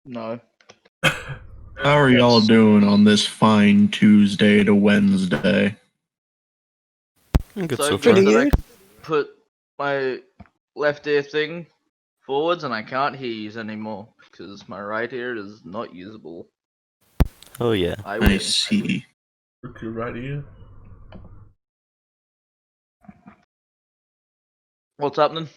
No. How are y'all doing on this fine Tuesday to Wednesday? Good So so good far. that I can put my left ear thing forwards and I can't hear you anymore because my right ear is not usable. Oh yeah. I see. Work your right ear. What's happening?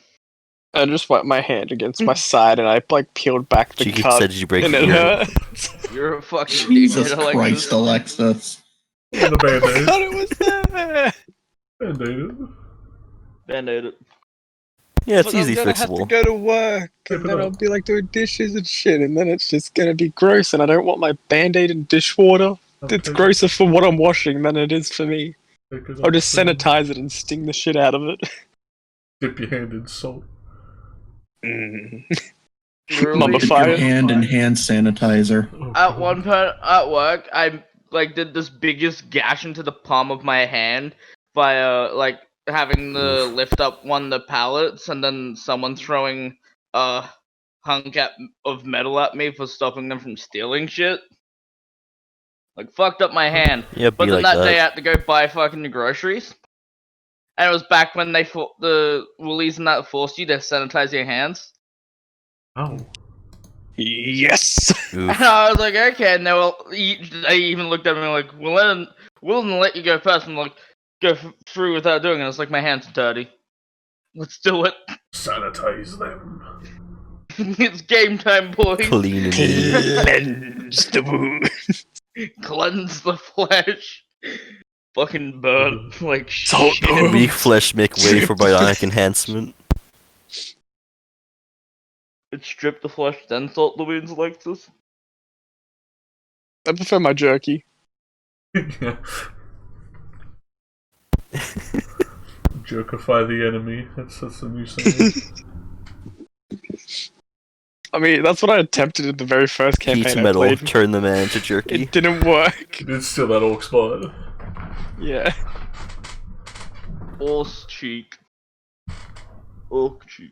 I just wiped my hand against my side and I peeled back the Cheeki cut. said you break and your it ear. hurt. You're a fucking Jesus dickhead, Christ, Alexis. And the I band-aid. thought it was there. Band-aid. Band-aid it. Yeah, it's But easy I'm gonna have to fixable. go to work Tip and it then I'll up. be doing dishes and shit and then it's just gonna be gross and I don't want my band-aid and dishwater. It's grosser for what I'm washing than it is for me. I'll just sanitize it and sting the shit out of it. Dip your hand in salt. Mummify Dip your it. hand in hand sanitizer. Oh, At God. one point at work, I did this biggest gash into the palm of my hand via having the lift up the pallets and then someone throwing a hunk of metal at me for stopping them from stealing shit. Fucked up my hand. Yeah, But be then like that day I that. had to go buy fucking groceries. And it was back when the Woolies and that forced you to sanitize your hands. Ow. Yes! And Oof. I was like, okay, and they even looked at me like, we'll let you go first and go through without doing it. It's like, my hands are dirty. Let's do it. Sanitize them. It's game time, boys. Clean and easy. Cleanse the wound. Cleanse the flesh. Fucking burn like Salt shit. the Weak flesh make way for bionic enhancement. Strip the flesh, then salt the wounds, Alexis. I prefer my jerky. Yeah. Jerkify the enemy. That's a new saying. I mean, that's what I attempted in the very first Heat campaign I metal, played. turn the man into jerky. It didn't work. You did steal that orc spot. Yeah. Horse cheek. Orc cheek.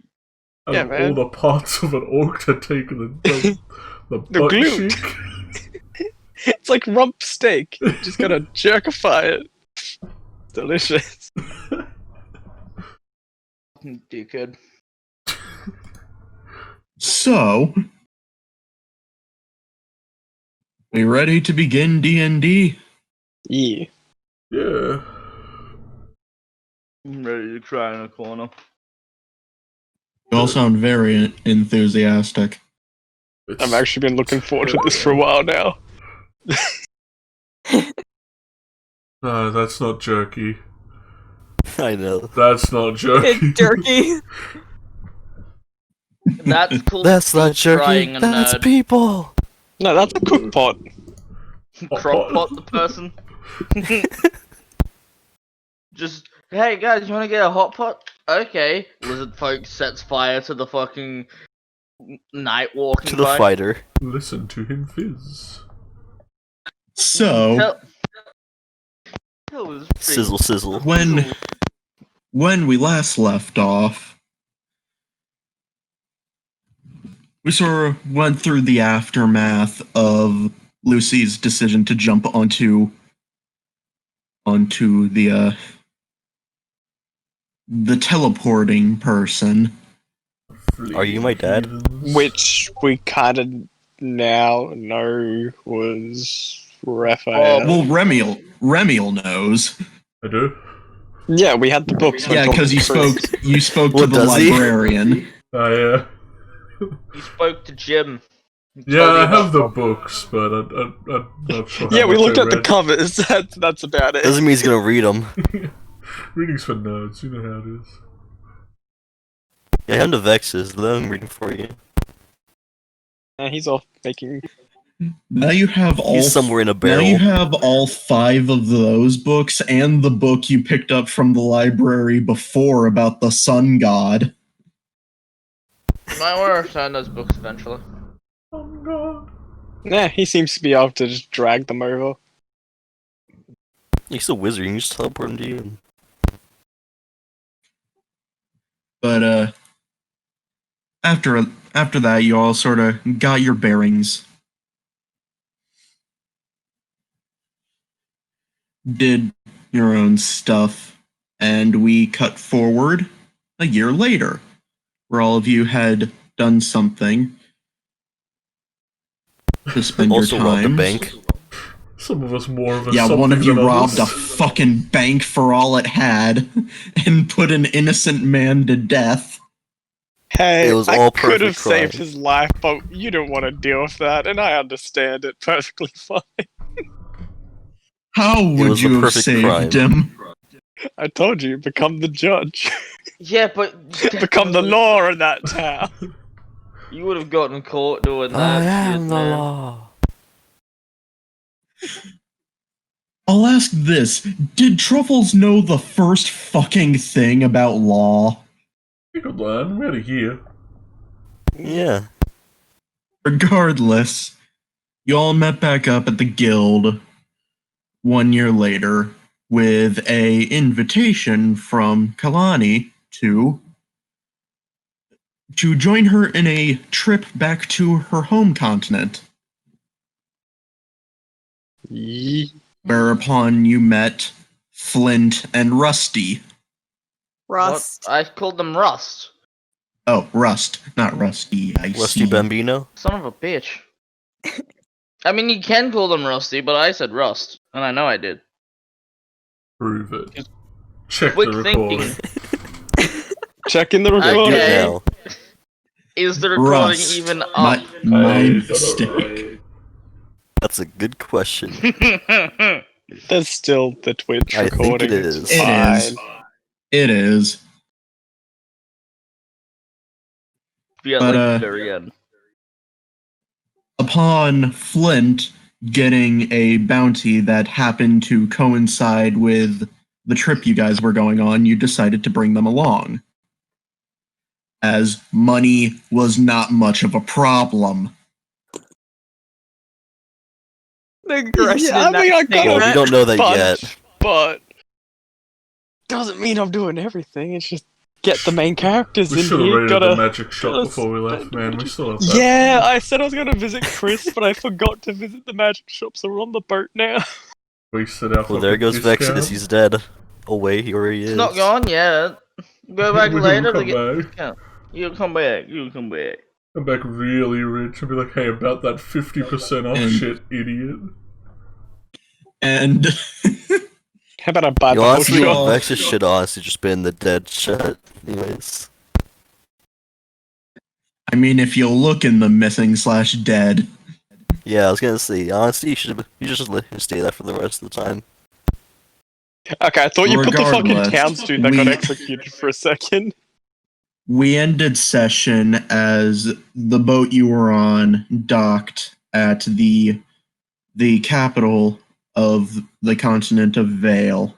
Out Yeah, of all man. the parts of an orc to take the The butt glute. cheek. It's like rump steak. You just gotta jerkify it. Delicious. Fucking dickhead. So, we ready to begin D&D? Yeah. Yeah. I'm ready to cry in a corner. You all sound very enthusiastic. I've actually been looking forward to this for a while now. No, that's not jerky. I know. That's not jerky. Jerky. That's called That's not jerky. crying a That's nerd. people. No, that's a cook pot. Crock pot the person. Just, hey guys, you wanna get a hot pot? Okay. Lizard folk sets fire to the fucking night walking To the by. fighter. Listen to him fizz. So, That was Sizzle, sizzle. when we last left off, we sort of went through the aftermath of Lucy's decision to jump onto the teleporting person. Are you my dad? Which we kinda now know was Raphael. Well, Remiel knows. I do. Yeah, we had the books. Yeah, because you spoke to What, the does he? librarian. Yeah. You spoke to Jim. He Yeah, told you I have about the books, but I'm not sure how Yeah, we much looked I at the read. covers. That's about it. Doesn't mean he's gonna read them. Reading's for nerds, you know how it is. Yeah, I'm the Vexes. Let him read for you. And he's off making. Now you have all. He's somewhere in a Now barrel. you have all 5 of those books and the book you picked up from the library before about the sun god. You might want to return those books eventually. Oh god. Nah, he seems to be able to just drag them over. He's a wizard. You can just teleport him to you. But after that, you all sort of got your bearings. Did your own stuff, and we cut forward a year later, where all of you had done something to spend Also your robbed a time. bank. Some of us more of a Yeah, one of something you than robbed a others. fucking bank for all it had and put an innocent man to death. Hey, It was I all could have perfect saved crime. his life, but you don't want to deal with that, and I understand it perfectly fine. How would was a you have perfect saved crime. him? I told you, become the judge. Yeah, but Become the law in that town. you would have gotten caught doing I that shit, am the man. law. I'll ask this. Did Truffles know the first fucking thing about law? We could learn. We had a year. Yeah. Regardless, you all met back up at the guild 1 year later with a invitation from Kalani to join her in a trip back to her home continent. Yee. Whereupon you met Flint and Rusty. Rust. What? I called them Rust. Oh, Rust, not Rusty. I Rusty see. Bambino. Son of a bitch. I mean, you can call them Rusty, but I said Rust, and I know I did. Prove it. Check Quick the recording. thinking. Checking the Yeah, do recording. it Okay. now. Is the recording Rust. even up? My Hey, mistake. That's a good question. There's still the Twitch I think recording. it It's is. It fine. is. It is. Be at But, like the very end. Upon Flint getting a bounty that happened to coincide with the trip you guys were going on, you decided to bring them along. As money was not much of a problem. The aggression Yeah, in I mean, that I got Well, a we don't know that bunch, yet. but doesn't mean I'm doing everything. It's just get the main characters We in should have here. raided the Gotta. magic shop gotta before we left, spend man. We magic- still have that. Yeah, I said I was gonna visit Chris, but I forgot to visit the magic shop, so we're on the boat now. Wasted our Well, there fucking goes Vexus. discount. He's dead. Oh wait, he already is. It's not gone yet. Go back We will later to come get back. discount. You'll come back. You'll come back. Come back really rich and be like, hey, about that 50% off And- shit, idiot. And How about I buy You the whole honestly, shop? Vexus should honestly just been the dead shit. Anyways. I mean, if you look in the missing/dead, Yeah, I was gonna say, honestly, you should just let him stay there for the rest of the time. Okay, I thought you put the fucking Regardless, towns dude that got we- executed for a second. we ended session as the boat you were on docked at the capital of the continent of Vale.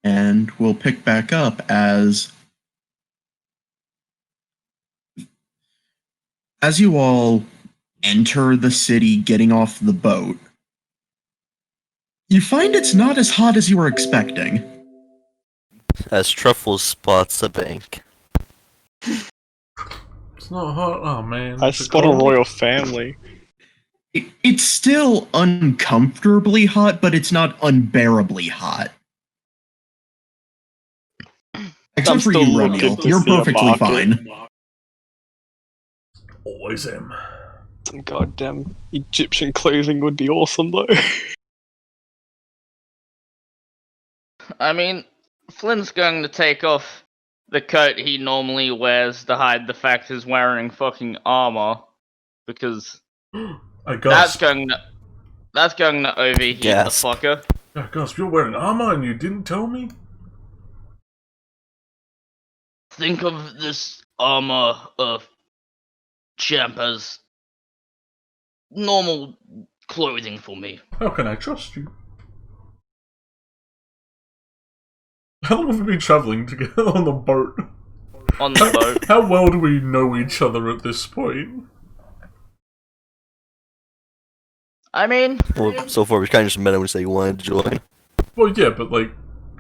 And we'll pick back up as you all enter the city getting off the boat. You find it's not as hot as you were expecting. As Truffles spots a bank. It's not hot. Oh, man. I Is it spot a cold? royal family. It's still uncomfortably hot, but it's not unbearably hot. Except for still you, looking Remiel. to You're see a perfectly market. fine. Always am. Some goddamn Egyptian clothing would be awesome though. I mean, Flint's going to take off the coat he normally wears to hide the fact he's wearing fucking armor, because I that's gasped. going to overheat Gasp. the fucker. I gasped. You're wearing armor and you didn't tell me? Think of this armor of champ as normal clothing for me. How can I trust you? How long have we been traveling together on the boat? On the boat. How well do we know each other at this point? I mean, Well, so far we kind of just met him and said you wanted to join. Well, yeah, but like,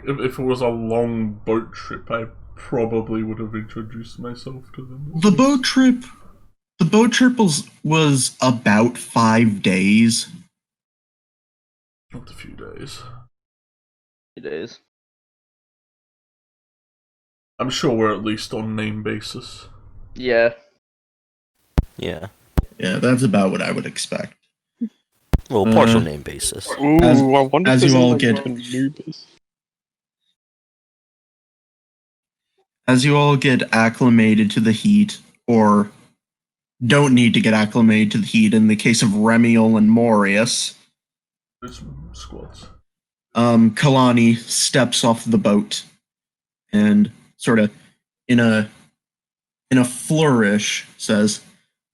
if it was a long boat trip, I probably would have introduced myself to them. The boat trip was about 5 days. Not a few days. It is. I'm sure we're at least on name basis. Yeah. Yeah. Yeah, that's about what I would expect. Well, partial name basis. Ooh, I wonder as if you there's all like get- Anubis. As you all get acclimated to the heat, or don't need to get acclimated to the heat in the case of Remiel and Morius, There's squads. Kalani steps off the boat and sort of in a flourish says,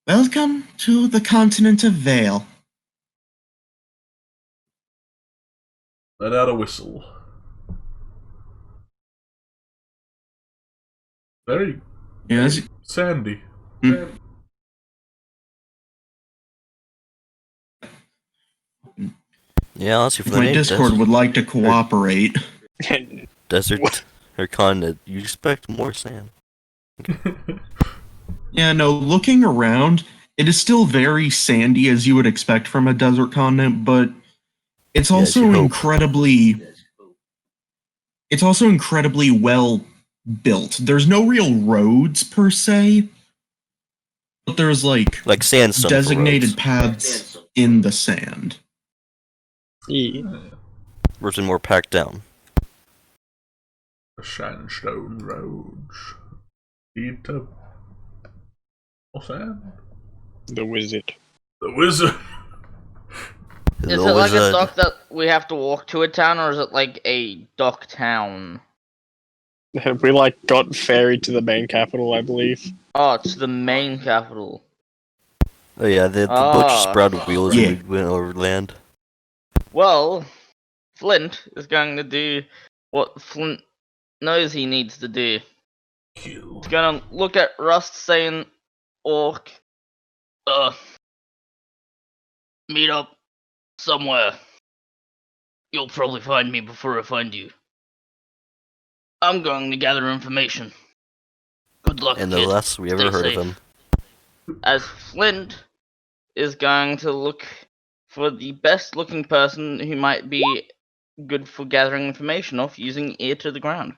"Welcome to the continent of Vale." Let out a whistle. Very Yes. sandy. Yeah, honestly, for If the my name Discord would like to cooperate, desert or continent, you expect more sand. yeah, no, looking around, it is still very sandy as you would expect from a desert continent, but it's Yes, also you hope. incredibly well built. There's no real roads per se, but there's like sandstone for designated roads. paths in the sand. Yeah. Roads are more packed down. The sandstone roads lead to sand. The wizard. The wizard. Is The it like a wizard. dock that we have to walk to a town, or is it like a dock town? We like got ferried to the main capital, I believe. Oh, it's the main capital. Oh yeah, the boat just Ah. sprouted wheels Yeah. and we went over land. Well, Flint is going to do what Flint knows he needs to do. Kill. He's gonna look at Rust saying, Orc, meet up somewhere. You'll probably find me before I find you. I'm going to gather information. Good luck, And the kid. last we ever Stay heard of safe. him. As Flint is going to look for the best looking person who might be good for gathering information off using ear to the ground.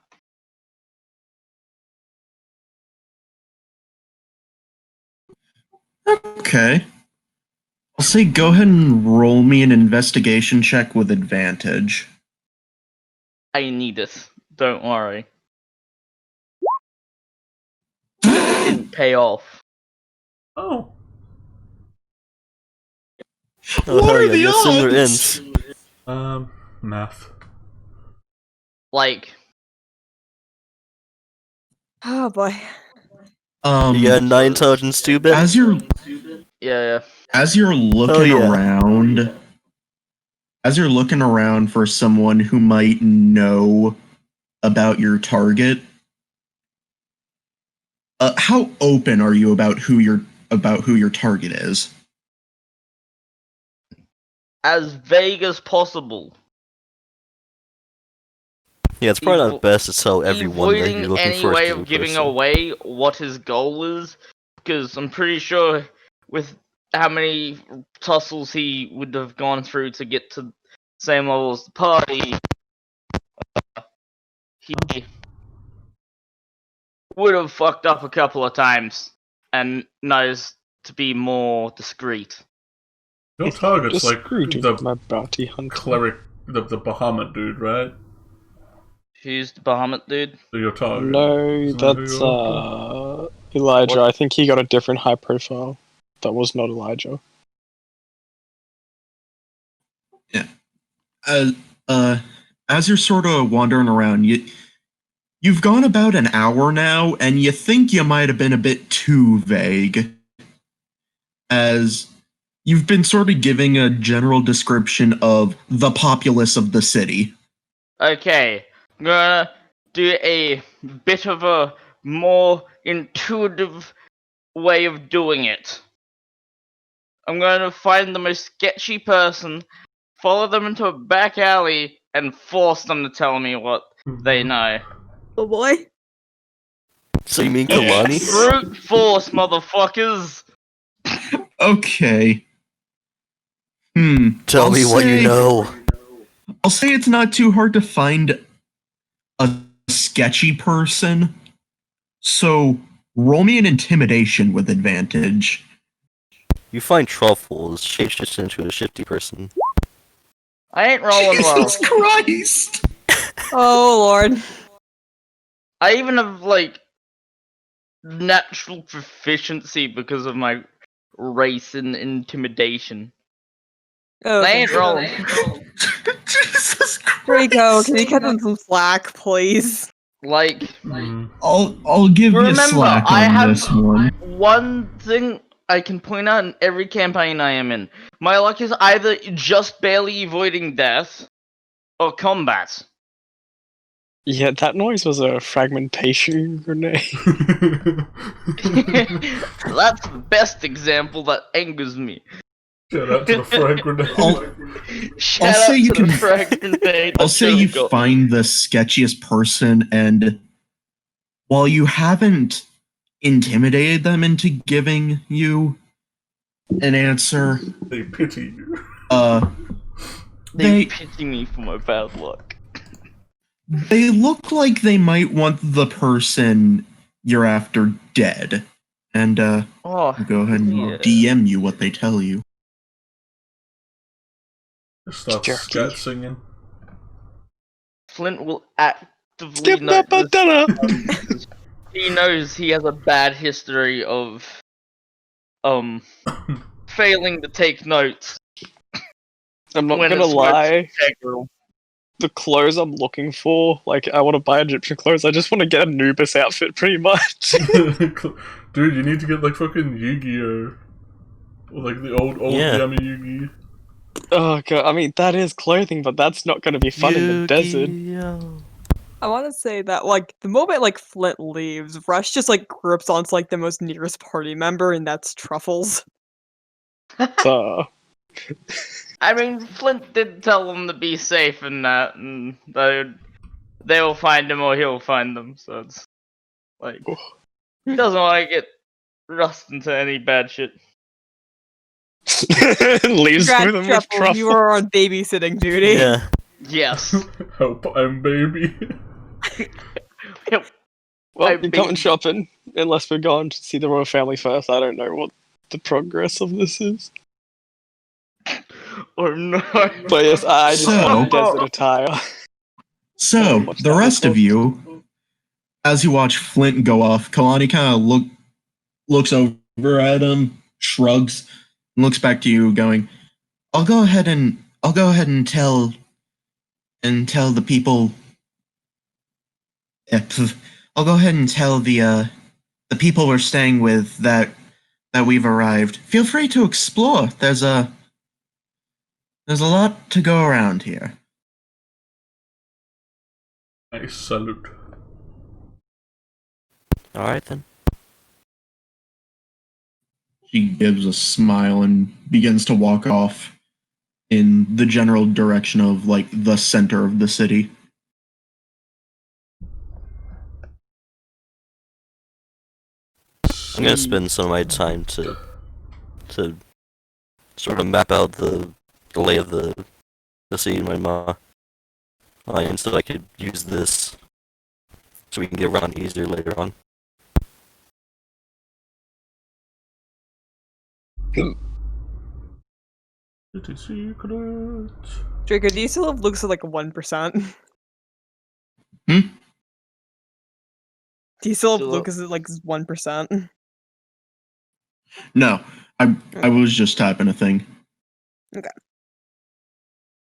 Okay. I'll say go ahead and roll me an investigation check with advantage. I need it. Don't worry. Didn't pay off. Oh. Oh, What hell are yeah, the you have similar odds? ends. Math. Like, Oh boy. You got 9 intelligence too, Ben? as you're yeah. as you're looking yeah. around, as you're looking around for someone who might know about your target, how open are you about who your target is? As vague as possible. Yeah, it's probably not best to tell everyone that Avoiding you're looking any for a way specific of giving person. away what his goal is, because I'm pretty sure with how many tussles he would have gone through to get to the same level as the party, he would have fucked up a couple of times and knows to be more discreet. Your target's like Discreet the with my bounty hunter. cleric, the Bahamut dude, right? Who's the Bahamut dude? So your target. No, Isn't that who that's you're after? Elijah. What? I think he got a different high profile. That was not Elijah. As you're sort of wandering around, you've gone about an hour now, and you think you might have been a bit too vague, as you've been sort of giving a general description of the populace of the city. Okay, I'm gonna do a bit of a more intuitive way of doing it. I'm gonna find the most sketchy person, follow them into a back alley, and force them to tell me what they know. Oh boy. So you mean Kalani? Brute force, motherfuckers! Okay. Tell I'll me what you say- know. I'll say it's not too hard to find a sketchy person. So roll me an intimidation with advantage. You find Truffles, changed it into a shifty person. I ain't rolling well. Jesus Christ! Oh lord. I even have, like, natural proficiency because of my race and intimidation. Oh, I ain't thank rolling. Jesus Christ! Draco, can you cut them some slack, please? Like, I'll give you remember, slack I on have this one. one thing I can point out in every campaign I am in. My luck is either just barely avoiding death or combat. Yeah, that noise was a fragmentation grenade. That's the best example that angers me. Shout out to the frag grenade. Shout I'll out say you to the can- frag grenade. I'll that say you just got- find the sketchiest person, and while you haven't intimidated them into giving you an answer, They pity you. They they pity me for my bad luck. they look like they might want the person you're after dead. And Oh, I'll go ahead and yeah. DM you what they tell you. Start Jerky. scat singing. Flint will actively Skip note that this. banana! He knows he has a bad history of failing to take notes I'm not when gonna it's most lie, integral. the clothes I'm looking for, like, I want to buy Egyptian clothes, I just want to get a Anubis outfit, pretty much. Dude, you need to get like fucking Yu-Gi-Oh! Or like the old Yeah. Yami Yugi. Oh god, I mean, that is clothing, but that's not gonna be fun in the desert. Yu-Gi-Oh. I want to say that, like, the moment, like, Flint leaves, Rush just, like, grips onto, like, the most nearest party member, and that's Truffles. So, I mean, Flint did tell them to be safe in that, and they will find him or he'll find them. So it's like he doesn't want to get Rust into any bad shit. leaves Congrats, with him with Truffles, truffle. you are on babysitting duty. Yeah. Yes. Help, I'm baby. Well, I've you're coming been- shopping, unless we're going to see the royal family first. I don't know what the progress of this is. Or no. But yes, I just So- want desert attire. So, What's the that rest look of you, as you watch Flint go off, Kalani kind of looks over at him, shrugs, and looks back to you, going, I'll go ahead and tell the people. I'll go ahead and tell the people we're staying with that we've arrived. Feel free to explore. There's a lot to go around here. Nice salute. Alright then. She gives a smile and begins to walk off in the general direction of, like, the center of the city. I'm gonna spend some of my time to sort of map out the lay of the city in my mind so I could use this so we can get around easier later on. City secret. Draco, do you still have looks at, like, 1%? Hmm? Do you still have Still- Lucas at, like, 1%? No, I was just typing a thing.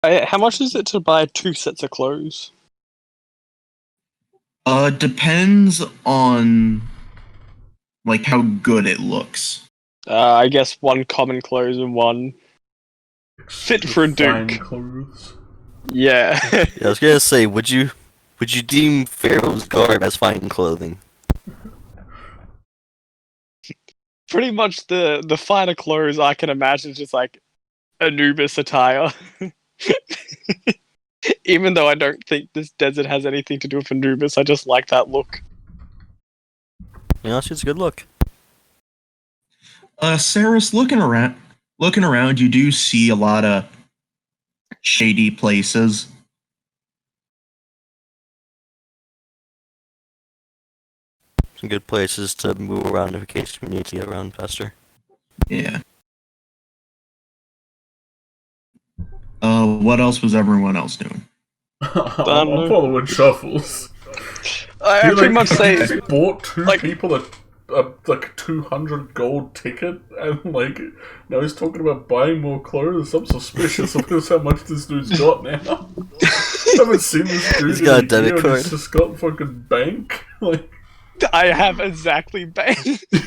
How much is it to buy 2 sets of clothes? Depends on, like, how good it looks. I guess 1 common clothes and 1. Fit for a Fine duke. clothes. Yeah. Yeah, I was gonna say, would you deem Pharaoh's garb as fine clothing? Pretty much the finer clothes I can imagine is just like Anubis attire. Even though I don't think this desert has anything to do with Anubis, I just like that look. You know, it's a good look. Sarah's looking around. Looking around, you do see a lot of shady places. Some good places to move around in case we need to get around faster. Yeah. What else was everyone else doing? I'm following Shuffles. I He, pretty much say, he bought two like- people like 200 gold ticket, and like now he's talking about buying more clothes. I'm suspicious of this, how much this dude's got now. I haven't seen this dude. He's got in a debit year, and card. He's just got fucking bank. Like I have exactly bang.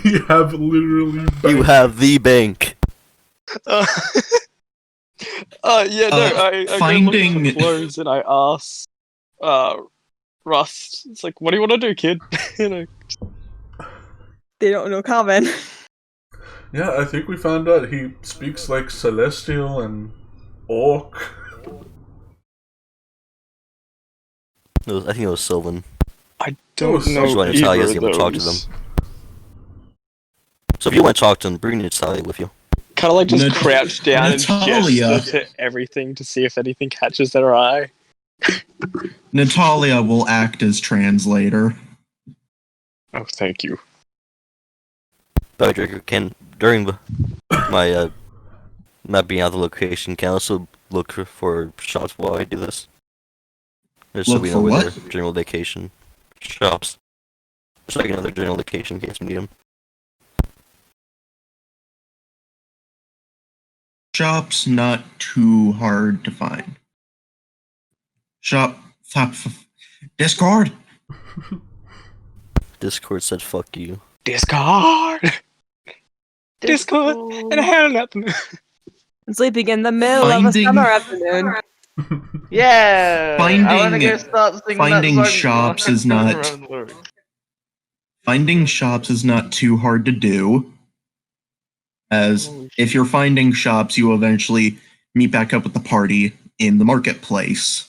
you have literally bank. You have the bank. Yeah, no, I go finding- looking for clothes and I ask, Rust, it's like, what do you want to do, kid? You know, They don't know common. Yeah, I think we found out he speaks like Celestial and Orc. I think it was Sylvan. I don't I know just wanted to tell you either guys of you haven't talked to those. So if you want to talk to them, bring Natalia with you. Kind of like just Nat- crouch down Natalia. and gesture to everything to see if anything catches their eye. Natalia will act as translator. Oh, thank you. Draker can, during my mapping out the location, can also look for shops while I do this. Just so Look we for know where what? their general location shops. So I can know their general location in case we need them. Shop's not too hard to find. Discord. Discord said fuck you. Discard! Discord! And a hell up. Sleeping in the middle of a Finding- summer afternoon. Yeah. I wanna Finding- go start singing finding that song shops is not- around the world. Finding shops is not too hard to do. As if you're finding shops, you will eventually meet back up with the party in the marketplace.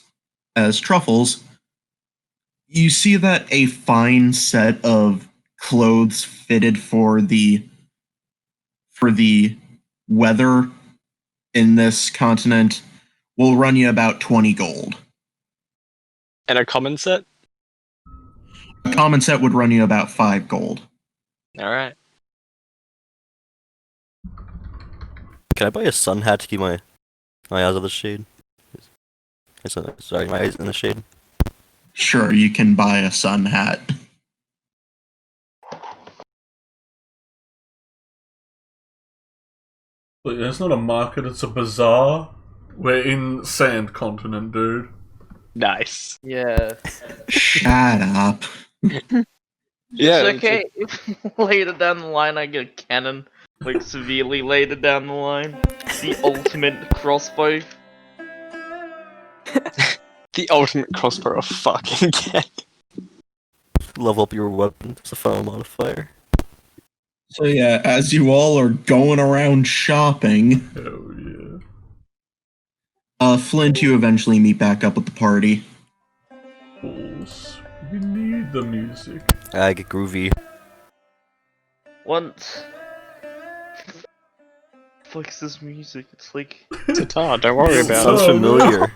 As Truffles, you see that a fine set of clothes fitted for the weather in this continent will run you about 20 gold. And a common set? A common set would run you about 5 gold. Alright. Can I buy a sun hat to keep my eyes out of the shade? Sorry, my eyes in the shade. Sure, you can buy a sun hat. But it's not a market, it's a bazaar. We're in Sand Continent, dude. Nice. Yeah. Shut up. Yeah. It's okay if later down the line I get a cannon. Like, severely later down the line. The ultimate crossbow. The ultimate crossbow of fucking game. Level up your weapon as a final modifier. So yeah, as you all are going around shopping, Hell yeah. Flint, you eventually meet back up with the party. Balls. We need the music. I get groovy. Once. Fuck is this music? It's like, Tatar, don't worry about Sounds it. Oh, familiar.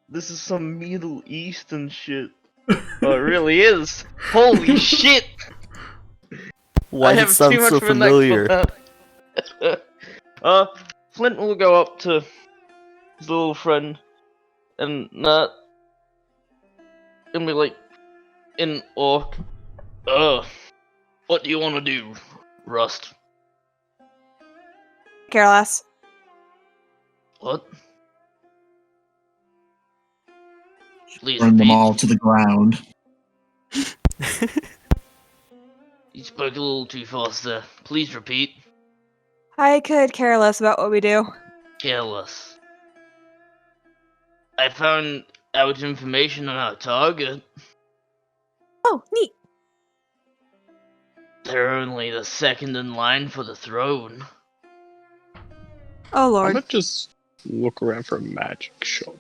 this is some Middle Eastern shit. Oh, it really is. Holy shit! Why I does have it sound too much so of a neck familiar? for that. Flint will go up to his little friend and be like, in Orc, what do you want to do, Rust? Careless. What? Please Burn them repeat. all to the ground. You spoke a little too fast there. Please repeat. I could care less about what we do. Careless. I found out information on our target. Oh, neat. They're only the second in line for the throne. Oh I'm lord. gonna just look around for a magic shop.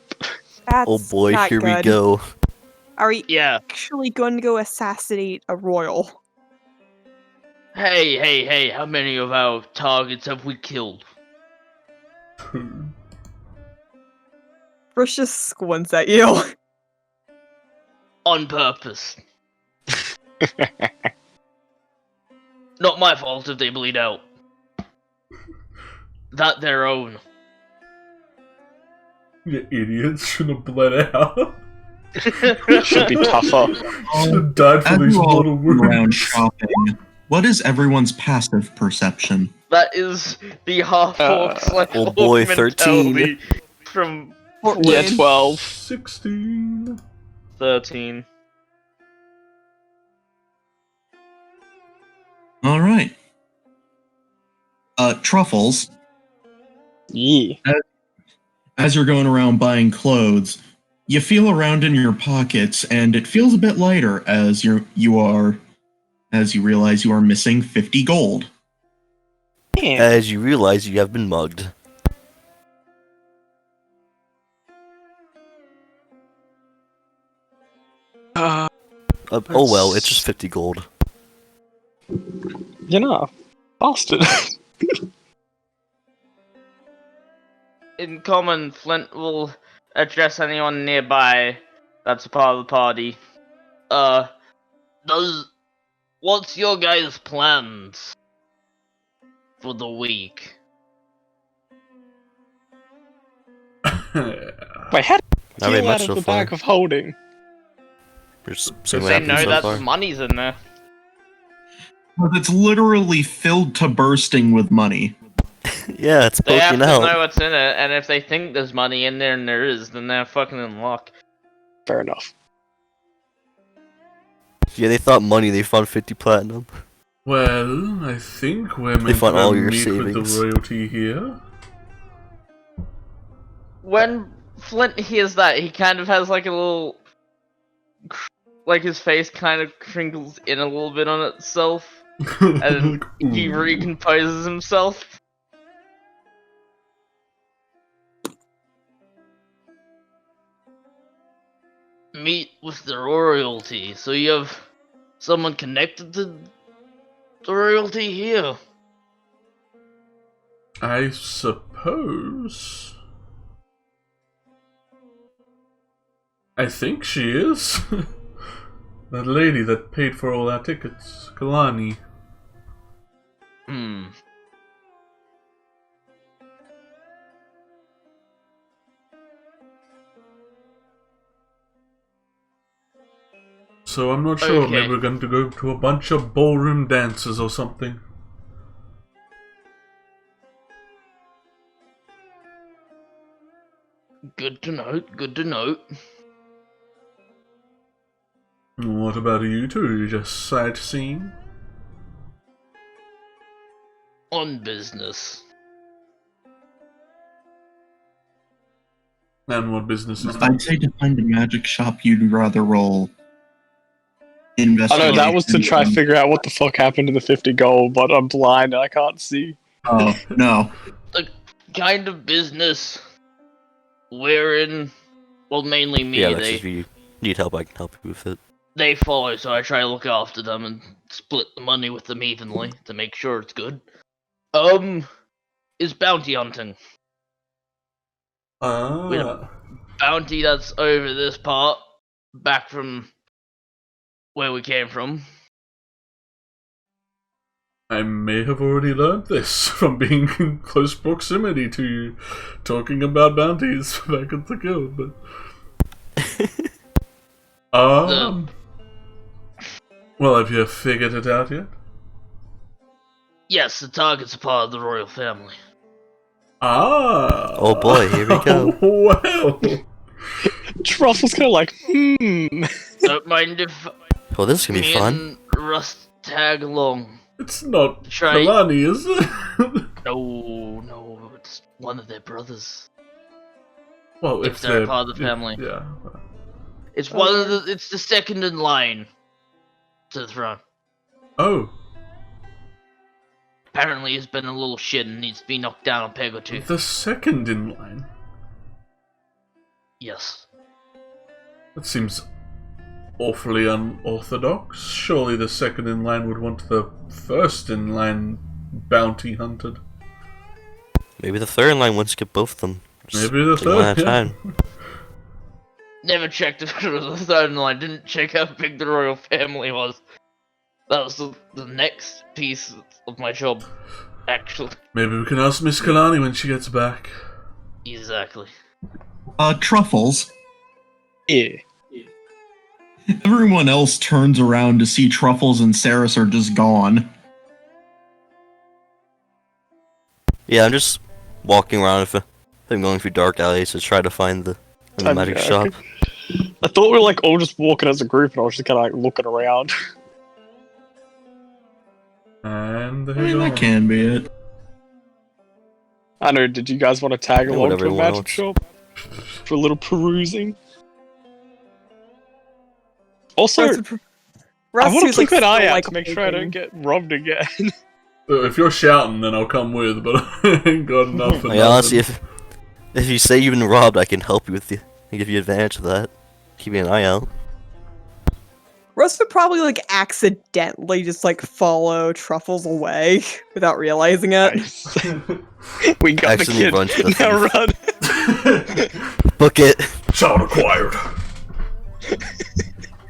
That's Oh boy, not here we good. go. Are we Yeah. actually going to go assassinate a royal? Hey, how many of our targets have we killed? 2. Rush just squints at you. On purpose. Not my fault if they bleed out. That their own. You idiots should have bled out. Should be tougher. Should have died for As these you all mortal go around wounds. shopping, what is everyone's passive perception? That is the half-orc slash oh orc boy, 13. mentality from Yeah, 14. 12. 16. 13. All right. Truffles, Yeah. as you're going around buying clothes, you feel around in your pockets, and it feels a bit lighter as you realize you are missing 50 gold. Damn. As you realize you have been mugged. Oh well, it's just 50 gold. You know, bastard. In common, Flint will address anyone nearby that's a part of the party. What's your guys' plans for the week? Wait, how did Not you very get much out so of the far. bag of holding? Just Because seeing what they happened know so that far. money's in there. But it's literally filled to bursting with money. Yeah, it's They have poking to out. know what's in it, and if they think there's money in there and there is, then they're fucking in luck. Fair enough. Yeah, they thought money, they found 50 platinum. Well, I think we're meant found to all your meet with savings. the royalty here. When Flint hears that, he kind of has like a little... Like his face kind of crinkles in a little bit on itself, and he Ooh. recomposes himself. Meet with the royalty, so you have someone connected to the royalty here. I suppose. I think she is. That lady that paid for all our tickets, Kalani. Hmm. So I'm not sure, Okay. maybe we're going to go to a bunch of ballroom dances or something. Good to note, good to note. What about you two? You just sightseeing? On business. And what business is I'd say to find a magic shop, you'd rather roll I investigation. know, that was to try to figure out what the fuck happened to the 50 gold, but I'm blind and I can't see. Oh, no. The kind of business we're in, well, mainly me, Yeah, that's if you need help, I can help you with it. they follow, so I try to look after them and split the money with them evenly to make sure it's good. Is bounty hunting. Ah. Bounty that's over this part, back from where we came from. I may have already learned this from being in close proximity to you, talking about bounties back at the guild, but... Well, have you figured it out yet? Yes, the target's a part of the royal family. Ah! Oh boy, here we go. Well! Truffle's kind of like, Don't mind if Well, this is gonna be me fun. and Rust tag along. It's not Try- Kalani, is it? No, it's one of their brothers. Well, If they're part of the family. Yeah. It's one of the. It's the second in line to the throne. Oh, Apparently, he's been a little shit and needs to be knocked down a peg or two. the second in line. Yes. That seems awfully unorthodox. Surely the second in line would want the first in line bounty hunted. Maybe the third in line wants to get both of them. Just Maybe the take one at third, a yeah. time. Never checked if it was the third in line. Didn't check how big the royal family was. That was the next piece of my job, actually. Maybe we can ask Miss Kalani when she gets back. Exactly. Truffles. Yeah. Everyone else turns around to see Truffles and Saris are just gone. Yeah, I'm just walking around. If I'm going through dark alleys to try to find the magic shop. I thought we were like all just walking as a group, and I was just kind of like looking around. And I mean, that can be it. I know. Did you guys want to tag Yeah, along whatever to a you magic want. shop for a little perusing? Also, I want to keep an eye out to make sure I don't get robbed again. If you're shouting, then I'll come with, but I ain't got enough for Like, honestly, if you say you've been robbed, I can help you with you and give you advantage of that. Keep an eye out. Russ would probably like accidentally just like follow Truffles away without realizing it. Nice. We got Accidentally the run to kid. the Now run. Book it. Child acquired.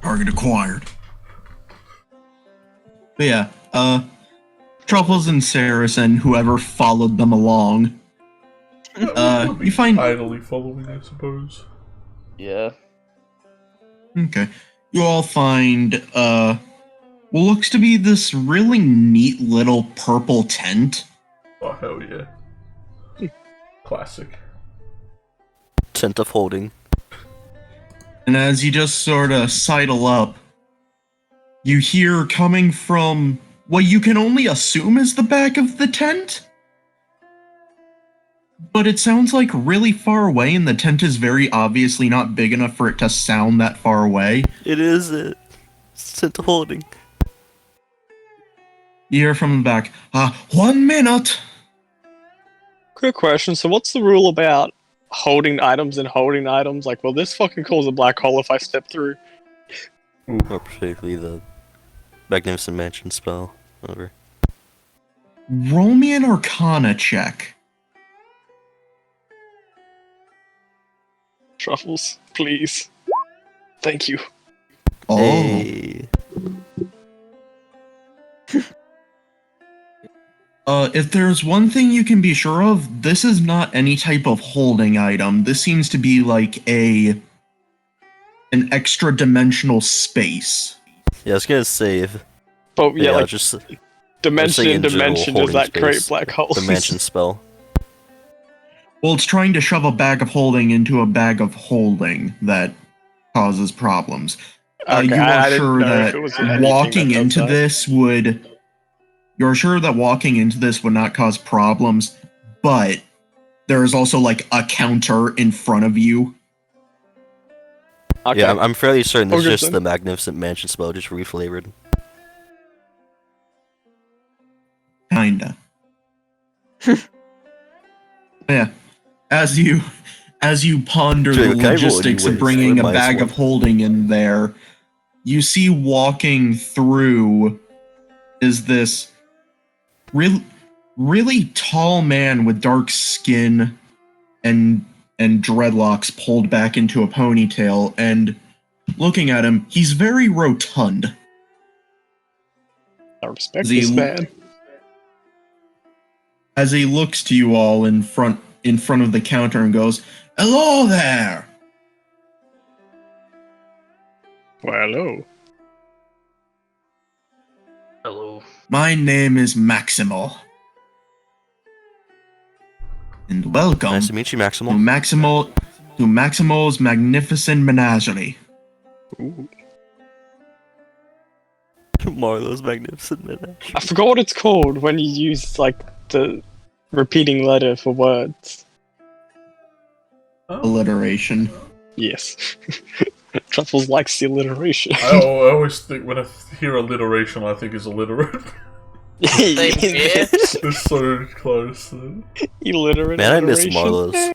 Target acquired. But yeah, Truffles and Saris and whoever followed them along. You find... Idly following, I suppose. Yeah. Okay. You all find, what looks to be this really neat little purple tent. Oh, hell yeah. Classic. Tent of holding. And as you just sort of sidle up, you hear coming from what you can only assume is the back of the tent. But it sounds like really far away, and the tent is very obviously not big enough for it to sound that far away. It is it. Tent of holding. You hear from the back, 1 minute! Quick question. So, what's the rule about holding items and holding items? Like, will this fucking cause a black hole if I step through? Or particularly the Magnificent Mansion spell. Whatever. Roll me an Arcana check. Truffles, please. Thank you. Oh. Hey. If there's one thing you can be sure of, this is not any type of holding item. This seems to be like an extra dimensional space. Yeah, I was gonna say if But yeah, like just dimension saying and in general, dimension does holding that create space, black holes? dimension spell. Well, it's trying to shove a bag of holding into a bag of holding that causes problems. Okay, You I are didn't sure know that if it was anything walking that does into that. this would... You're sure that walking into this would not cause problems, but there is also, like, a counter in front of you. Okay. Yeah, I'm fairly certain this is just Ferguson. the Magnificent Mansion spell, just reflavored. Kinda. Yeah. As you ponder Dude, the can I roll logistics of anyways? bringing a Minus bag one. of holding in there, you see walking through is this really tall man with dark skin and dreadlocks pulled back into a ponytail, and looking at him, he's very rotund. I respect He- this man. As he looks to you all in front of the counter and goes, "Hello there!" Well, hello. Hello. My name is Maximo. And welcome Nice to meet you, to Maximal. Maximo's Magnificent Menagerie. Ooh. Marlo's Magnificent Menagerie. I forgot what it's called when you use like the repeating letter for words. Alliteration. Yes. Truffles likes the alliteration. I always think when I hear alliteration, I think is illiterate. Same here. It's so close. Illiterate. Man, I miss alliteration. Marlo's.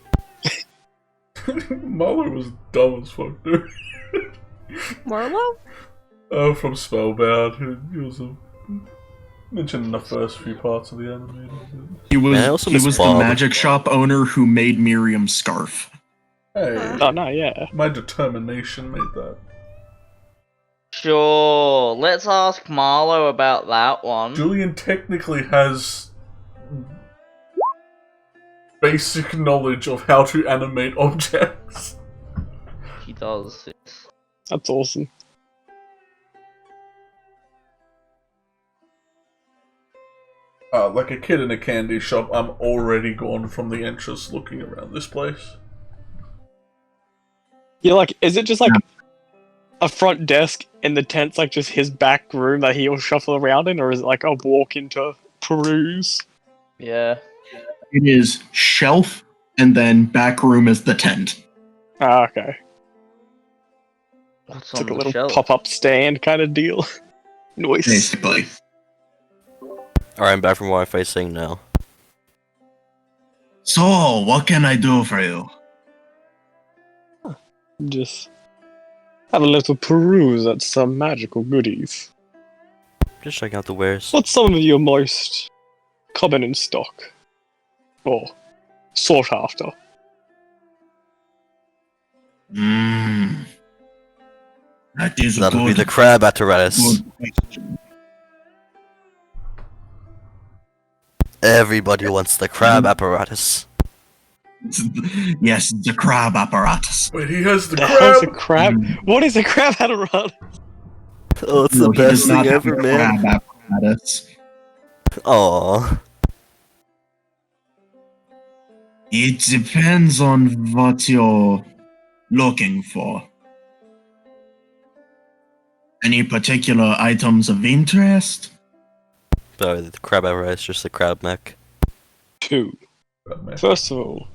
Marlo was dumb as fuck, dude. Marlowe? From Spellbound. He was mentioned in the first few parts of the anime. He was Man, I also he miss was the Bob. magic shop owner who made Miriam's scarf. Hey, Oh no, yeah. my determination made that. Sure, let's ask Marlowe about that one. Julian technically has basic knowledge of how to animate objects. He does. That's awesome. Like a kid in a candy shop, I'm already gone from the entrance looking around this place. Yeah, like, is it just like a front desk and the tent's like just his back room that he'll shuffle around in, or is it like a walk into peruse? Yeah. It is shelf, and then back room is the tent. Ah, okay. What's It's on like a the little shelf? pop-up stand kind of deal. Nice. Basically. Alright, I'm back from Wi-Fi saying now. So, what can I do for you? Just have a little peruse at some magical goodies. Just checking out the wares. What's some of your most common in stock? Or sought after? Mmm. That is a That'll be good, the crab apparatus. good question. Everybody wants the crab apparatus. Yes, the crab apparatus. Wait, he has the The hell's a crab? crab? What is a crab apparatus? Oh, it's No, the he does best not thing have ever, a man. crab apparatus. Aww. It depends on what you're looking for. Any particular items of interest? But the crab apparatus, just the crab mech. Two. First of all,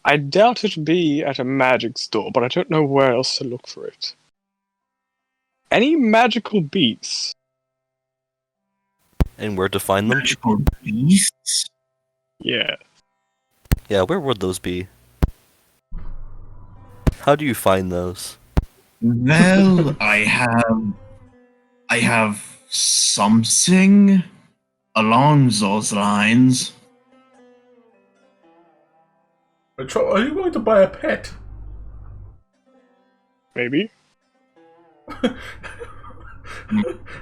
I doubt it'd be at a magic store, but I don't know where else to look for it. Any magical beasts? And where to find them? Magical beasts? Yeah. Yeah, where would those be? How do you find those? Well, I have something along those lines. Are you going to buy a pet? Maybe?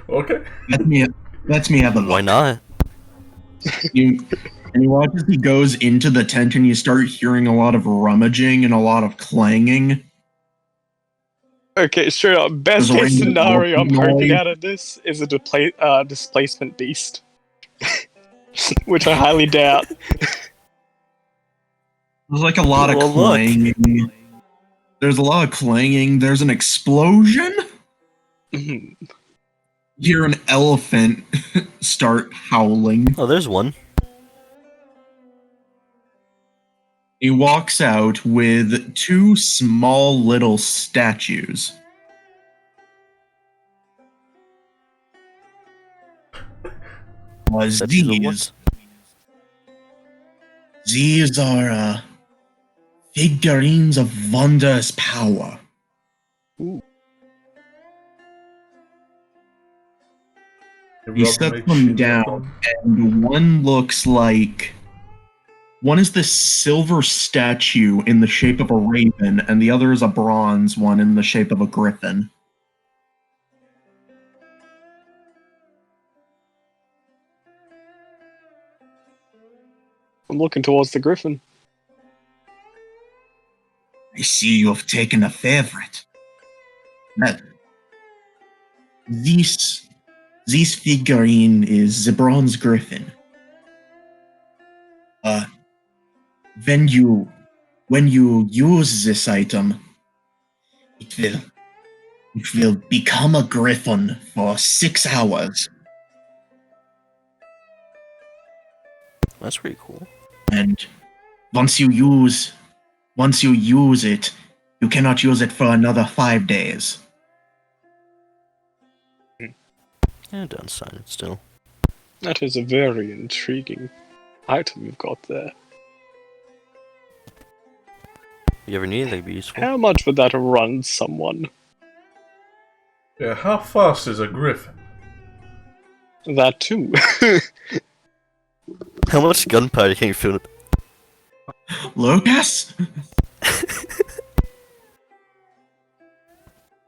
Okay. Let me have a look. Why not? And you watch as he goes into the tent and you start hearing a lot of rummaging and a lot of clanging. Okay, straight up. Best There's a case ring of scenario I'm hoping noise. out of this is a displacement beast. Which I highly doubt. There's like a lot of Well, look. clanging. There's a lot of clanging. There's an explosion. Mhm. You hear an elephant start howling. Oh, there's one. He walks out with two small little statues. That's the what? These are figurines of wondrous power. He sets them down, and one looks like... One is this silver statue in the shape of a raven, and the other is a bronze one in the shape of a griffin. I'm looking towards the griffin. I see you have taken a favorite. Well, this figurine is the bronze griffin. When you use this item, it will become a griffin for 6 hours, That's pretty cool. and once you use it, you cannot use it for another 5 days. Yeah, downside still. That is a very intriguing item you've got there. You ever need it, that'd be useful. How much would that run someone? Yeah, how fast is a griffin? That too. How much gunpowder can you fill it? Lucas?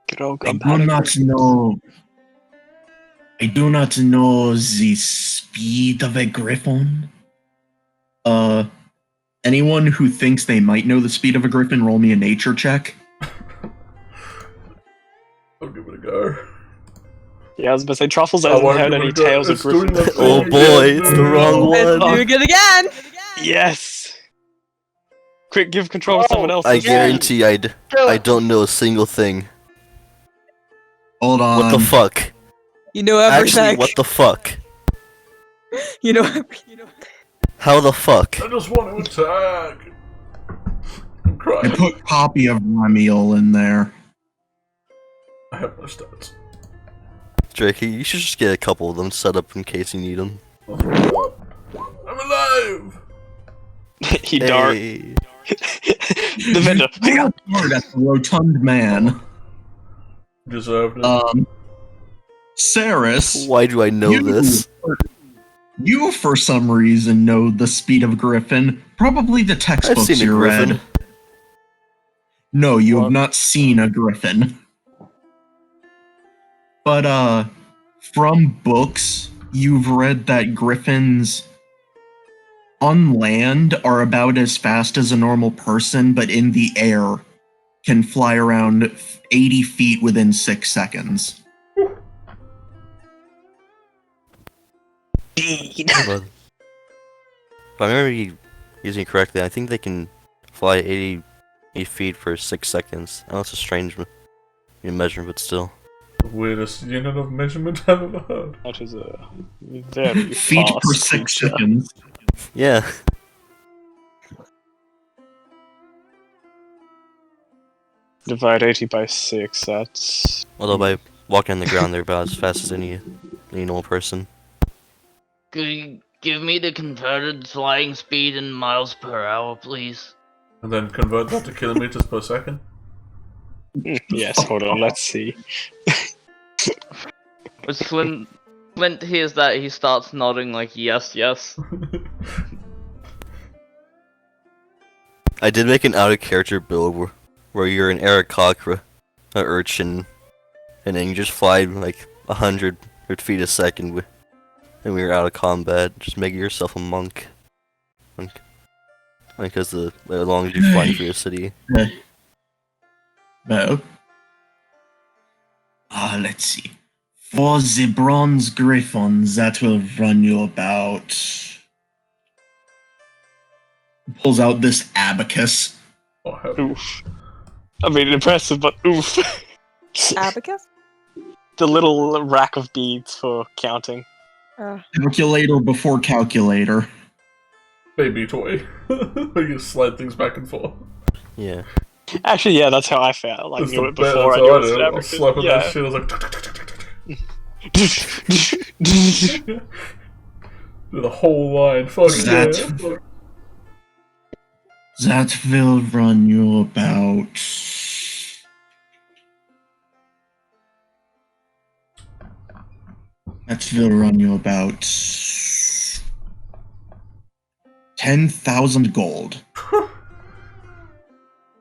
Good old I do gunpowder. not know. I do not know the speed of a griffin. Anyone who thinks they might know the speed of a griffin, roll me a nature check. I'll give it a go. Yeah, I was about to say, Truffles I hasn't won't heard give it any a go. tales of It's doing Griffin. the Oh thing boy, again, it's the dude. wrong Let's one. do it again! Yes! Quick, give control to someone else. I Let's see. guarantee I don't know a single thing. Hold on. What the fuck? You know everything. Actually, what the fuck? You know everything. How the fuck? I just want to attack. I'm I crying. put copy of Magnil in there. I have no stats. Drake, you should just get a couple of them set up in case you need them. I'm alive! He dart. Hey. The vendor. You threw hard at the rotund man. Deserved it. Saris, Why do I know this? you for some reason know the speed of Griffin. Probably the I've textbooks seen a you griffin. read. No, you What? have not seen a griffin. But from books, you've read that griffins on land are about as fast as a normal person, but in the air can fly around 80 feet within 6 seconds. But if I remember using it correctly, I think they can fly 80 feet for 6 seconds. I know it's a strange measurement, but still. The weirdest unit of measurement I've ever heard. That is a very Feet fast per 6 creature. seconds. Yeah. Divide 80 by 6, that's... Although by walking on the ground, they're about as fast as any normal person. Could you give me the converted flying speed in miles per hour, please? And then convert that to kilometers per second. Yes, hold on, let's see. As Flint hears that, he starts nodding like, yes, yes. I did make an out-of-character build where you're an Aarakocra, an urchin, and then you just fly like 100 feet a second, and we were out of combat. Just make yourself a monk. Because as long as you're flying through a city. Well, let's see. For the bronze griffons, that will run you about... Pulls out this abacus. Oh, hell. Oof. I mean, impressive, but oof. Abacus? The little rack of beads for counting. Calculator before calculator. Baby toy. Where you slide things back and forth. Yeah. Actually, yeah, that's how I felt. I That's knew the it best. before I That's knew how it was an I abacus. slapping Yeah. that shit. I was like... Do the whole line. Fuck yeah. That will run you about... That will run you about... 10,000 gold.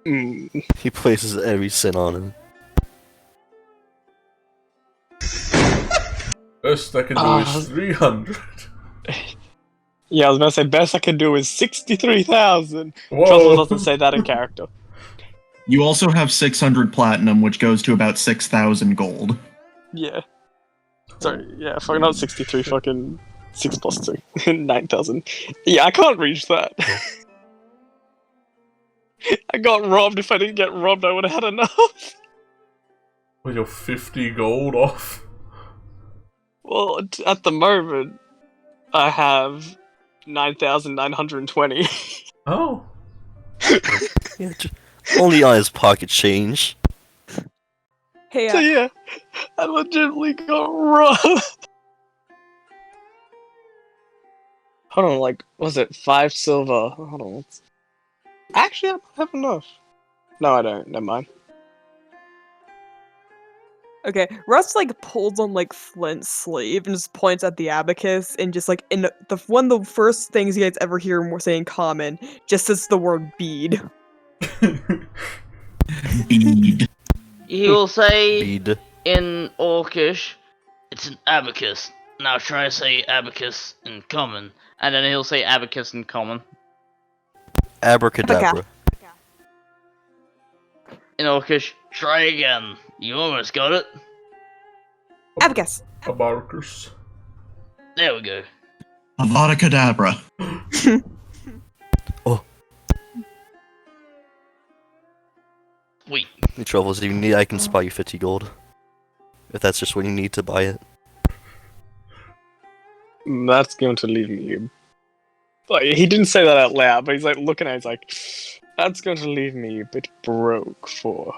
Mm. He places every cent on him. Best I can do is 300. Yeah, I was gonna say, best I can do is 63,000. Whoa. Truffle doesn't say that in character. You also have 600 platinum, which goes to about 6,000 gold. Yeah. Sorry, yeah, fucking not 63, fucking 6 plus 2. 9,000. Yeah, I can't reach that. I got robbed. If I didn't get robbed, I would have had enough. Well, you're 50 gold off. Well, at the moment, I have 9,920. Oh. Yeah, only on his pocket change. Hey, So yeah, I legitimately got robbed. Hold on, like, was it 5 silver? Hold on. Actually, I have enough. No, I don't. Never mind. Okay, Russ like pulls on like Flint's sleeve and just points at the abacus and just like in one of the first things you guys ever hear him say in common, just says the word bead. Bead. He will say Bead. in Orcish, "It's an abacus." Now try to say abacus in common, and then he'll say abacus in common. Abracadabra. In Orcish, try again. You almost got it. Abacus. Abarcus. There we go. Avada Kedavra. Wait. The troubles you need, I can spot you 50 gold. If that's just what you need to buy it. That's going to leave me. Like, he didn't say that out loud, but he's like looking at it, he's like, that's going to leave me a bit broke for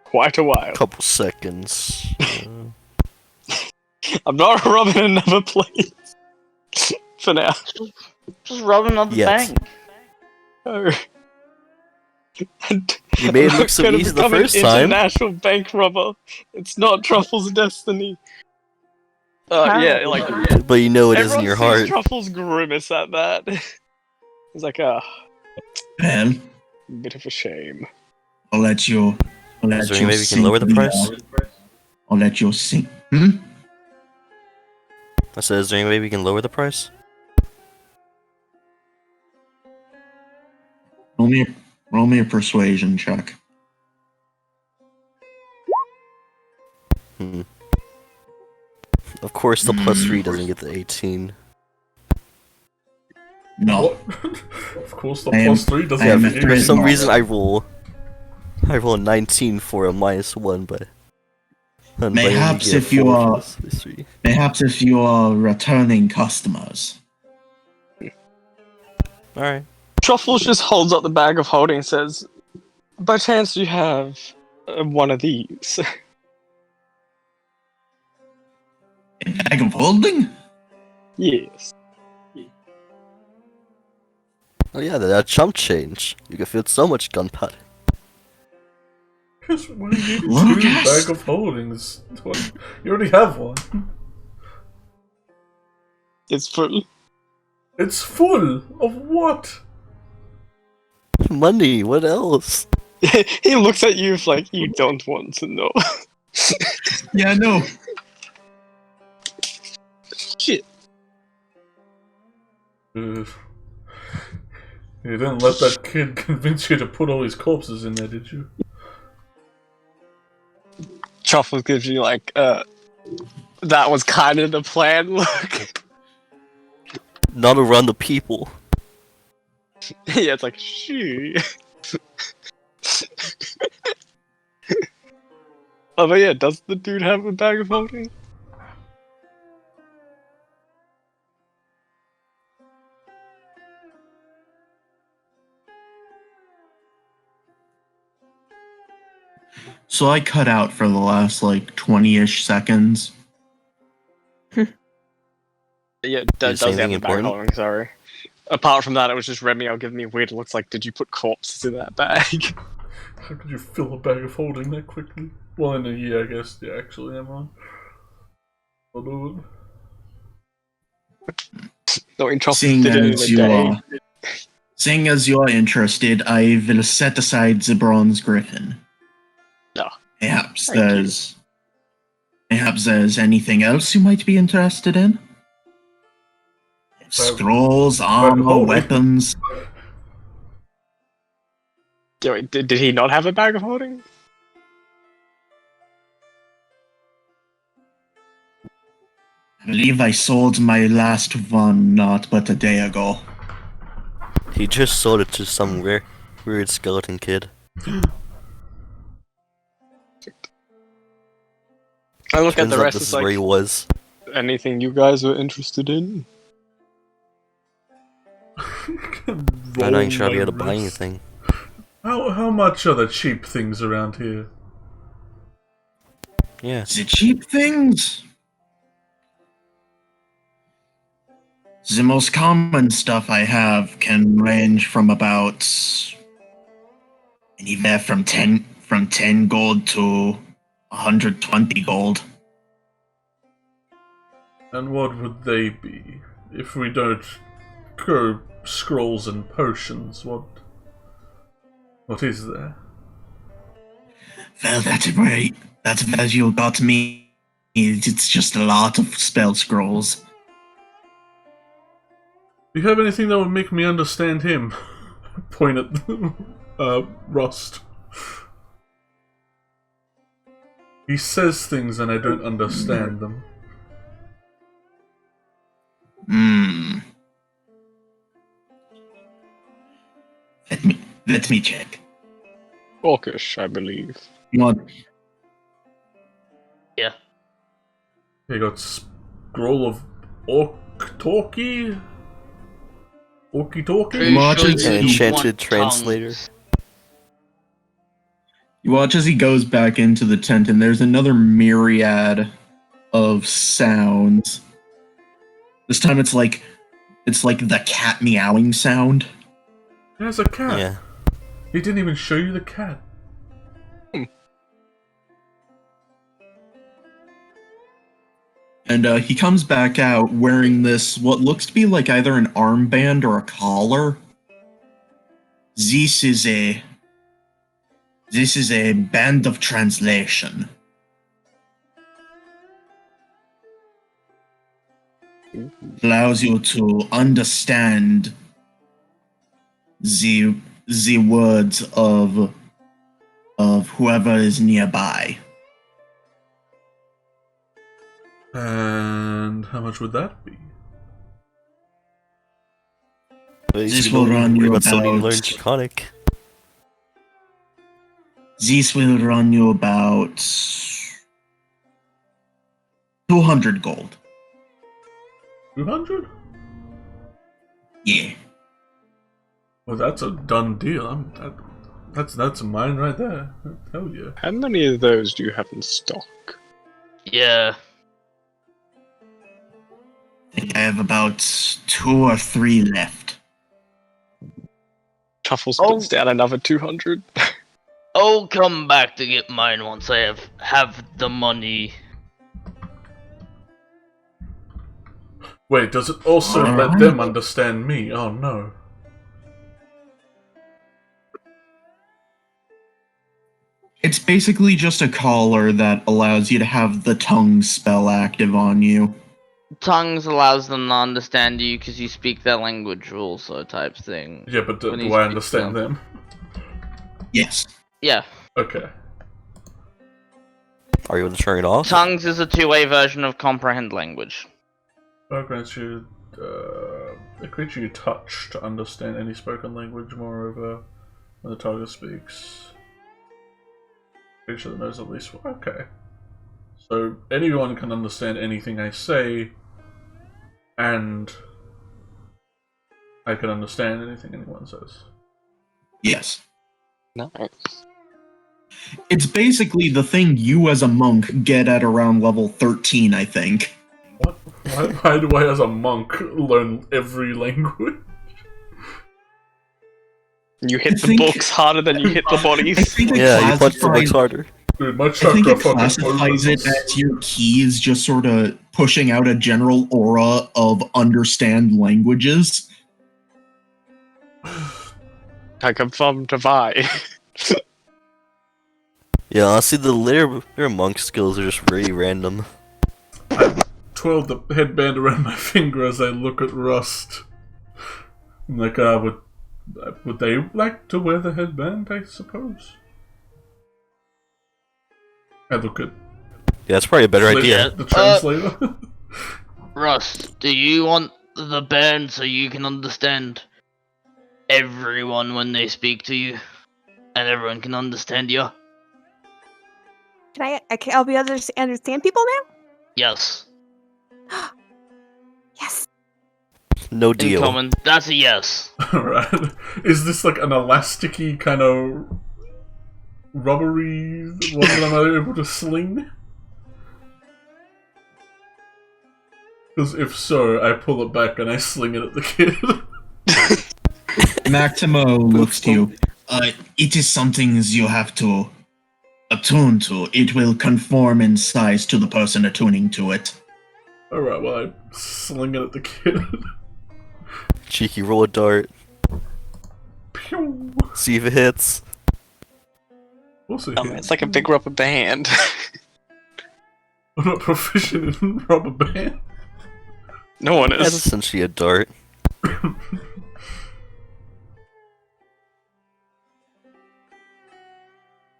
quite a while. Couple seconds. I'm not robbing another place for now. Just robbing on the Yes. bank. Oh. You made it I'm look so gonna easy the become an first time. International bank robber. It's not Truffle's destiny. Yeah, like But you know it is in everyone your sees heart. Truffle's grimace at that. He's like, Well, bit of a shame. I'll let you. I'll let Is there you any way we can sink lower the me, price? I'll let you sink. I said, is there any way we can lower the price? Roll me a persuasion check. Of course, the +3 doesn't get the 18. No. What? Of course, the I am- +3 doesn't I am have a the For some Smart. reason, I roll a 19 for a -1, but Mayhaps if you are- Perhaps if you are returning customers. All right. Truffles just holds up the bag of holding and says, by chance you have one of these? A bag of holding? Yes. Oh yeah, that chump change. You can fit so much gunpowder. Yes, we need Lucas! 2 bag of holdings. You already have one. It's full. It's full of what? Money. What else? He looks at you like you don't want to know. Yeah, no. Shit. You didn't let that kid convince you to put all his corpses in there, did you? Truffles gives you like, that was kind of the plan look. Not around the people. Yeah, it's like, shoo. Oh, but yeah, does the dude have a bag of holding? So I cut out for the last like 20-ish seconds. Yeah, Did you does say he have anything a bag of important? holding, sorry. Apart from that, it was just Remy giving me weird looks like, did you put corpses in that bag? How could you fill a bag of holding that quickly? Well, in a year, I guess. Yeah, actually, never mind. I'll do it. Knowing Truffles Seeing did it in as a you day. are, seeing as you are interested, I will set aside the bronze griffin. Yeah. Perhaps Thank you. there's anything else you might be interested in. Scrolls, armor, holding. weapons. Yeah, wait, did he not have a bag of holding? I believe I sold my last one not but a day ago. He just sold it to some weird skeleton kid. I look Turns at the out rest, this it's is where he like, was. anything you guys were interested in? I know you should be able to buy anything. How much are the cheap things around here? Yeah. The cheap things? The most common stuff I have can range from about anywhere from 10 gold to 120 gold. And what would they be? If we don't grow scrolls and potions, what is there? Well, that's right. That's where you got me. It's just a lot of spell scrolls. Do you have anything that would make me understand him? Point at Rust. He says things and I don't understand them. Let me check. Orcish, I believe. You want? Yeah. He got scroll of Orc-talkie? Orky-talkie? Watches An you enchanted want translator. tongues. You watch as he goes back into the tent, and there's another myriad of sounds. This time it's like the cat meowing sound. There's a cat. Yeah. He didn't even show you the cat. And he comes back out wearing this, what looks to be like either an armband or a collar. This is a band of translation. Allows you to understand the words of whoever is nearby. And how much would that be? This will run you about somebody who about- learned Draconic. This will run you about 200 gold. 200? Yeah. Well, that's a done deal. That's mine right there. Hell yeah. How many of those do you have in stock? Yeah. I think I have about 2 or 3 left. Truffles Oh. puts down another 200. I'll come back to get mine once I have the money. Wait, does it also let them understand me? Oh no. It's basically just a collar that allows you to have the tongue spell active on you. Tongues allows them to understand you because you speak their language also type thing. Yeah, but When do you I speak understand them? Yes. Yeah. Okay. Are you able to turn it off? Tongues is a two-way version of comprehend language. Grants you a creature you touch to understand any spoken language. Moreover, when the target speaks, creature that knows at least. Okay. So anyone can understand anything I say, and I can understand anything anyone says. Yes. Nice. It's basically the thing you as a monk get at around level 13, I think. What? Why do I, as a monk, learn every language? You hit I the think- books harder than you hit the I bodies. think it Yeah, you punch the books classifies, harder. Dude, my I think chakra it fucking classifies it opens. as your keys just sort of pushing out a general aura of understand languages. I confirm to Vi. Yeah, honestly, the later monk skills are just really random. Twirl the headband around my finger as I look at Rust. I'm like, would they like to wear the headband, I suppose? I look at Yeah, that's probably a better idea. the translator. Rust, do you want the band so you can understand everyone when they speak to you? And everyone can understand you? I'll be able to understand people now? Yes. Yes. No deal. Incoming. That's a yes. Right. Is this like an elasticy kind of rubbery one that I'm able to sling? Because if so, I pull it back and I sling it at the kid. Maximo looks to you. It is something you have to Attune to, it will conform in size to the person attuning to it. Alright, well, I sling it at the kid. Cheeky, roll a dart. Pew! See if it hits. Also, It's like a big rubber band. I'm not proficient in rubber band. No one That's is. essentially a dart.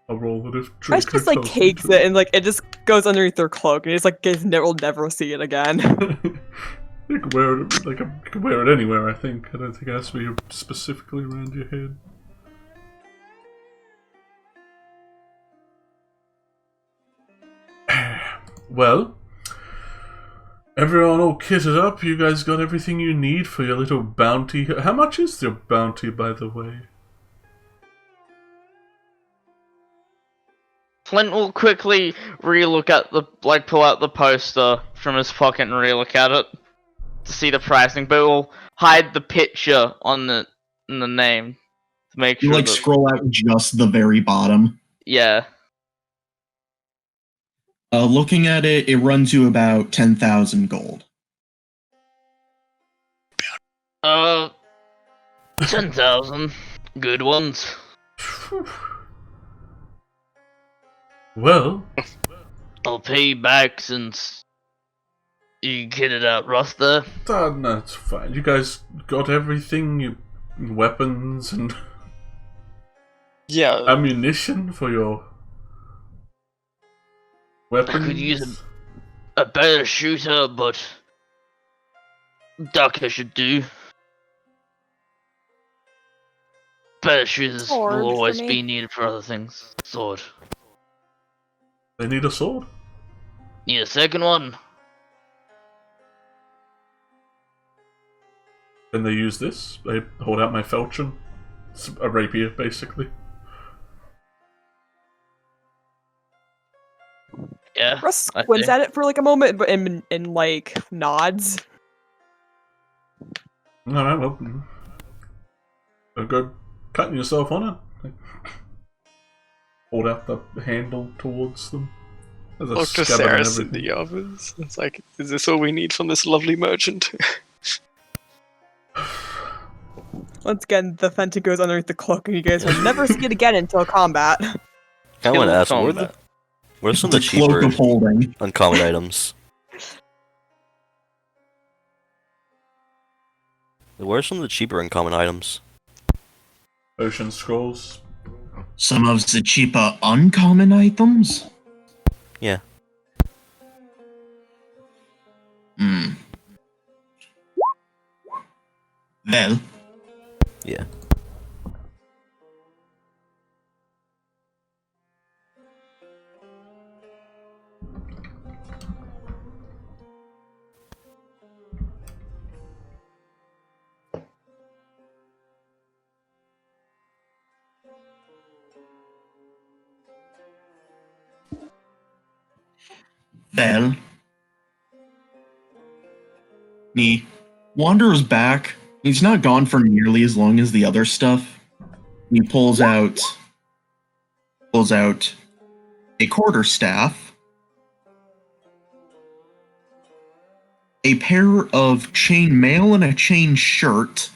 I'll roll it if Bryce Draco just like tells me takes to. it and like it just goes underneath their cloak and it's like will never see it again. You can wear it, like, you can wear it anywhere, I think. I don't think it has to be specifically around your head. Well, everyone all kitted up. You guys got everything you need for your little bounty. How much is your bounty, by the way? Flint will quickly relook at pull out the poster from his pocket and relook at it to see the pricing, but will hide the picture on the name to make You sure like that, scroll out just the very bottom. yeah. Looking at it, it runs you about 10,000 gold. 10,000 good ones. Well, I'll pay you back since you kitted out Ross there. no, it's fine. You guys got everything, weapons and Yeah. ammunition for your weapons. I could use a better shooter, but Ducker should do. Better shooters Sword will for always me. be needed for other things. Sword. They need a sword. Need a second one? Then they use this. They hold out my falchion. It's a rapier, basically. Yeah. Russ I squints see. at it for like a moment, but and like nods. Alright, well, go cutting yourself on it. Hold out the handle towards them. There's a Look to scabbard and Saris and everything. the others. It's like, is this all we need from this lovely merchant? Once again, the Fenton goes underneath the cloak and you guys will never see it again until combat. I want to ask, Combat. what are some The of the cloak cheaper of holding. uncommon items? What are some of the cheaper uncommon items? Ocean scrolls. Some of the cheaper uncommon items? Yeah. Hmm. Well, Yeah. well. He wanders back. He's not gone for nearly as long as the other stuff. He pulls out a quarterstaff, a pair of chain mail and a chain shirt,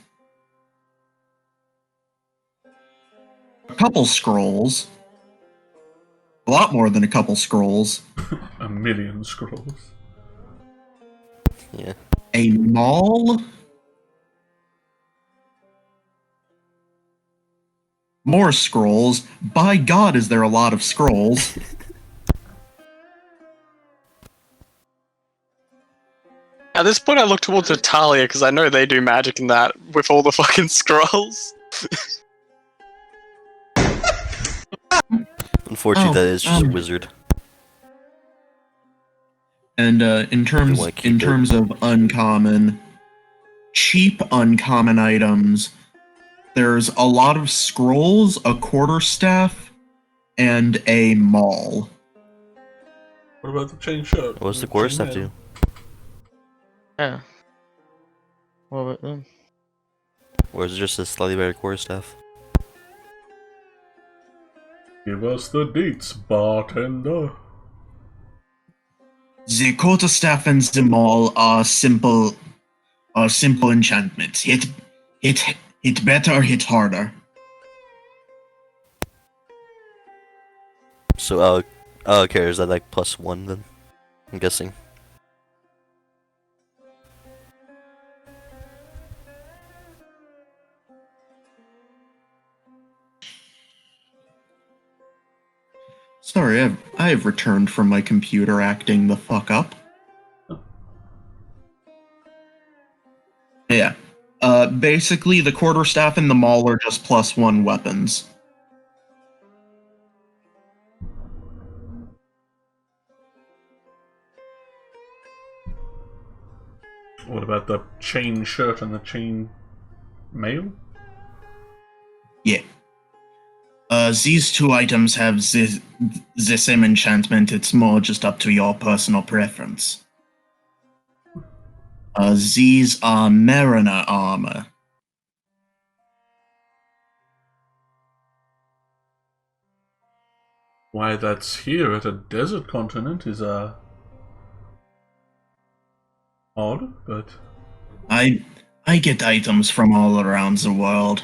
a couple scrolls, a lot more than a couple scrolls, A million scrolls. Yeah. a maul, more scrolls. By God, is there a lot of scrolls? At this point, I look towards Italia because I know they do magic in that with all the fucking scrolls. Unfortunately, Oh, that is just a wizard. And in terms wanna keep it. of uncommon, cheap uncommon items, there's a lot of scrolls, a quarterstaff, and a maul. What about the chain shirt? What's the Chain quarterstaff mail? do? Yeah. What about them? Or is it just a slightly better quarterstaff? Give us the deets, bartender. The quarterstaff and the maul are simple enchantments. Hit better, hit harder. So, okay, is that like +1 then? I'm guessing. Sorry, I have returned from my computer acting the fuck up. Yeah. Basically, the quarterstaff and the maul are just +1 weapons. What about the chain shirt and the chain mail? Yeah. These two items have the same enchantment. It's more just up to your personal preference. These are Mariner armor. Why that's here at a desert continent is odd, but I get items from all around the world.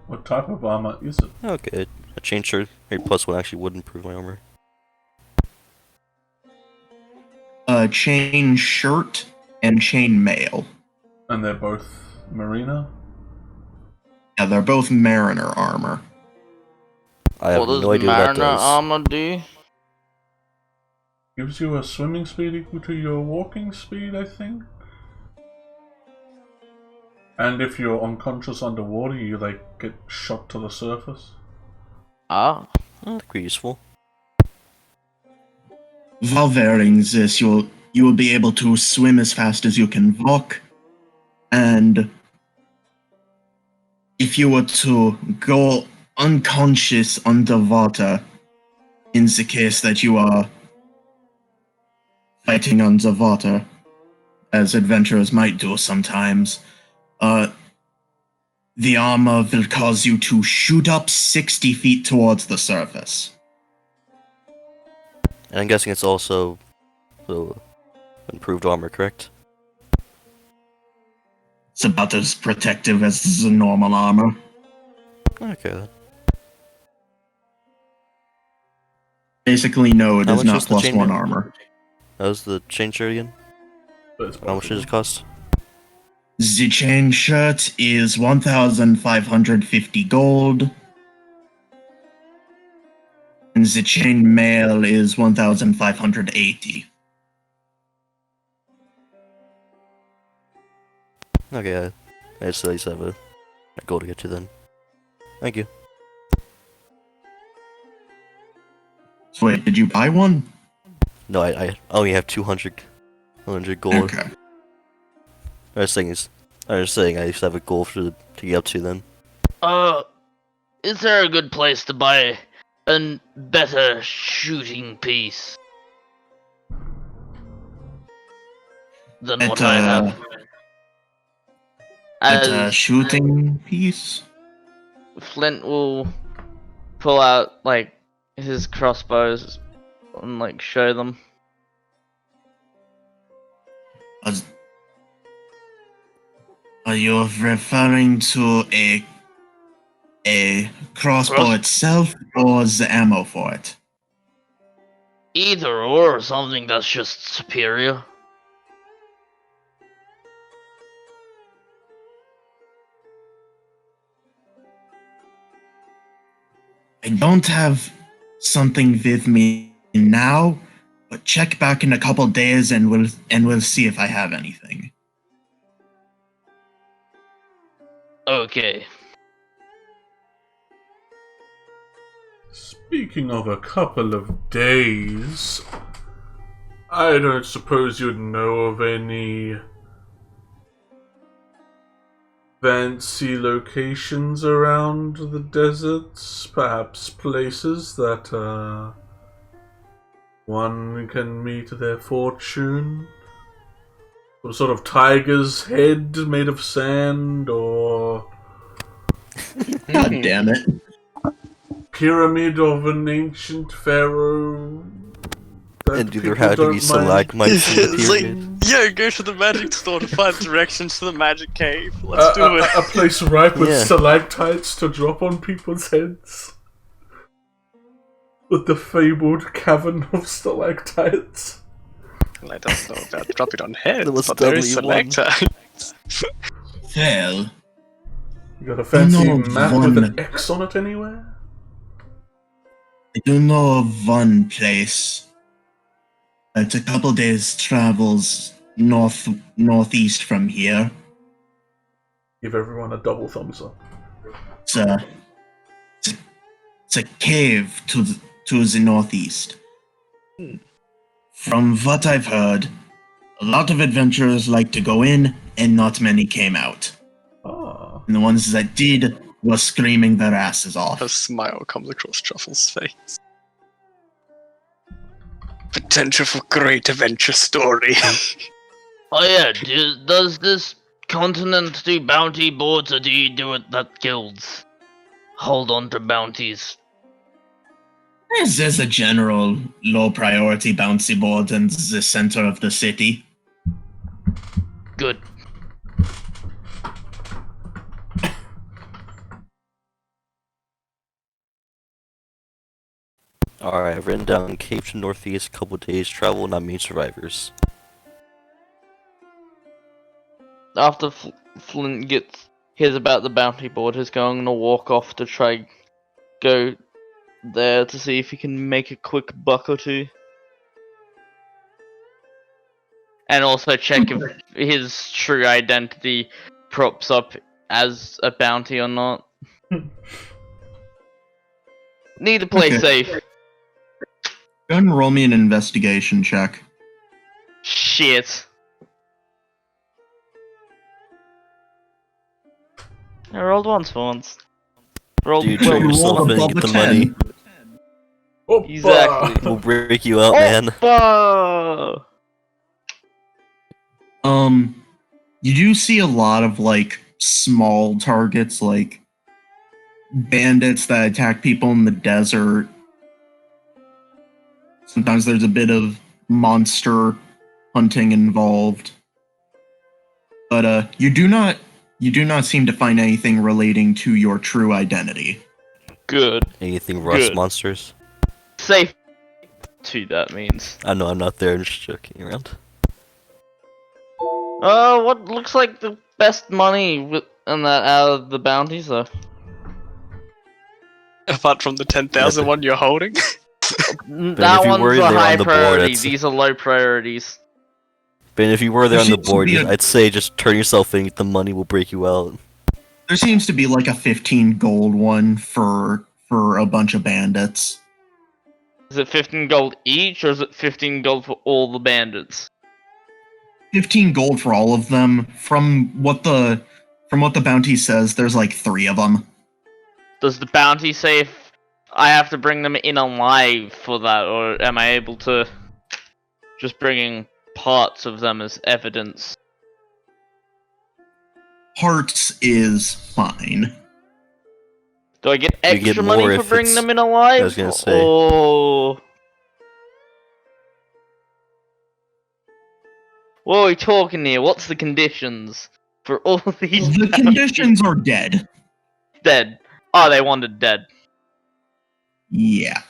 what type of armor is it? Okay, a chain shirt +1 actually would improve my armor. Chain shirt and chain mail. And they're both Marina? Yeah, they're both Mariner armor. I have What does no idea what that Mariner does. armor do? Gives you a swimming speed equal to your walking speed, I think. And if you're unconscious underwater, you like get shot to the surface. Ah. Oh, that could be useful. While wearing this, you will be able to swim as fast as you can walk, and if you were to go unconscious underwater, in the case that you are fighting underwater, as adventurers might do sometimes, the armor will cause you to shoot up 60 feet towards the surface. And I'm guessing it's also improved armor, correct? It's about as protective as the normal armor. Okay then. Basically, no, it How is much not is the chain +1 mail? armor. That was the chain shirt again? But it's How much does it possible. cost? The chain shirt is 1,550 gold. And the chain mail is 1,580. Okay, I just at least have a goal to get to then. Thank you. So wait, did you buy one? No, I only have 200 gold. Okay. I was saying I used to have a goal to get up to then. Is there a good place to buy a better shooting piece than what I have? At a As shooting piece? Flint will pull out like his crossbows and like show them. Are you referring to a crossbow itself or the ammo for it? Either or something that's just superior. I don't have something with me now, but check back in a couple days and we'll see if I have anything. Okay. Speaking of a couple of days, I don't suppose you'd know of any fancy locations around the deserts, perhaps places that one can meet their fortune. Some sort of tiger's head made of sand, or God damn it. pyramid of an ancient pharaoh. And do there have to be stalagmites in the It's like, pyramid? yeah, go to the magic store to find directions to the magic cave. Let's do it. A place ripe with Yeah. stalactites to drop on people's heads. With the fabled cavern of stalactites. Let us know about drop it on heads, That was but there is W1. selector. Well, You got a fancy No, map with one. an X on it anywhere? I do know of one place. It's a couple days travels northeast from here. Give everyone a double thumbs up. It's a it's a cave to the northeast. From what I've heard, a lot of adventurers like to go in, and not many came out. Ah. And the ones that did were screaming their asses off. A smile comes across Truffle's face. Potential for great adventure story. Oh yeah, does this continent do bounty boards, or do you do it that guilds hold on to bounties? There's a general low priority bouncy board in the center of the city. Good. Alright, I've written down cave to northeast, couple days travel, not meet survivors. After Flint hears about the bounty board, he's going to walk off to try go there to see if he can make a quick buck or two. And also check if his true identity props up as a bounty or not. Need to play Okay. safe. Go ahead and roll me an investigation check. Shit. I rolled once for once. Rolled Dude, well treat you yourself rolled in and above get a the 10. money. Oppa! Exactly. We'll break you out, man. Oppa! You do see a lot of like small targets, like bandits that attack people in the desert. Sometimes there's a bit of monster hunting involved. But you do not seem to find anything relating to your true identity. Good. Anything rust Good. monsters? Safe. To that means. I know I'm not there, I'm just joking around. What looks like the best money in that out of the bounties though? Apart from the 10,000 one you're holding. That if you one's were a there high on the board, priority. it's- These are low priorities. But if you were there There on the seems to board, be a- I'd say just turn yourself in, get the money, will break you out. There seems to be like a 15 gold one for a bunch of bandits. Is it 15 gold each, or is it 15 gold for all the bandits? 15 gold for all of them. From what the bounty says, there's like 3 of them. Does the bounty say if I have to bring them in alive for that, or am I able to just bringing parts of them as evidence? Parts is fine. Do I get You get extra more money for if bringing it's- them in alive? I was gonna say. Oh. What are we talking here? What's the conditions for all these The bounties? conditions are dead. Dead. Oh, they wanted dead. Yeah.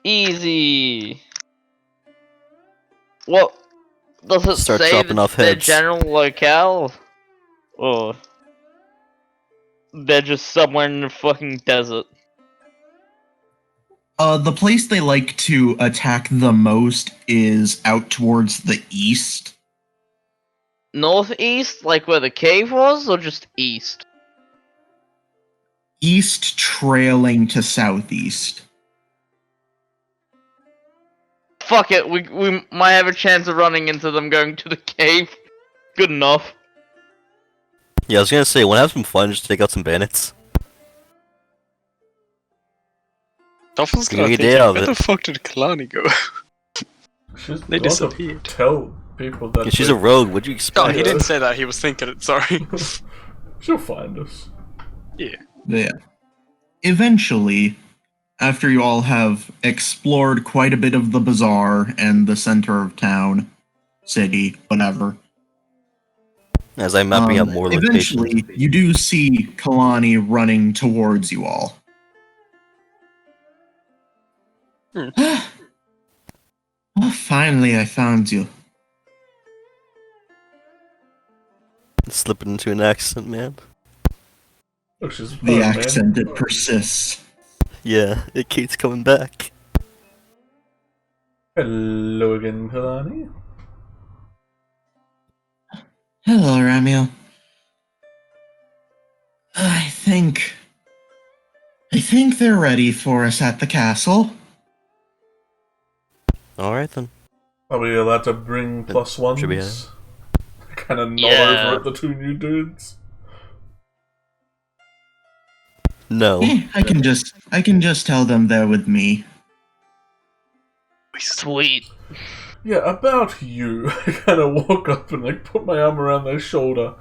Easy. What does it Start say? chopping That's off their heads. general locale, or they're just somewhere in the fucking desert? The place they like to attack the most is out towards the east. Northeast, like where the cave was, or just east? East trailing to southeast. Fuck it, we might have a chance of running into them going to the cave. Good enough. Yeah, I was gonna say, wanna have some fun, just take out some bandits? Dolphin's You're gonna gonna think, get out of where it. the fuck did Kalani go? She's They got to disappeared. Tell people that. Yeah, she's a rogue. What'd you Oh, expect? he didn't say that. He was thinking it. Sorry. She'll find us. Yeah. Eventually, after you all have explored quite a bit of the bazaar and the center of town, city, whatever, As I'm mapping out more locations. eventually you do see Kalani running towards you all. Oh, finally I found you. Slipping into an accent, man. Oh, she's a The man. accent, it persists. Yeah, it keeps coming back. Hello again, Kalani. Hello, Ramiel. I think they're ready for us at the castle. Alright then. Are we allowed to bring plus ones? Should we have? Kind of nod Yeah. over at the two new dudes. No. I can just tell them they're with me. Sweet. Yeah, about you. I kind of walk up and like put my arm around their shoulder.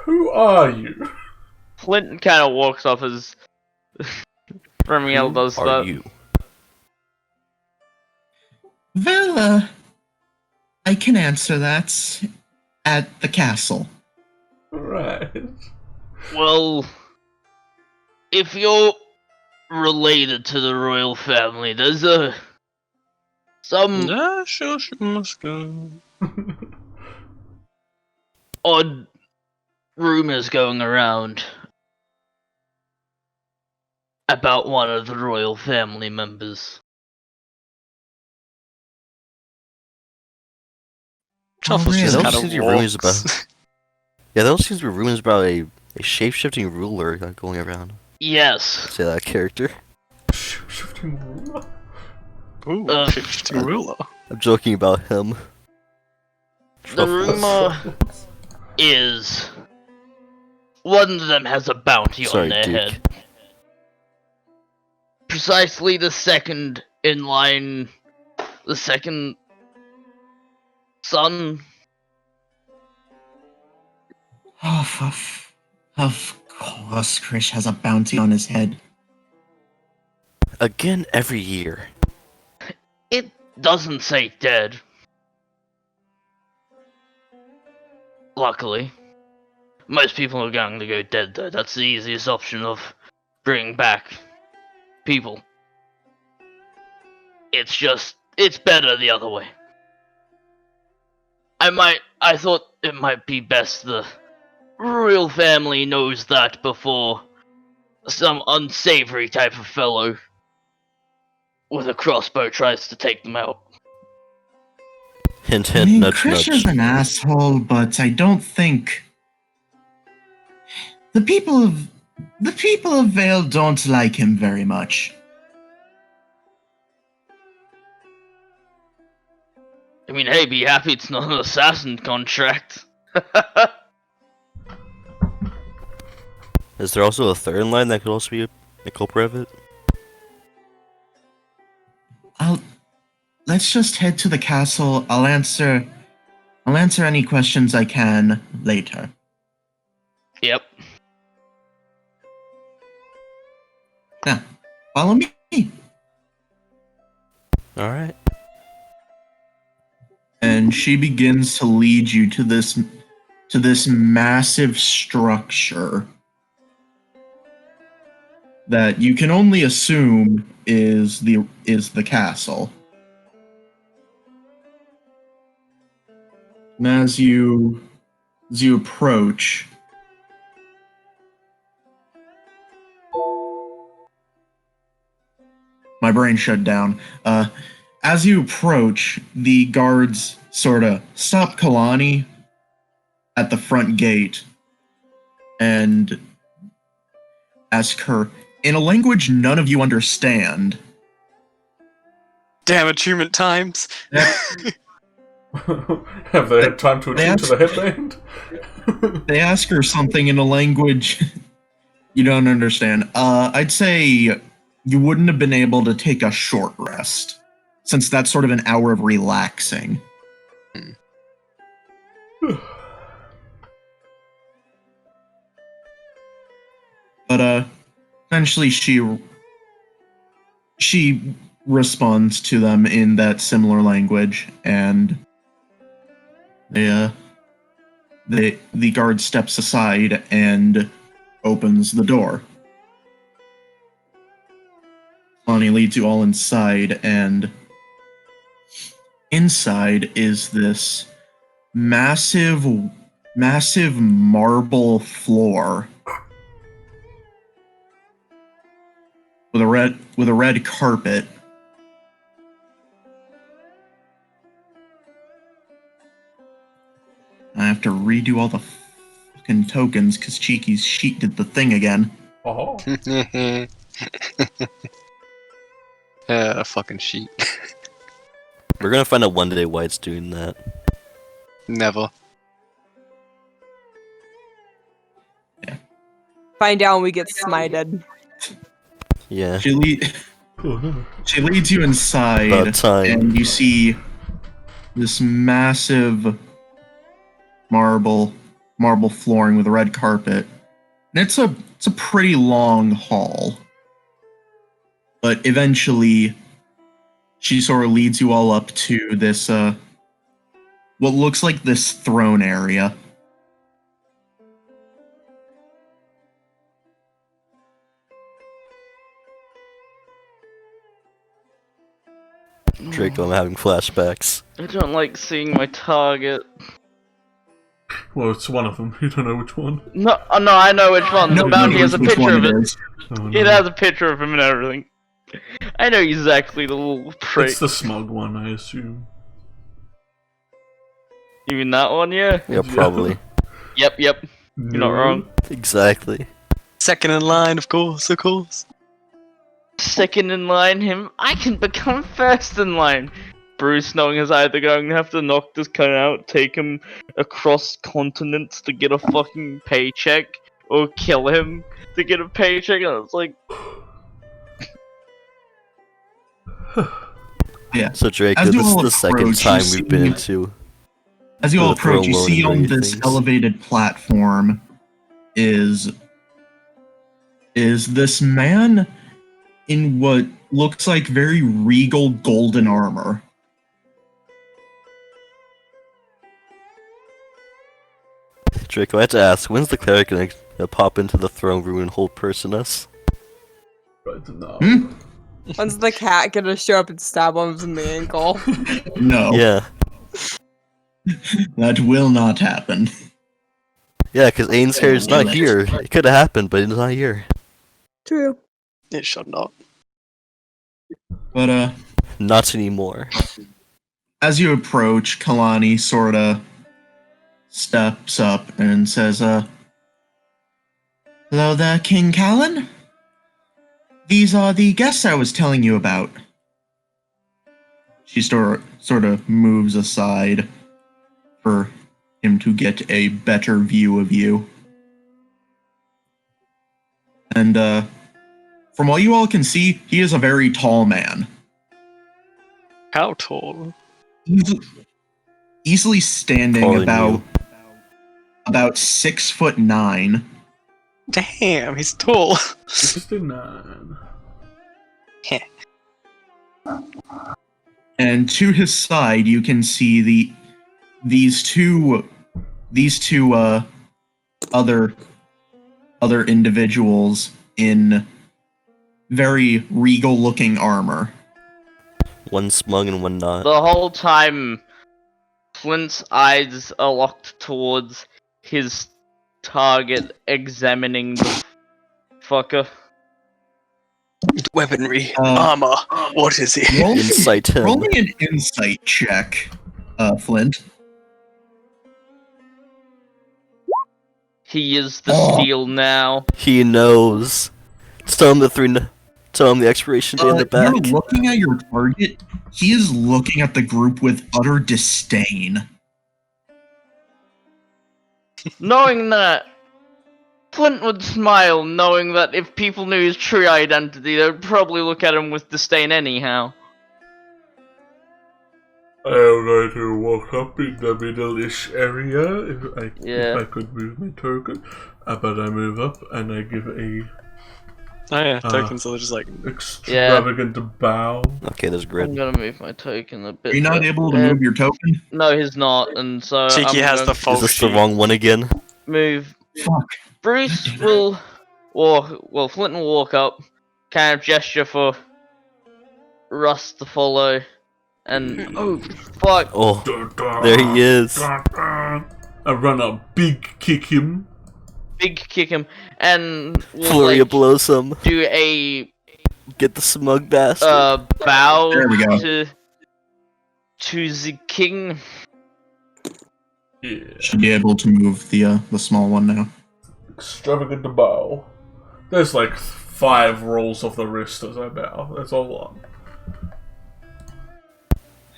Who are you? Flint kind of walks off as Remiel does Are that. you? Well, I can answer that at the castle. Right. Well, if you're related to the royal family, there's some Sure, she must go. odd rumors going around about one of the royal family members. Truffle's really? just Yeah, kind those of seems to be rumors walks. Yeah, those seems to be rumors about a shape-shifting ruler going around. Yes. Say that character. Shifting ruler? Ooh, Uh, shifting ruler. I'm joking about him. The rumor is one of them has a bounty Sorry, on their Duke. head. Precisely the second in line, the second son. Of course, Krish has a bounty on his head. Again every year. It doesn't say dead. Luckily. Most people are going to go dead though. That's the easiest option of bringing back people. It's better the other way. I thought it might be best the royal family knows that before some unsavory type of fellow with a crossbow tries to take them out. Hint, I hint, mean, nudge, Krish is nudge. an asshole, but I don't think the people of Vale don't like him very much. I mean, hey, be happy it's not an assassin contract. Is there also a third line that could also be a culprit of it? Let's just head to the castle. I'll answer any questions I can later. Yep. Now, follow me. Alright. And she begins to lead you to this massive structure that you can only assume is the castle. And as you approach, my brain shut down. As you approach, the guards sort of stop Kalani at the front gate and ask her in a language none of you understand. Damn achievement times. Have they had time to attune to the headband? They ask her something in a language you don't understand. I'd say you wouldn't have been able to take a short rest, since that's sort of an hour of relaxing. But eventually she responds to them in that similar language, and the guard steps aside and opens the door. Lonnie leads you all inside, and inside is this massive marble floor with a red carpet. I have to redo all the fucking tokens because Cheeky's sheet did the thing again. Oh. Fucking sheet. We're gonna find out one day why it's doing that. Never. Find out when we get smited. Yeah. She leads you inside, About time. and you see this massive marble flooring with a red carpet. And it's a pretty long hall. But eventually, she sort of leads you all up to this, what looks like this throne area. Draco, I'm having flashbacks. I don't like seeing my target. Well, it's one of them. You don't know which one. No, I know which one. The bounty has a which picture one of it. is. Oh, It no. has a picture of him and everything. I know exactly the little prick. It's the smug one, I assume. You mean that one, yeah? Yeah, probably. Yep. You're not wrong. Exactly. Second in line, of course. Second in line, him. I can become first in line. Bruce, knowing is either going to have to knock this cunt out, take him across continents to get a fucking paycheck, or kill him to get a paycheck, and I was like, Yeah. So Draco, As you this is all the second approach, time you we've been see- into. As you all the throne approach, you loading see on area this things. elevated platform is this man in what looks like very regal golden armor. Draco, I had to ask, when's the cleric gonna pop into the throne room and hold person us? Right now. When's the cat gonna show up and stab him in the ankle? No, Yeah. that will not happen. Yeah, because Aiden's hair is not here. It could have happened, but it's not here. True. It should not. But Not anymore. as you approach, Kalani sorta steps up and says, "Hello there, King Callan. These are the guests I was telling you about." She sort of moves aside for him to get a better view of you. And from what you all can see, he is a very tall man. How tall? Easily standing Taller than about 6'9". Damn, he's tall. 69. And to his side, you can see these two other individuals in very regal-looking armor. One smug and one not. the whole time, Flint's eyes are locked towards his target, examining the fucker. Weaponry, Uh, armor. What is it? Roll me- Insight him. Roll me an insight check, Flint. He is the Oh. steel now. He knows. Tell him the expiration date in the back. You're looking at your target. He is looking at the group with utter disdain. Knowing that, Flint would smile, knowing that if people knew his true identity, they would probably look at him with disdain anyhow. I am going to walk up in the middle-ish area if I Yeah. could move my token. But I move up and I give a Oh yeah, tokens are just like... Extravagant bow. Okay, there's I'm grid. gonna move my token a bit. Are you not able to move your token? No, he's not, and so Cheeky I'm has going the to false Is this the sheet. wrong one again? move. Fuck. Bruce will walk. Well, Flint will walk up, kind of gesture for Russ to follow, and oh fuck! Oh, there he is. I run up, big kick him. Big kick him, and we'll Flurry of like blows him. do a Get the smug bastard. bow There we go. to the king. Yeah. Should be able to move the small one now. Extravagant bow. There's like 5 rolls of the wrist as I bow. That's all on.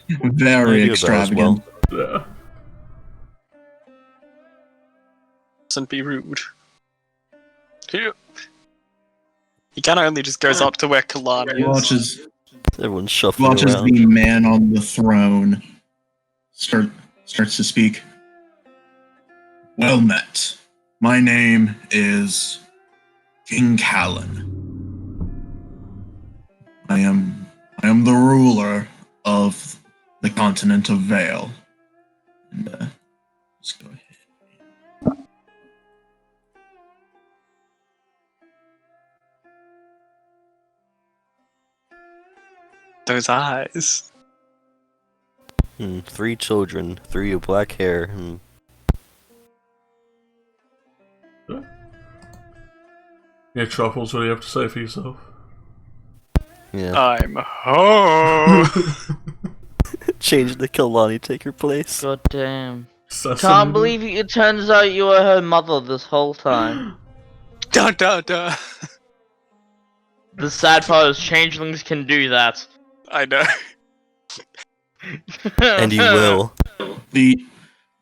Very I do that as extravagant. Yeah. Mustn't be rude. He kind of only just goes up to where Kalani is. Everyone's shuffling Watches around. the man on the throne starts to speak. Well met. My name is King Callan. I am the ruler of the continent of Vale. And let's go ahead. Those eyes. 3 children, 3 with black hair. Yeah, Truffles, what do you have to say for yourself? Yeah. I'm home. Change the Kalani, take her place. God damn! Assassin. Can't believe it turns out you were her mother this whole time. Dun dun dun. The sad part is changelings can do that. I know. And you will.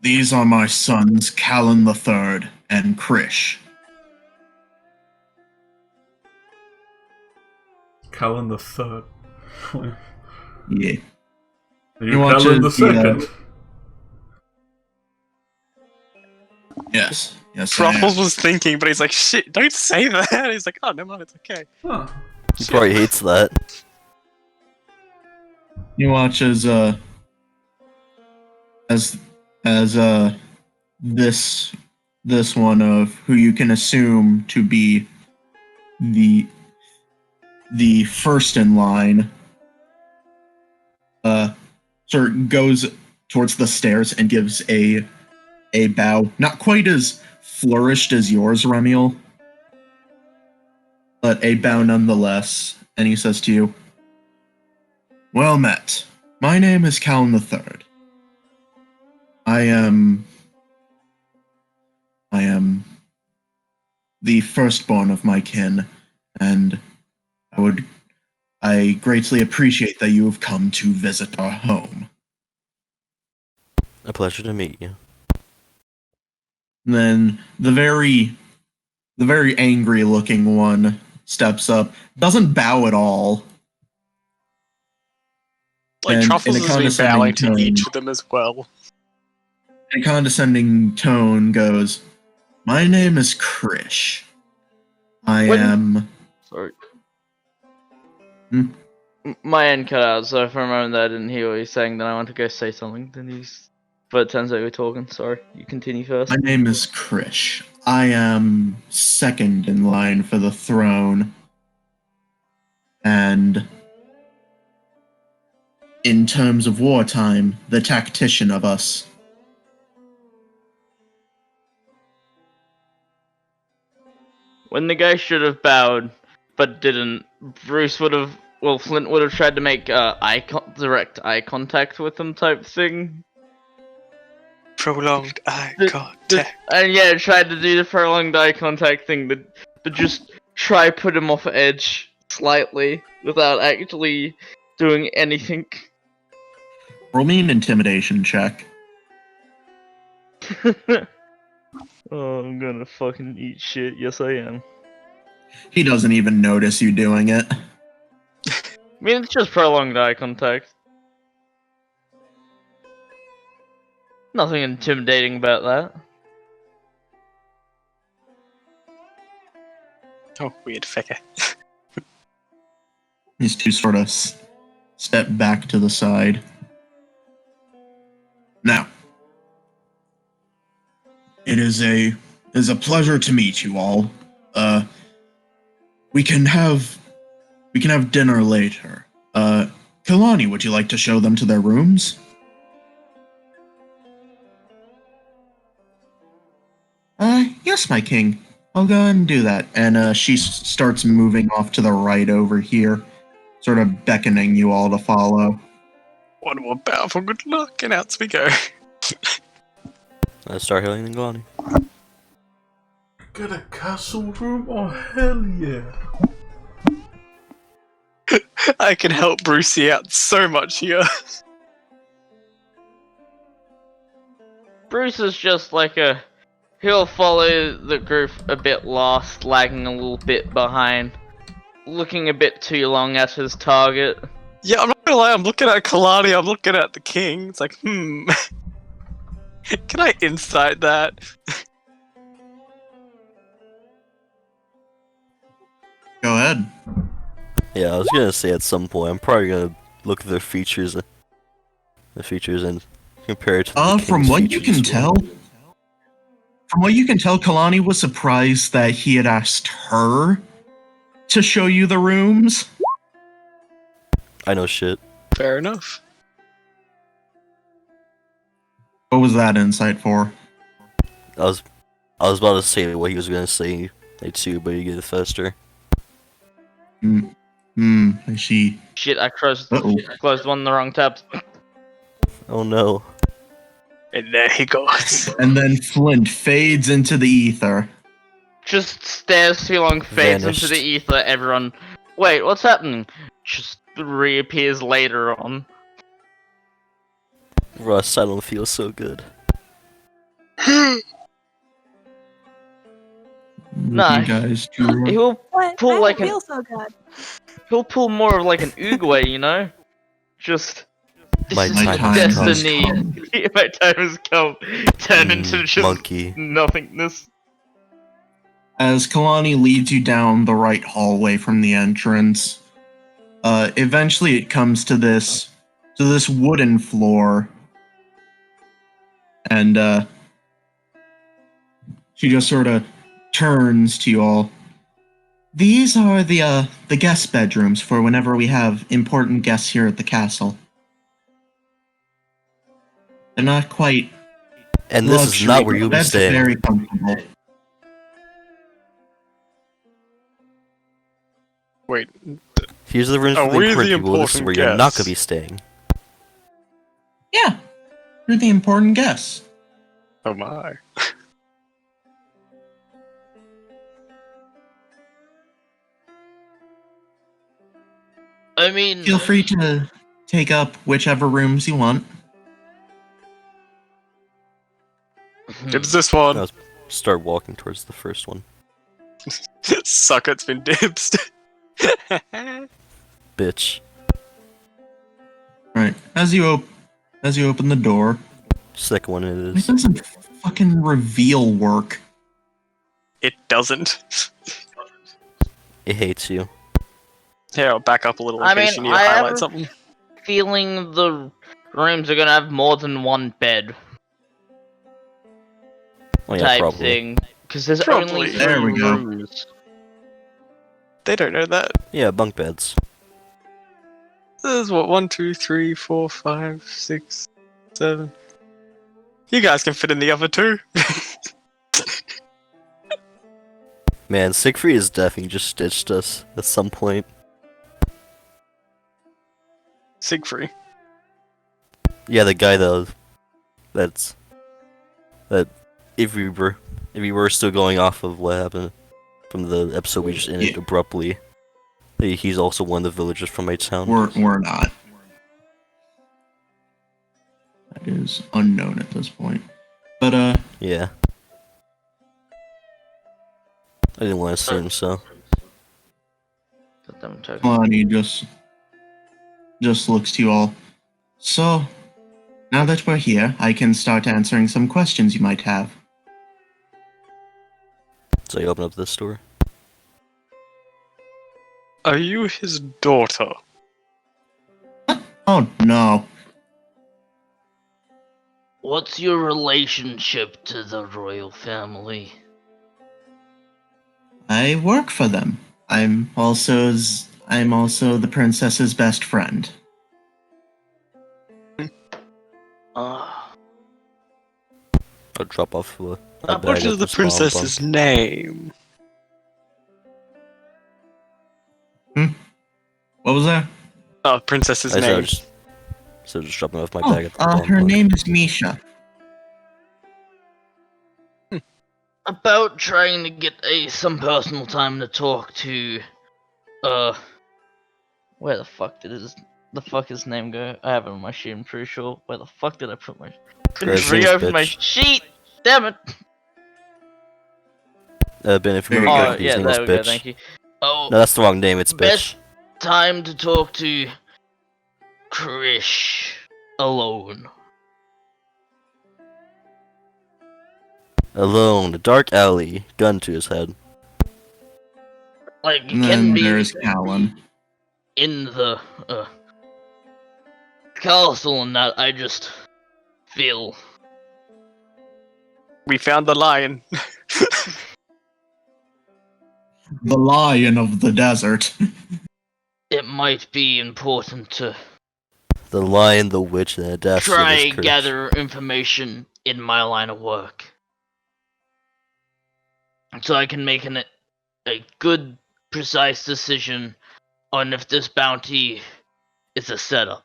These are my sons, Callan the Third and Krish. Callan the Third. Yeah. Are you He watches Callan the the, Second? Yes. Yes, I Truffles am. was thinking, but he's like, shit, don't say that. He's like, oh, never mind, it's okay. Huh. He probably hates that. He watches as this one of who you can assume to be the first in line sort of goes towards the stairs and gives a bow, not quite as flourished as yours, Remiel, but a bow nonetheless, and he says to you, well met. My name is Callan the Third. I am the firstborn of my kin, and I greatly appreciate that you have come to visit our home. A pleasure to meet you. And then the very angry looking one steps up, doesn't bow at all. Like, And Truffles in a has been condescending bowing to tone. each of them as well. In a condescending tone goes, my name is Krish. I When- am... Sorry. Hmm? My end cut out, so for a moment there I didn't hear what he's saying. Then I went to go say something. But it turns out you were talking. Sorry. You continue first. My name is Krish. I am second in line for the throne. And in terms of wartime, the tactician of us. When the guy should have bowed, but didn't, Bruce would have. Well, Flint would have tried to make direct eye contact with him, type thing. Prolonged eye The- contact. And yeah, tried to do the prolonged eye contact thing, but just try put him off edge slightly without actually doing anything. Roll me an intimidation check. Oh, I'm gonna fucking eat shit. Yes, I am. He doesn't even notice you doing it. I mean, it's just prolonged eye contact. Nothing intimidating about that. Oh, weird figure. These two sort of step back to the side. Now, it is a pleasure to meet you all. We can have dinner later. Kalani, would you like to show them to their rooms? Yes, my king. I'll go ahead and do that. And she starts moving off to the right over here, sort of beckoning you all to follow. One more powerful good luck, and out we go. I start healing and Glani. Get a castle room? Oh, hell yeah. I can help Brucey out so much here. Bruce is just like he'll follow the group a bit lost, lagging a little bit behind, looking a bit too long at his target. Yeah, I'm not gonna lie, I'm looking at Kalani, I'm looking at the king. It's like, Can I insight that? Go ahead. Yeah, I was gonna say at some point, I'm probably gonna look at their features, and compare it to the From king's what you features can as well. tell, Kalani was surprised that he had asked her to show you the rooms. I know shit. Fair enough. What was that insight for? I was about to say what he was gonna say too, but you get it faster. I see. Shit, I closed one of the wrong tabs. Oh no. And there he goes. And then Flint fades into the ether. Just stares too long, fades Vanished. into the ether, everyone. Wait, what's happening? Just reappears later on. Russ, I don't feel so good. Nah, You guys do. He'll What? pull I like don't an feel so good. he'll pull more of like an Oogway, you know? Just this My is time has destiny. come. My time has come. Turn into just Monkey. nothingness. As Kalani leads you down the right hallway from the entrance, eventually it comes to this wooden floor, and she just sort of turns to you all. These are the guest bedrooms for whenever we have important guests here at the castle. They're not quite And this is luxury, not where but you'll be that's staying. very comfortable. Wait, Here's the rooms Are for we the the important people. This is important where you're not guests? gonna be staying. Yeah, you're the important guests. oh my. I mean, Feel free to take up whichever rooms you want. It's this one. No. Start walking towards the first one. Suck, it's been dibsed. Bitch. Right. As you open the door, Second one it it is. doesn't fucking reveal work. It doesn't. It hates you. Here, I'll back up a little in I case mean, you need to I highlight have- something. feeling the rooms are gonna have more than one bed Oh yeah, type probably. thing. Because there's Probably. only There we 3 go. rooms. They don't know that. Yeah, bunk beds. There's what, 1, 2, 3, 4, 5, 6, 7. You guys can fit in the other 2. Man, Siegfried is definitely just stitched us at some point. Siegfried. Yeah, the guy that if we were still going off of what happened from the episode we just ended Yeah. abruptly, he's also one of the villagers from my town. We're not. That is unknown at this point. But Yeah. I didn't want to assume so. Let them talk. Kalani just looks to you all. So, now that we're here, I can start answering some questions you might have. So you open up this door. Are you his daughter? Oh no. What's your relationship to the royal family? I work for them. I'm also the princess's best friend. Uh, I'll drop off a What bag What is at the this bomb princess's name? What was that? Oh, princess's bunk. name. Just dropping off my Oh, bag at the bomb her bunk. name is Misha. about trying to get some personal time to talk to, where the fuck did his name go? I have it on my sheet, I'm pretty sure. Where the fuck did I put my... Couldn't Griffin, reopen my bitch. sheet! Damn it! Ben, if you There remember you go. correctly, Oh, his yeah, name is there we go, bitch. thank you. Oh, No, that's the wrong name. It's bitch. best time to talk to Krish alone. Alone, a dark alley, gun to his head. Like, it And can then be there's Callan. in the, castle and that, I just feel... We found the lion. The Lion of the Desert. It might be important to The lion, the witch, and the audacity of try his and courage. gather information in my line of work. So I can make a good, precise decision on if this bounty is a setup.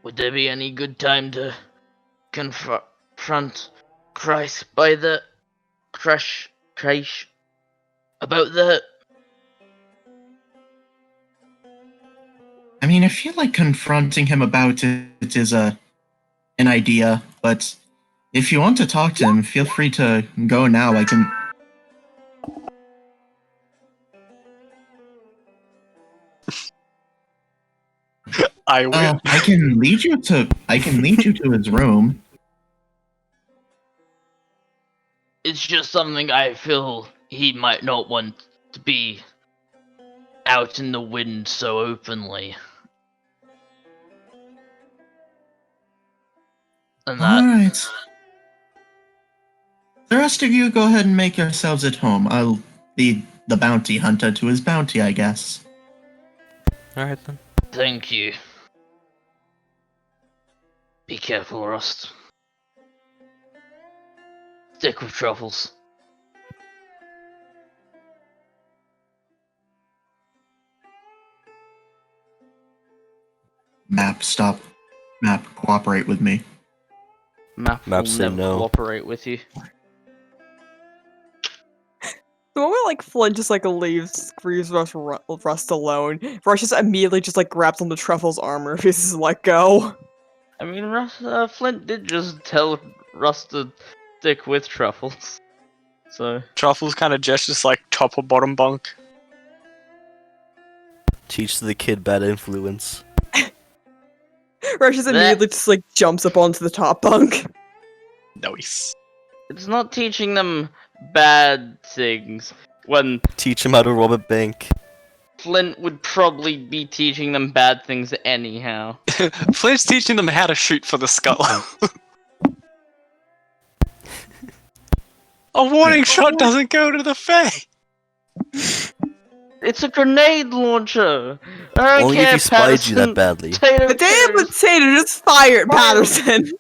Would there be any good time to confront Christ by the Crash about that? I mean, I feel like confronting him about it is an idea, but if you want to talk to him, feel free to go now. I can. I win. I can lead you to. I can lead you to his room. It's just something I feel he might not want to be out in the wind so openly. And All that, right. The rest of you go ahead and make yourselves at home. I'll lead the bounty hunter to his bounty, I guess. Alright then. thank you. Be careful, Rust. Stick with truffles. Map, stop. Map, cooperate with me. Map Map will say never no. cooperate with you. The moment like Flint just like leaves Rust alone, Rush just immediately just like grabs onto Truffle's armor if he's let go. I mean, Flint did just tell Rust to stick with truffles. So, Truffles kind of gestures like top or bottom bunk. Teach the kid bad influence. Rush just immediately just like jumps up onto the top bunk. Nice. it's not teaching them bad things. When Teach him how to rob a bank. Flint would probably be teaching them bad things anyhow. Flint's teaching them how to shoot for the skull. A warning shot doesn't go to the face. It's a grenade launcher! I don't Only care, if he spied you that Patterson. badly. Potato Potato cares, Potato just fired Patterson.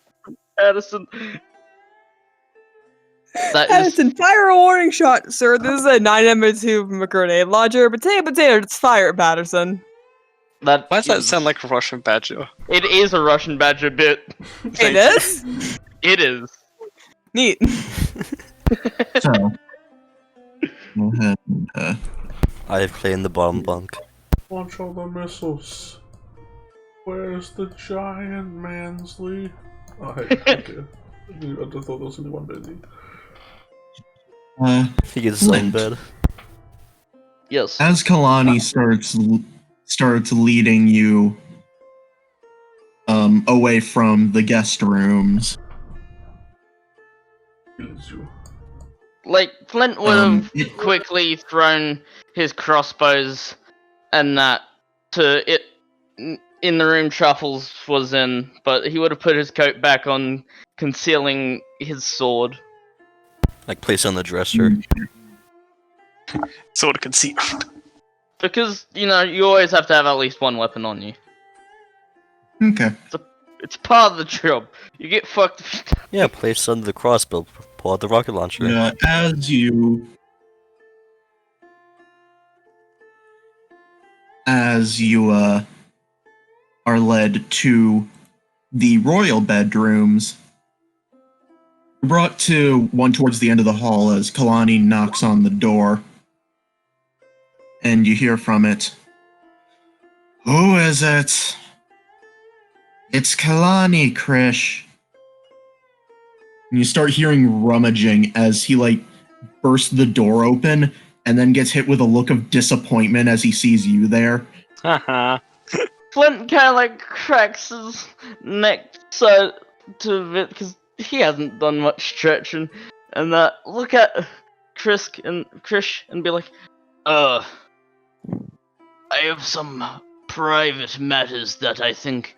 Patterson. That is Patterson, fire a warning shot, sir. This is a 9mm2 from a grenade launcher. Potato just fire Patterson. that. Why does that is- sound like a Russian badger? It is a Russian badger bit. It is? It is. Neat. So, go ahead and, I have claimed the bottom bunk. Launch all the missiles. Where's the giant Mansley? Oh, hey, okay. I thought there was only one busy. He gets his own Flint. bed. Yes. As Kalani starts leading you away from the guest rooms, Like, Flint would have it- quickly thrown his crossbows and that to it in the room Truffles was in, but he would have put his coat back on, concealing his sword. Like place on the dresser. Sort of concealed. Because, you know, you always have to have at least one weapon on you. okay. It's part of the job. You get fucked. Yeah, place on the crossbow. Pull out the rocket launcher. As you are led to the royal bedrooms, brought to one towards the end of the hall as Kalani knocks on the door, and you hear from it, "Who is it?" "It's Kalani, Krish." And you start hearing rummaging as he, like, bursts the door open and then gets hit with a look of disappointment as he sees you there. Haha. Flint kind of like cracks his neck so to it because he hasn't done much stretching, and look at Krish and be like, I have some private matters that I think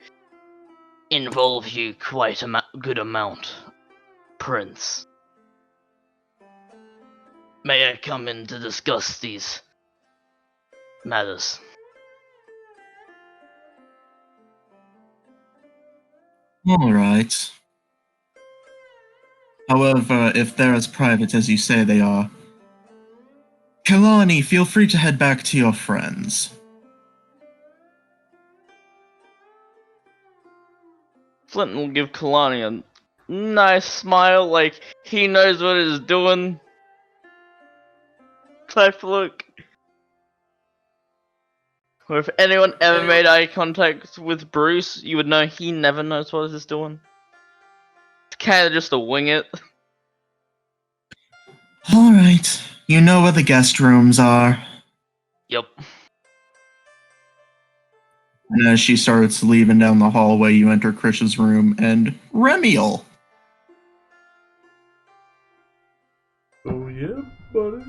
involve you quite a good amount, Prince. May I come in to discuss these matters? All right. However, if they're as private as you say they are, Kalani, feel free to head back to your friends. Flint will give Kalani a nice smile, like he knows what he's doing. Type look. Or if anyone ever made eye contact with Bruce, you would know he never knows what he's doing. It's kind of just a wing it. All right. You know where the guest rooms are. Yep. And as she starts leaving down the hallway, you enter Krish's room and Remiel. Oh yeah, buddy.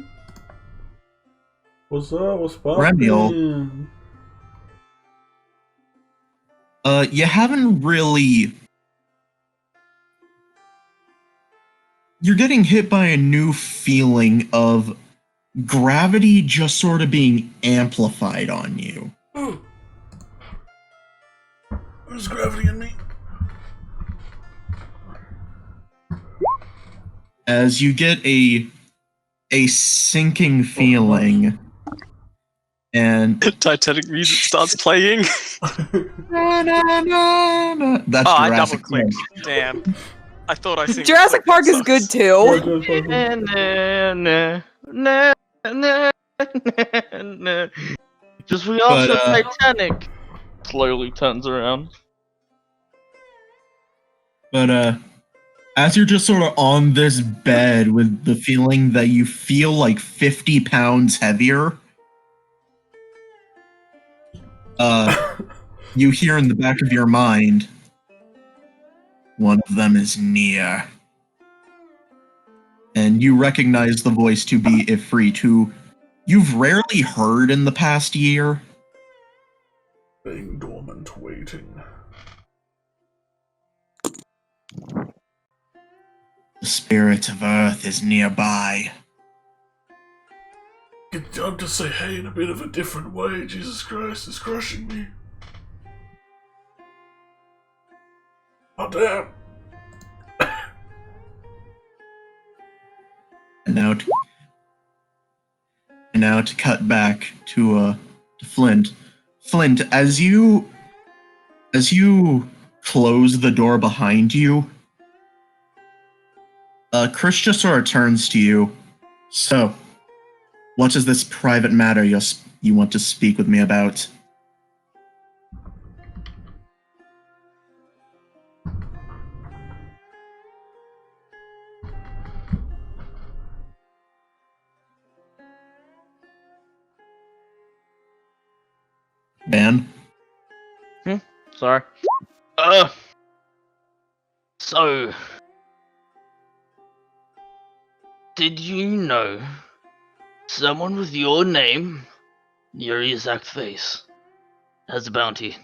What's up? What's Remiel. poppin'? You haven't really. You're getting hit by a new feeling of gravity just sort of being amplified on you. There's gravity in me. As you get a sinking feeling, and Titanic music starts playing. na, na, na, na. That's Oh, I Jurassic double clicked. Park. Damn. I thought I seen Jurassic Park is good too. Just we also But, Titanic. Slowly turns around. But as you're just sort of on this bed with the feeling that you feel like 50 pounds heavier, you hear in the back of your mind, one of them is near. And you recognize the voice to be Ifrit, who you've rarely heard in the past year. Being dormant, waiting. The spirit of Earth is nearby. Get down to say hey in a bit of a different way. Jesus Christ, it's crushing me. Oh damn. And now to cut back to Flint. Flint, as you close the door behind you, Chris just sort of turns to you. So, what is this private matter you want to speak with me about? Ban. Sorry. So, did you know someone with your name, your exact face, has a bounty?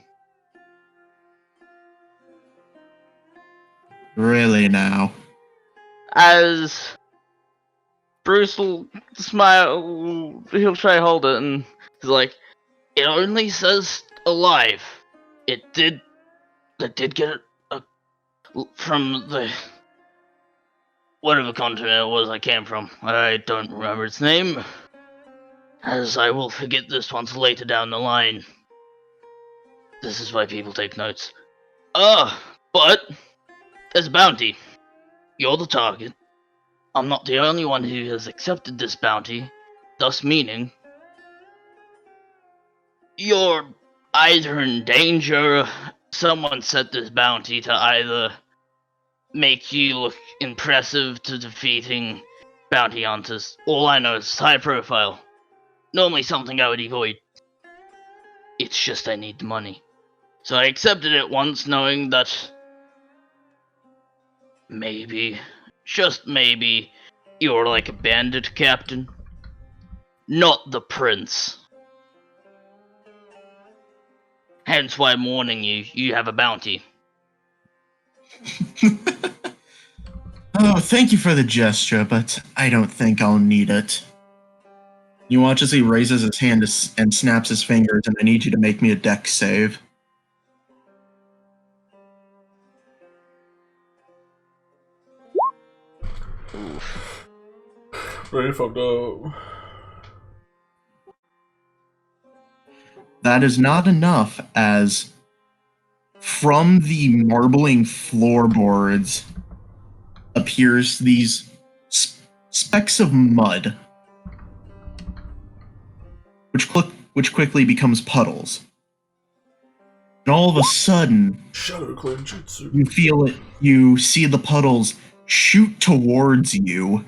Really now? As Bruce will smile, he'll try to hold it, and he's like, "It only says alive. It did get it from the whatever continent it was I came from. I don't remember its name, as I will forget this once later down the line. This is why people take notes. But there's a bounty. You're the target. I'm not the only one who has accepted this bounty, thus meaning you're either in danger. Someone set this bounty to either make you look impressive to defeating bounty hunters. All I know is high profile. Normally something I would avoid. It's just I need the money. So I accepted it once, knowing that maybe, just maybe, you're like a bandit captain. Not the prince. Hence why I'm warning you, you have a bounty. Oh, thank you for the gesture, but I don't think I'll need it. You watch as he raises his hand and snaps his fingers, and I need you to make me a dex save. Very fucked up. That is not enough, as from the marbling floorboards appears these specks of mud, which quickly becomes puddles. And all of a sudden, Shadow Clone Jutsu. you feel it. You see the puddles shoot towards you,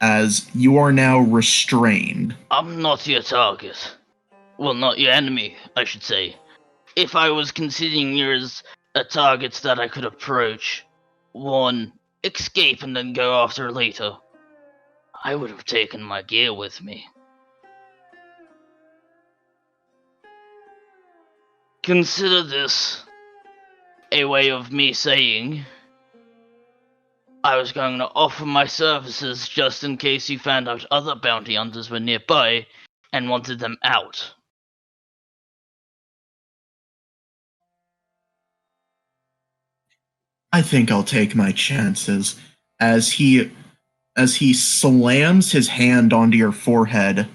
as you are now restrained. I'm not your target. Well, not your enemy, I should say. If I was considering you as a target that I could approach, one, escape and then go after later, I would have taken my gear with me. Consider this a way of me saying I was going to offer my services just in case you found out other bounty hunters were nearby and wanted them out. I think I'll take my chances, as he slams his hand onto your forehead,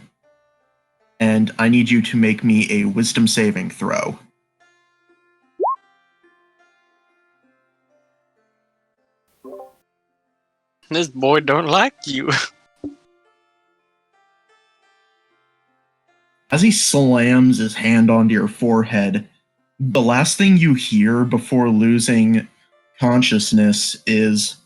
and I need you to make me a wisdom saving throw. This boy don't like you. As he slams his hand onto your forehead, the last thing you hear before losing consciousness is,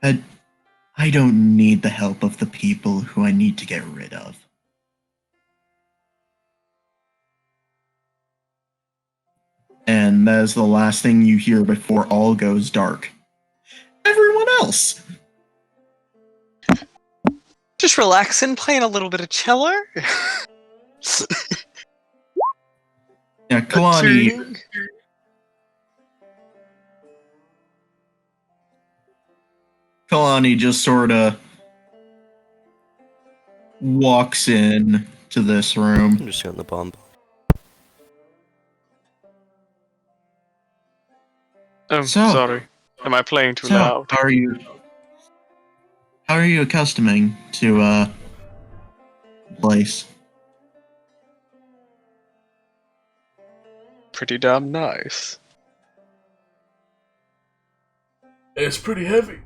I don't need the help of the people who I need to get rid of. And that is the last thing you hear before all goes dark. Everyone else! Just relaxing, playing a little bit of cello. Yeah, Kalani. Kalani just sort of walks in to this room. I'm just on the bomb. Oh, So- sorry. Am I playing too So, loud? how are you accustoming to place? Pretty damn nice. It's pretty heavy.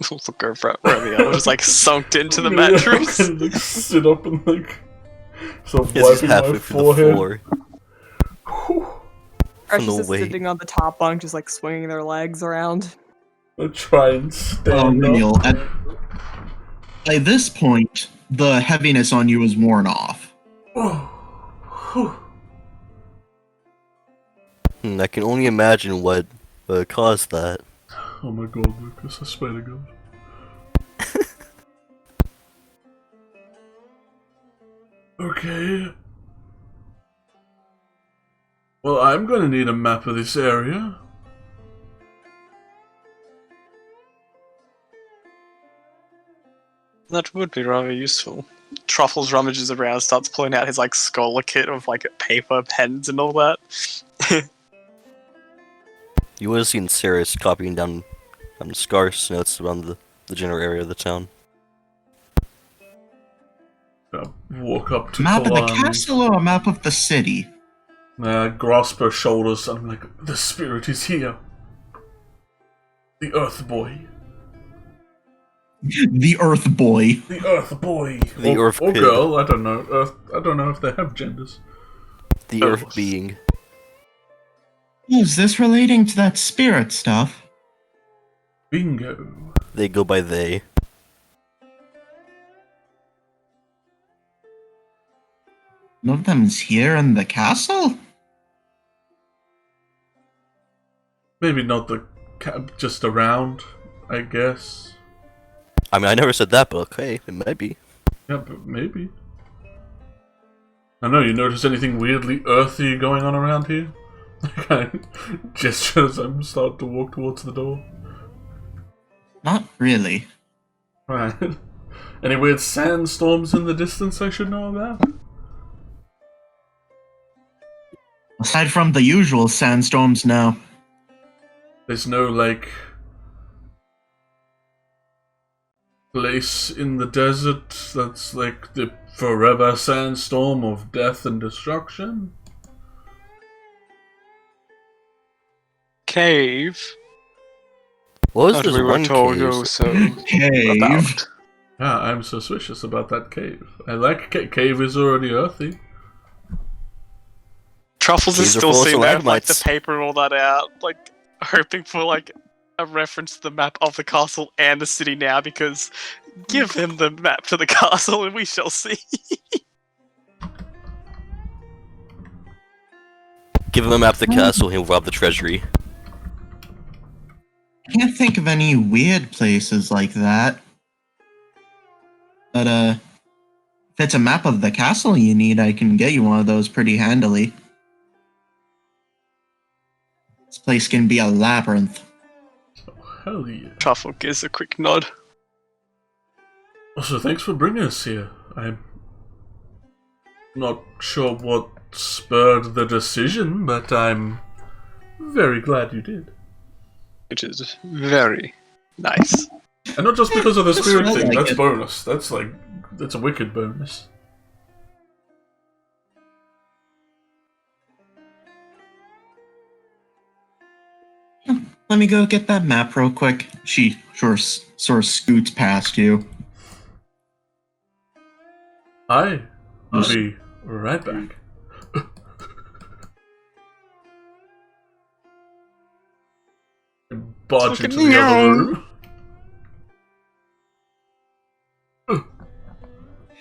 Look over at Remy. I was like sunk into the Yeah, mattress. I can, like, sit up and like start Yes, he's wiping my halfway through the forehead. floor. Whew. Precious the is weight. sitting on the top bunk, just like swinging their legs around. I try and stand up. Neil, By this point, the heaviness on you is worn off. I can only imagine what caused that. Oh my god, Lucas, I swear to God. Okay. Well, I'm gonna need a map of this area. That would be rather useful. Truffles rummages around, starts pulling out his like scholar kit of like paper, pens, and all that. You would have seen Sirius copying down scarce notes around the general area of the town. Walk up to Map of the Kalani. castle or a map of the city? Grasp her shoulders, and I'm like, the spirit is here. The Earth Boy. The Earth Boy. The Earth Boy. The or, Earth or Kid. girl, I don't know. I don't know if they have genders. The Earth being. Is this relating to that spirit stuff? Bingo. They go by they. None of them's here in the castle? Maybe not just around, I guess. I mean, I never said that, but okay, it might be. Yeah, but maybe. I know, you notice anything weirdly earthy going on around here? I gesture as I'm starting to walk towards the door. Not really. Right. Any weird sandstorms in the distance I should know about? Aside from the usual sandstorms now. There's no, like, place in the desert that's like the forever sandstorm of death and destruction? Cave. What was That this we were one told cave? also Cave. about. Yeah, I'm suspicious about that cave. I like cave is already earthy. Truffles is Caves are still full of seeing that, like the stalagmites. paper and all that out, like hoping for like a reference to the map of the castle and the city now, because give him the map to the castle and we shall see. Give him a map of the castle, he'll rob the treasury. I can't think of any weird places like that. But, if it's a map of the castle you need, I can get you one of those pretty handily. This place can be a labyrinth. Hell yeah. Truffle gives a quick nod. Also, thanks for bringing us here. I'm not sure what spurred the decision, but I'm very glad you did. Which is very nice. And not just because of the Just spirit felt thing, like that's it. bonus. That's a wicked bonus. Let me go get that map real quick. She sort of scoots past you. I will be right back. Barge into the other room.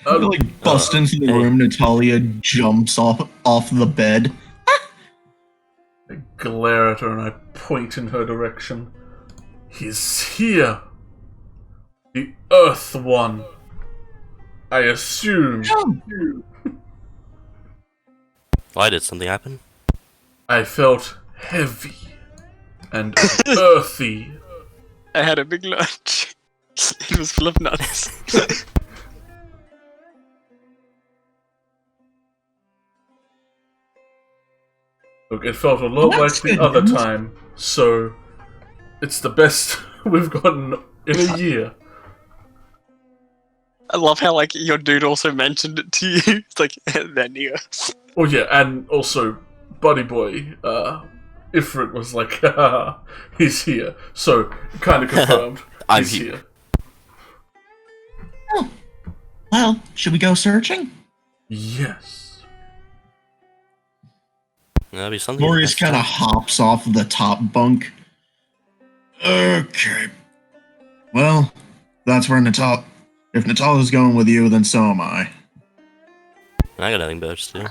You like bust into the room, Natalia jumps off the bed. I glare at her and I point in her direction. He's here! The Earth One! I assume. Why did something happen? I felt heavy and earthy. I had a big lunch. It was full of nuts. Look, it felt a lot Well, like that's the good other news. time, so it's the best we've gotten in a year. I love how like your dude also mentioned it to you. It's like, then you. Oh yeah, and also, Buddy Boy, Ifrit was like, haha, he's here. So, kind of confirmed, I'm he's here. here. Oh. Well, should we go searching? Yes. That'll be something. Boreas next kind of time. hops off the top bunk. Okay. Well, that's where If Natala's going with you, then so am I. I got nothing better to do.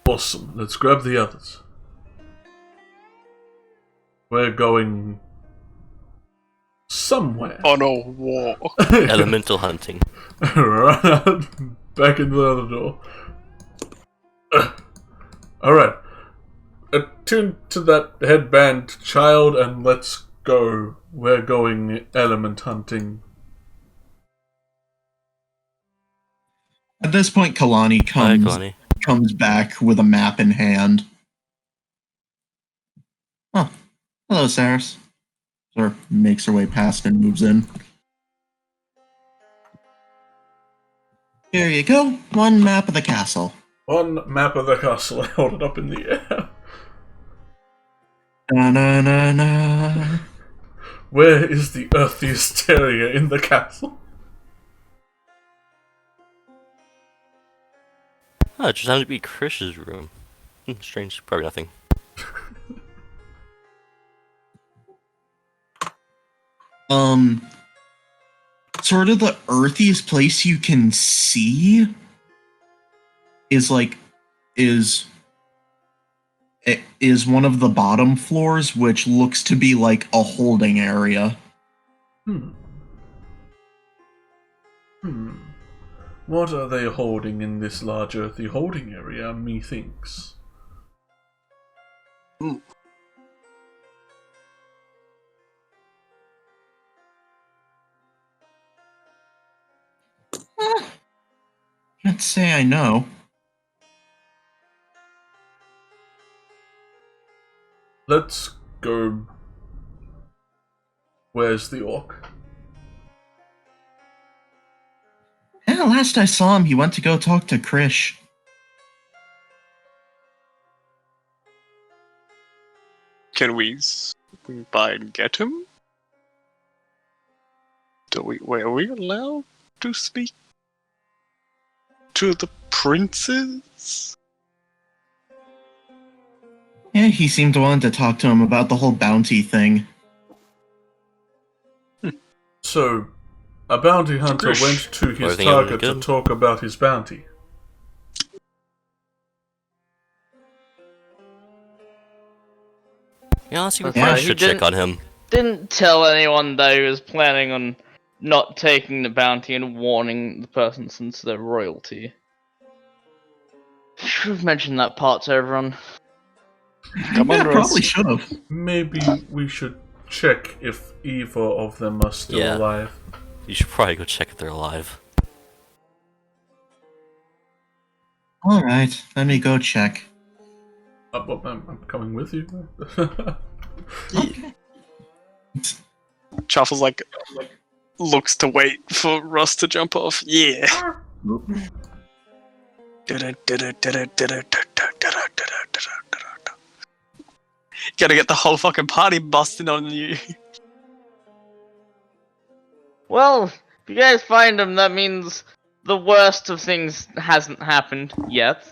Awesome. Let's grab the others. We're going somewhere. On a walk. Elemental hunting. Run out, back into the other door. Alright. Attune to that headband, child, and let's go. We're going element hunting. At this point, Kalani Hi, Connie. comes back with a map in hand. Oh, hello, Saris. Sort of makes her way past and moves in. Here you go. One map of the castle. One map of the castle. I hold it up in the air. Na na na na. Where is the earthiest area in the castle? Oh, it just happened to be Krish's room. Strange, probably nothing. Sort of the earthiest place you can see is one of the bottom floors, which looks to be like a holding area. What are they holding in this large earthy holding area, methinks? Can't say I know. Let's go. Where's the orc? Yeah, last I saw him, he went to go talk to Krish. Can we swing by and get him? Are we allowed to speak to the princes? Yeah, he seemed to want to talk to him about the whole bounty thing. So, a bounty hunter went to his target to talk about his bounty. Yeah, let's see if Yeah, we should check on him. Didn't tell anyone that he was planning on not taking the bounty and warning the person since they're royalty. Should have mentioned that part to everyone. Yeah, probably should have. Maybe we should check if either of them are still alive. You should probably go check if they're alive. Alright, let me go check. I'm coming with you. Okay. Chaffle's like looks to wait for Russ to jump off. Yeah. Gotta get the whole fucking party busting on you. Well, if you guys find him, that means the worst of things hasn't happened yet.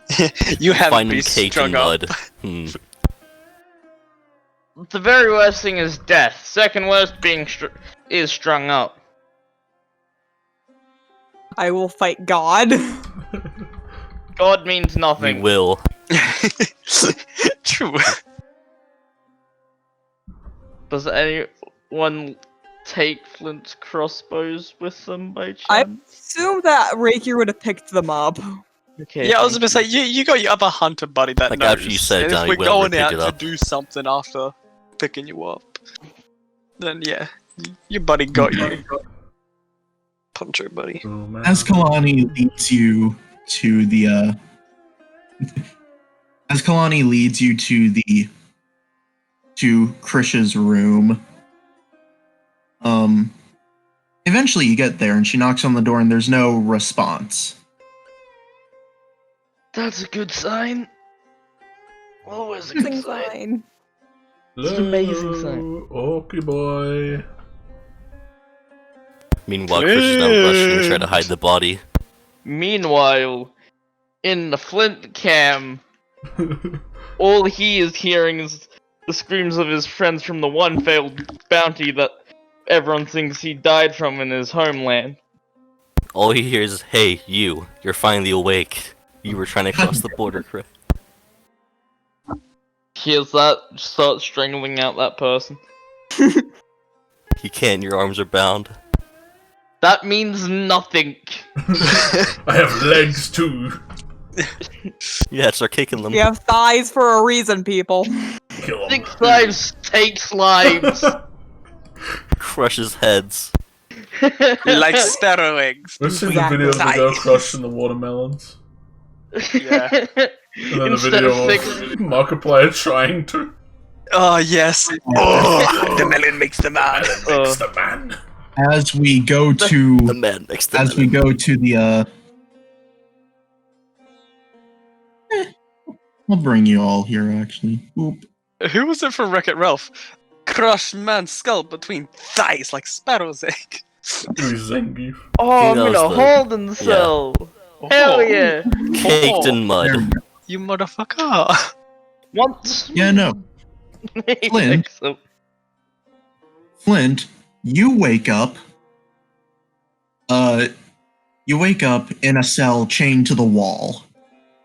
You haven't Find been him caked strung in up. mud. The very worst thing is death. Second worst is strung up. I will fight God. God means We nothing. will. True. Does anyone take Flint's crossbows with them by chance? I assume that Rakier would have picked them up. Okay, Yeah, I was thank gonna say you got your other hunter buddy that Like, knows. after you said and Johnny if we're Wilbur going picked out it to up. do something after picking you up, then yeah, your buddy got you. Puncher buddy. As Kalani leads you to the to Krish's room, eventually you get there and she knocks on the door and there's no response. That's a good sign. Always a good Things sign. fine. It's an amazing sign. Okay, boy. Meanwhile, Chris is now rushing to try to hide the body. Meanwhile, in the Flint cam, all he is hearing is the screams of his friends from the one failed bounty that everyone thinks he died from in his homeland. All he hears is, "Hey, you're finally awake. You were trying to cross the border, correct?" Hears that, start strangling out that person. He can't, your arms are bound. That means nothing. I have legs too. Yeah, start kicking them. You have thighs for a reason, people. Kill 'em. 6 lives takes lives. Crushes heads. Like sparrow eggs. We've seen the Exactly. video of the girl crushing the watermelons. Yeah. And then the Instead video of of fixing. Markiplier trying to. Oh yes. Oh, the melon makes the man. It's the man. As we go The to man next to as we go to the I'll bring you all here actually. Oop. Who was it from Wreck-It Ralph? Crush man's skull between thighs like sparrow's egg. Who's Zangief? Oh, I'm He in a knows the- holding cell. Hell yeah. Caked in There we mud. go. You motherfucker. Once. Yeah, no. Flint? Flint, you wake up. You wake up in a cell chained to the wall.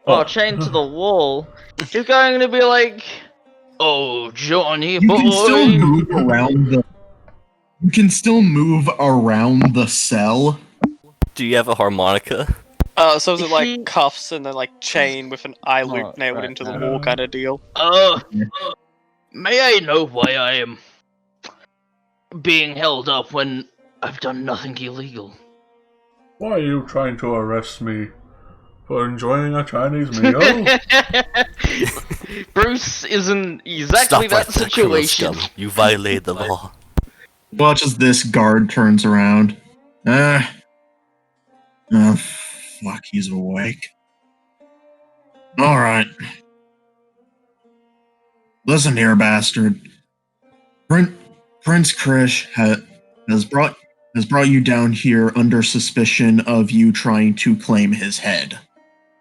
Oh, chained to the wall. You're going to be like, oh, Johnny You boy. can still move around the. You can still move around the cell. Do you have a harmonica? So is it He- like cuffs and then like chain with an eye loop Oh, nailed right, into the right. wall kind of deal? May I know why I am being held up when I've done nothing illegal? Why are you trying to arrest me for enjoying a Chinese meal? Bruce isn't exactly Stop right that there, criminal situation. scum. You violated the law. Watch as this guard turns around. Oh, fuck, he's awake. Alright. Listen here, bastard. Prince Krish has brought you down here under suspicion of you trying to claim his head.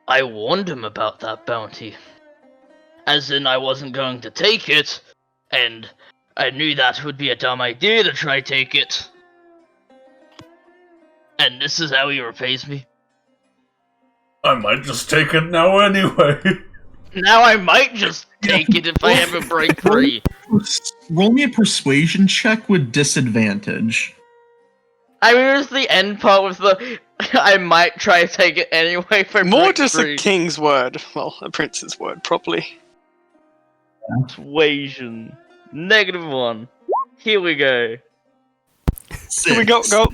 I warned him about that bounty. As in, I wasn't going to take it, and I knew that would be a dumb idea to try take it. And this is how he repays me. I might just take it now anyway. Now I might just take it if I ever break free. Roll me a persuasion check with disadvantage. I mean, it's the end part with the I might try to take it anyway if I More break just free. a king's word. Well, a prince's word, probably. Persuasion. -1. Here we go. Here we go, go.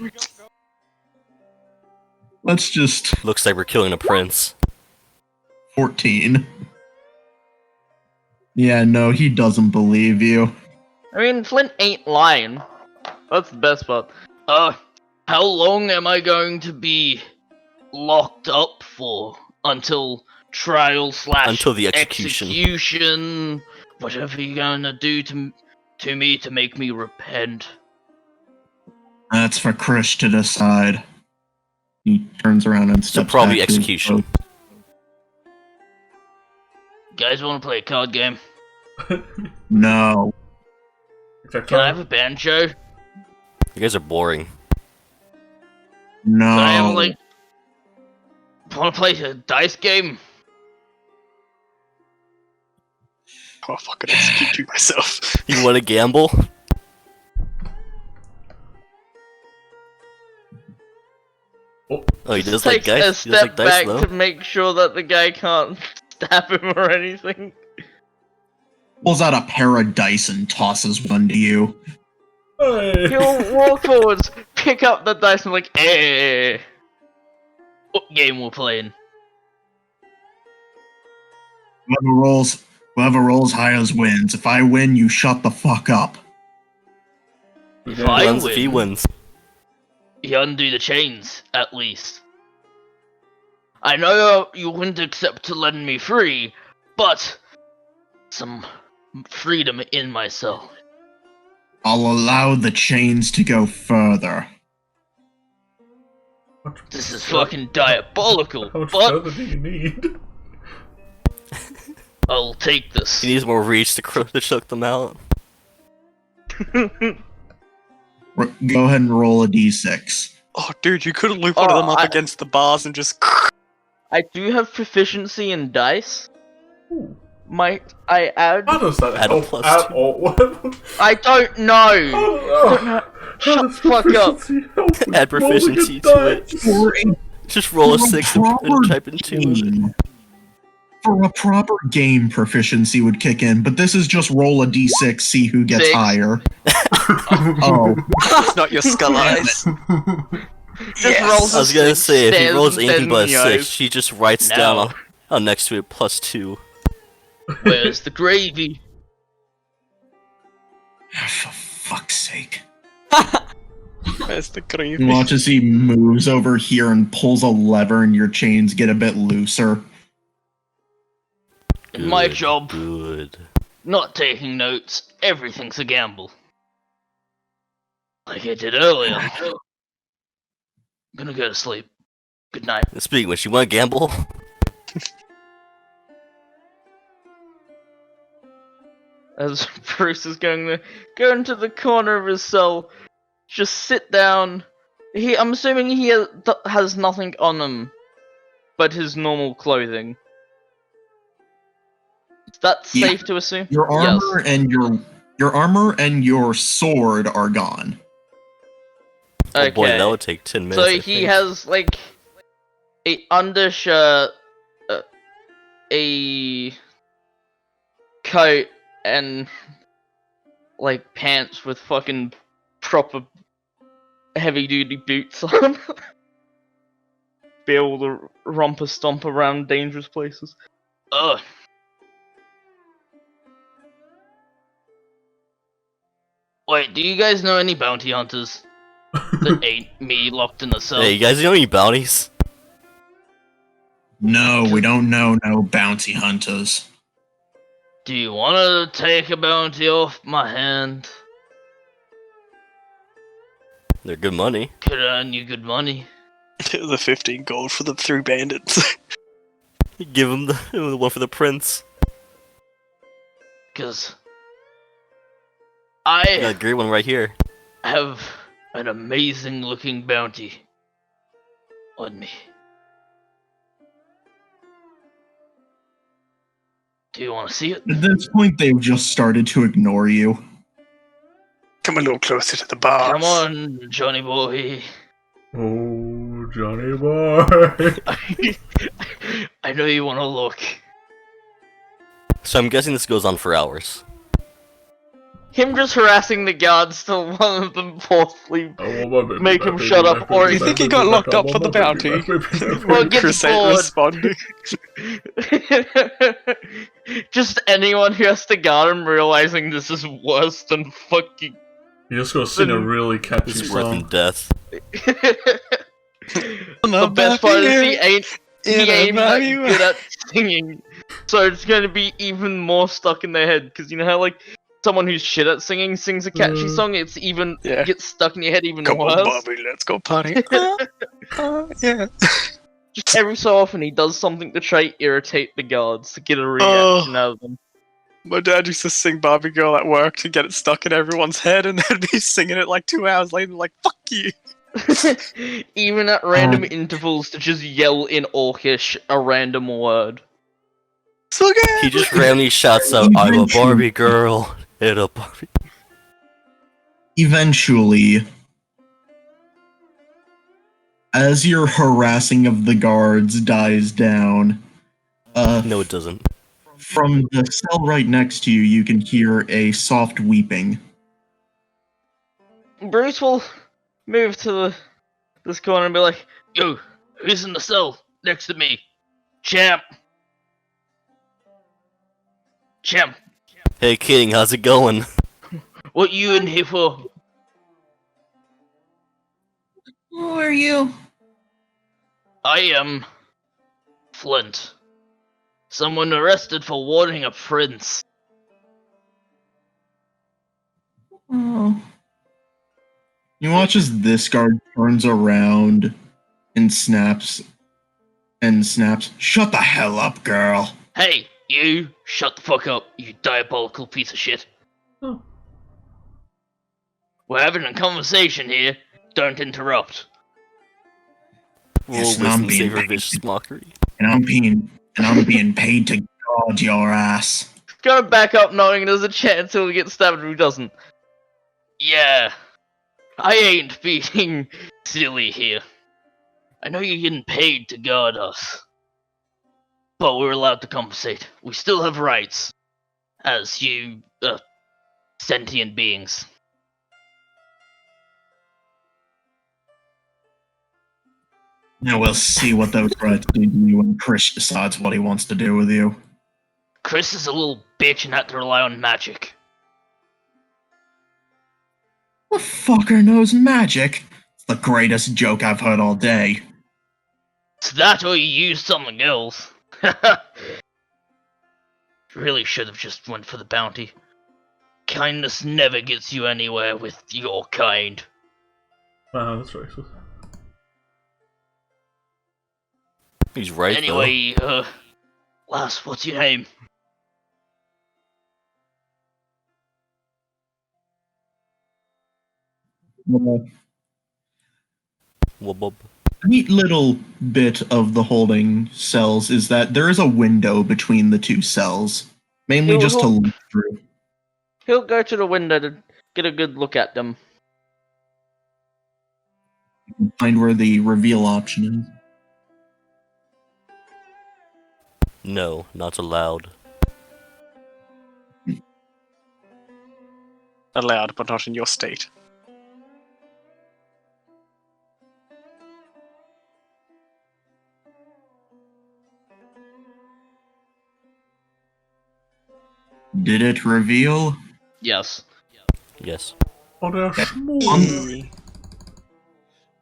Let's just Looks like we're killing a prince. 14. Yeah, no, he doesn't believe you. I mean, Flint ain't lying. That's the best part. How long am I going to be locked up for? Until trial / Until the execution. execution? Whatever you're gonna do to me to make me repent. That's for Krish to decide. He turns around and So steps probably back to his execution. boat. Guys wanna play a card game? No. Can I have a banjo? You guys are boring. No. Can I have, like... Wanna play a dice game? Oh, I'll fucking execute you myself. You want to gamble? Oh, he does like Take a dice. He does step like dice back though. to make sure that the guy can't stab him or anything. Pulls out a pair of dice and tosses one to you. Hey. He'll walk forwards, pick up the dice, and like, eh. What game we're playing? Whoever rolls highest wins. If I win, you shut the fuck up. If Yeah. I Depends if he win, wins. you undo the chains, at least. I know you wouldn't accept to letting me free, but some freedom in myself. I'll allow the chains to go further. This is fucking diabolical, How much but further do you need? I'll take this. He needs more reach to choke them out. Go ahead and roll a d6. Oh, dude, you could have looped one of them up against the bars and just. I do have proficiency in dice. Ooh. Might I add? How does that Add a help plus at 2. all? I don't know. Shut the fuck up. Add proficiency to it. Just roll a 6 and type in 2. For a proper game, proficiency would kick in, but this is just roll a d6, see who gets 6. higher. Oh. It's not your skull eyes. Just rolls I was gonna say, if he stares rolls him anything dead but a in the 6, eyes. she just writes down on next to it +2. Where's the gravy? For fuck's sake. Where's the gravy? You watch as he moves over here and pulls a lever and your chains get a bit looser. My job. Good. Not taking notes. Everything's a gamble. Like I did earlier. I'm gonna go to sleep. Good night. Speaking of which, you wanna gamble? As Bruce is going to go into the corner of his cell, just sit down. I'm assuming he has nothing on him but his normal clothing. Is that safe to assume? Your armor and your armor and your sword are gone. Oh boy, Okay. that would take 10 minutes. So I he think. has like a undershirt, a coat, and like pants with fucking proper heavy duty boots on. Be able to romper stomp around dangerous places. Ugh. Wait, do you guys know any bounty hunters that ain't me locked in a cell? Hey, you guys know any bounties? No, we don't know no bounty hunters. Do you wanna take a bounty off my hand? They're good money. Could earn you good money. The 15 gold for the 3 bandits. Give him the one for the prince. Cause I got I a great one right here. have an amazing looking bounty on me. Do you wanna see it? At this point, they've just started to ignore you. Come a little closer to the bars. Come on, Johnny boy. Oh, Johnny boy. I know you wanna look. So I'm guessing this goes on for hours. Him just harassing the guards till one of them forcefully make him shut up, or You think he got locked up for the bounty? Well, get Chris bored. ain't responding. Just anyone who has to guard him realizing this is worse than fucking. You just gotta sing a really catchy It's worse than song. death. The best part is he ain't that good at singing, so it's gonna be even more stuck in their head. Because you know how like someone who's shit at singing sings a catchy song, it's even gets stuck in your head even Come worse. on, Bobby, let's go party. Yeah. Just every so often he does something to try to irritate the guards to get a reaction out of them. My dad used to sing Barbie Girl at work to get it stuck in everyone's head, and then be singing it like 2 hours later, like, fuck you. Even at random intervals to just yell in Orcish a random word. So good! He just randomly shouts out, "I'm a Barbie girl." And a Barbie. Eventually, as your harassing of the guards dies down, No, it doesn't. from the cell right next to you, you can hear a soft weeping. Bruce will move to this corner and be like, "Yo, who's in the cell next to me? Champ. Champ, Hey, King, how's it going? what you in here for?" Who are you? I am Flint. Someone arrested for warning a prince. Oh. You watch as this guard turns around and snaps. Shut the hell up, girl. Hey, you, shut the fuck up, you diabolical piece of shit. Oh. We're having a conversation here. Don't interrupt. Roll Yes, and wisdom I'm being save for paid, vicious mockery. and I'm being paid to guard your ass. Gonna back up knowing there's a chance he'll get stabbed who doesn't. Yeah, I ain't being silly here. I know you're getting paid to guard us, but we're allowed to compensate. We still have rights, as you, sentient beings. Now we'll see what those rights do to you when Chris decides what he wants to do with you. Chris is a little bitch and had to rely on magic. The fucker knows magic. It's the greatest joke I've heard all day. It's that or you use something else. Really should have just went for the bounty. Kindness never gets you anywhere with your kind. Wow, that's racist. He's right Anyway, lass, what's your name? though. Wubub. A neat little bit of the holding cells is that there is a window between the two cells, mainly He'll- just to look through. He'll go to the window to get a good look at them. Find where the reveal option is. No, not allowed. Allowed, but not in your state. Did it reveal? Yes. Yes. Oh, they're Okay. small.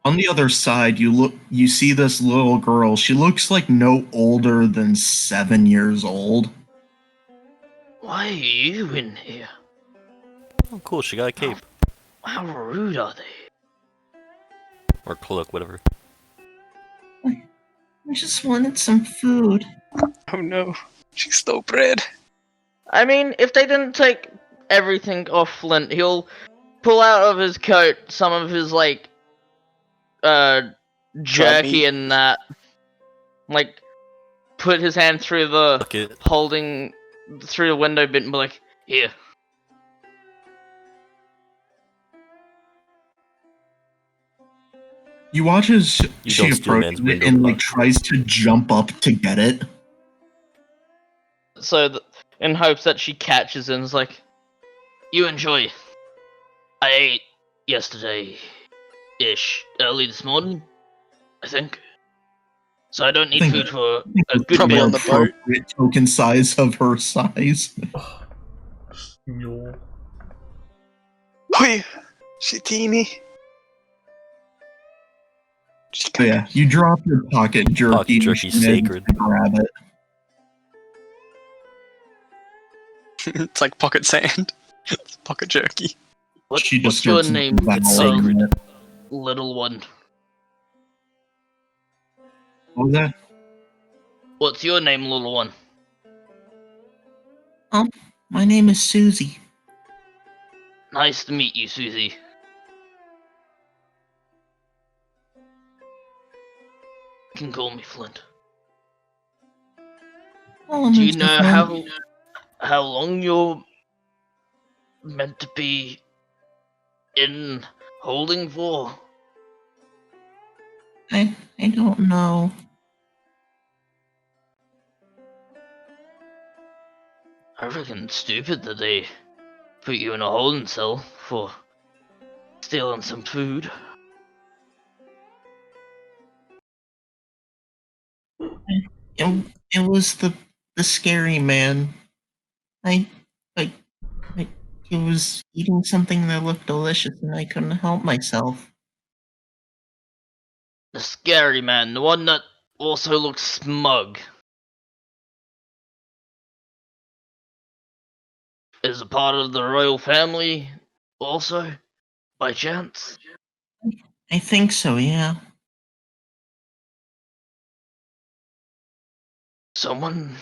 On the other side, you see this little girl. She looks like no older than 7 years old. Why are you in here? Oh, cool, she got a cape. How rude are they? Or cloak, whatever. I just wanted some food. Oh no, she stole bread. I mean, if they didn't take everything off Flint, he'll pull out of his coat some of his, like, jerky meat. and that. Like, put his hand through the Bucket. holding through the window bit and be like, here. You watch as You she don't steal approaches man's it window and like box. tries to jump up to get it. So, in hopes that she catches and is like, you enjoy. I ate yesterday-ish, early this morning, I think. So I don't need think- food for a good Probably bit. on the boat. Appropriate token size of her size. Mule. Oi, she teeny. She So yeah, you drop your pocket jerky. Pocket and jerky she manages sacred. to grab it. It's like pocket sand. It's pocket jerky. She just What's your starts name, valuing it. little one? What was that? What's your name, little one? My name is Susie. Nice to meet you, Susie. You can call me Flint. Oh, Do you know how long you're meant to be in holding for? I don't know. I reckon it's stupid that they put you in a holding cell for stealing some food. It was the scary man. I he was eating something that looked delicious and I couldn't help myself. The scary man, the one that also looks smug. Is a part of the royal family also, by chance? I think so, yeah. Someone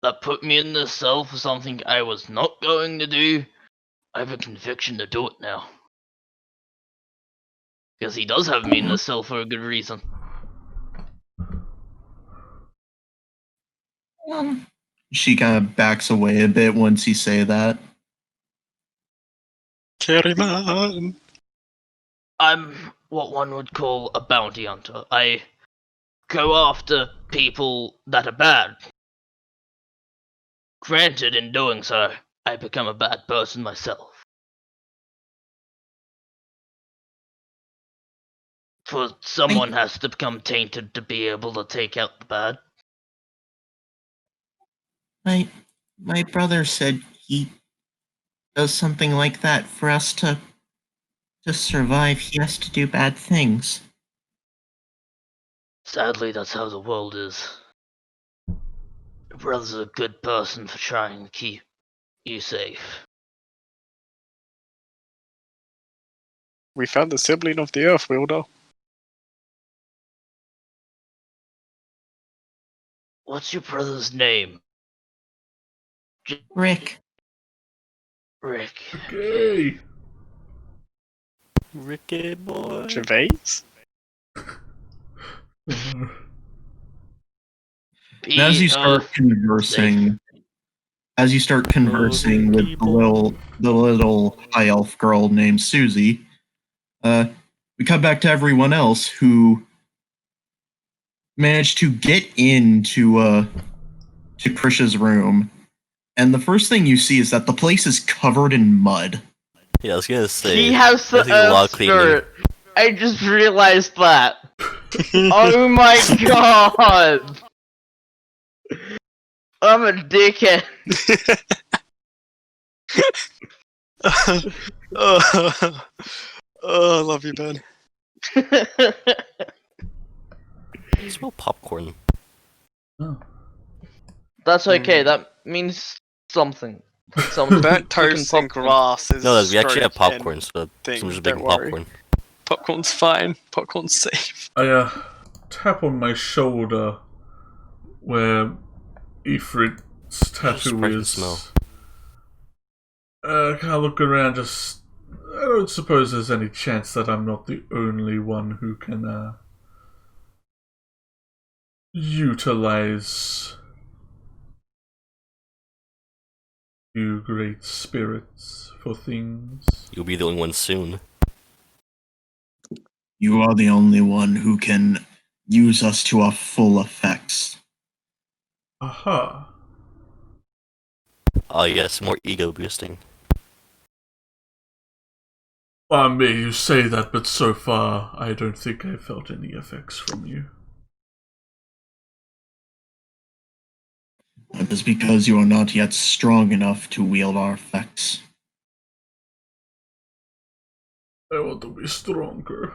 that put me in this cell for something I was not going to do. I have a conviction to do it now. Because he does have me in this cell for a good reason. She kind of backs away a bit once you say that. Carry on. I'm what one would call a bounty hunter. I go after people that are bad. Granted, in doing so, I become a bad person myself. For someone has to become tainted to be able to take out the bad. My brother said he does something like that. For us to survive, he has to do bad things. Sadly, that's how the world is. Your brother's a good person for trying to keep you safe. We found the sibling of the Earth Wielder. What's your brother's name? Rick. Rick. Okay. Ricky boy. Gervais? And as you start conversing, with the little high elf girl named Susie, we come back to everyone else who managed to get into to Krisha's room, and the first thing you see is that the place is covered in mud. Yeah, I was gonna say. He has the I think a lot Earth of cleaning. Spirit. I just realized that. Oh my god! I'm a dickhead. Oh, I love you, Ben. I smell popcorn. Oh. That's okay. That means something. Someone's Burnt cooking toast and popcorn. grass is No, we actually have stroke and popcorn, so thing, someone's don't making worry. popcorn. Popcorn's fine. Popcorn's safe. I tap on my shoulder where Ifrit's tattoo spread the is. smell. Kind of look around, just. I don't suppose there's any chance that I'm not the only one who can utilize you great spirits for things. You'll be the only one soon. You are the only one who can use us to our full effects. Aha. Ah, yes, more ego boosting. I mean, you say that, but so far, I don't think I've felt any effects from you. That is because you are not yet strong enough to wield our effects. I want to be stronger.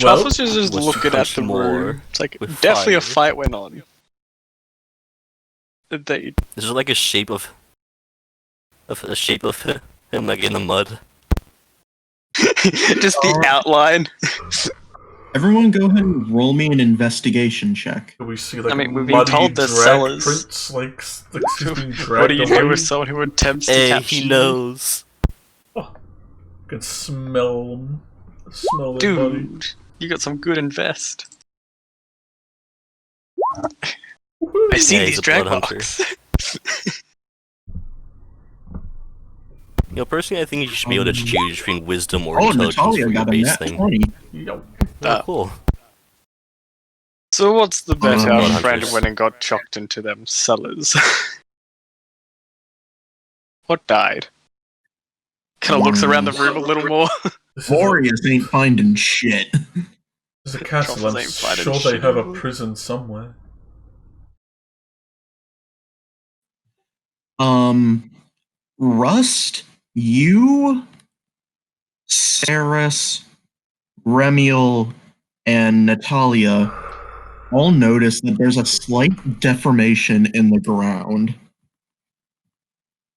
Truffles is just was looking at push the more room. It's like, with definitely a fire. fight went on. They This is like a shape of him like in the mud. just the outline. Everyone go ahead and roll me an investigation check. Do we see like I mean, we've been muddy told there's drag cellars. prints, like she's being What dragged do you away? do with someone who attempts to Hey, capture he you? knows. Oh, I can smell them. Smell their body. Dude, you got some good invest. Woohoo! I see Yeah, these he's a drag blood hunter. marks. You know, personally, I think you should be able to choose between wisdom or Oh, intelligence Natalia for your got a base nat thing. 20. Yo. Oh, cool. So what's the bet Blood our friend hunters. went and got chucked into them cellars? What died? Kind of looks around the room a little more. This is a, Warriors ain't finding shit. this is a castle. Truffles I'm ain't fighting sure they shit. have a prison somewhere. Rust, you, Saris, Remiel, and Natalia all notice that there's a slight deformation in the ground.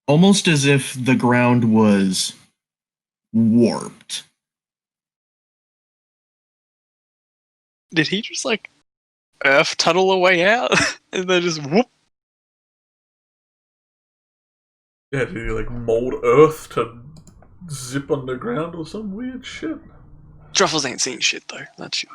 Almost as if the ground was warped. Did he just like earth tunnel a way out? And then just whoop? Yeah, did you like mold earth to zip underground or some weird shit? Truffles ain't seen shit though, that's sure.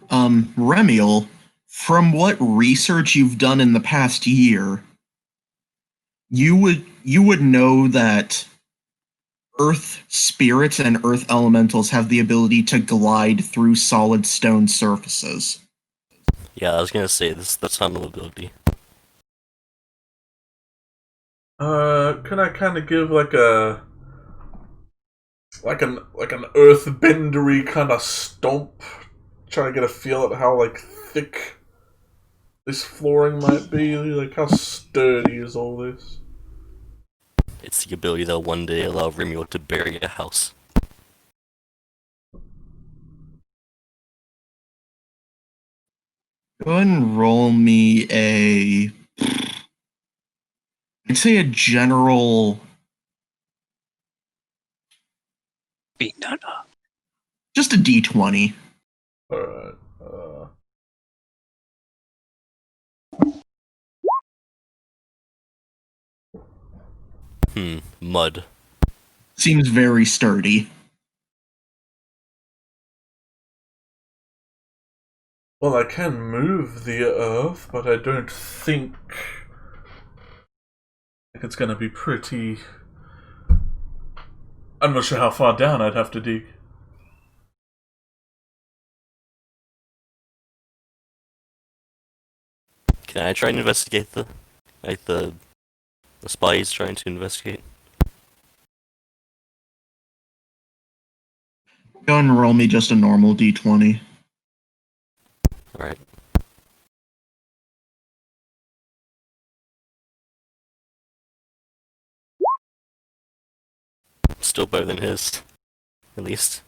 Remiel, from what research you've done in the past year, you would know that earth spirits and earth elementals have the ability to glide through solid stone surfaces. Yeah, I was gonna say that's not an ability. Can I kind of give like an earthbendery kind of stomp, try to get a feel at how like thick this flooring might be, like how sturdy is all this? It's the ability that will one day allow Remiel to bury a house. Go ahead and roll me I'd say a general, just a d20. Alright, Mud. Seems very sturdy. well, I can move the earth, but I don't think it's gonna be pretty. I'm not sure how far down I'd have to dig. Can I try and investigate the spy he's trying to investigate? Go ahead and roll me just a normal d20. Alright. Still better than his, at least.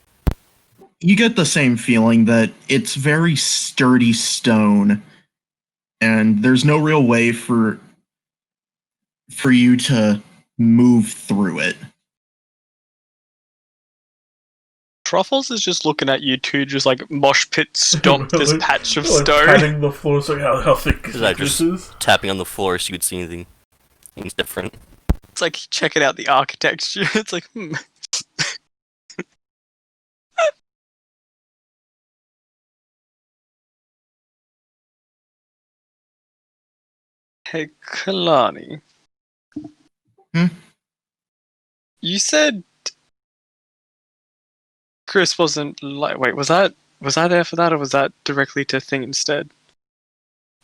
You get the same feeling that it's very sturdy stone, and there's no real way for you to move through it. Truffles is just looking at you two, just like mosh pit stomp this Like- patch of like stone. patting the floor, so how thick Is that this just is? tapping on the floor so you could see anything different? It's like checking out the architecture. It's like, Hey, Kalani. Hmm? You said Chris wasn't like. Wait, was I there for that, or was that directly to Thing instead?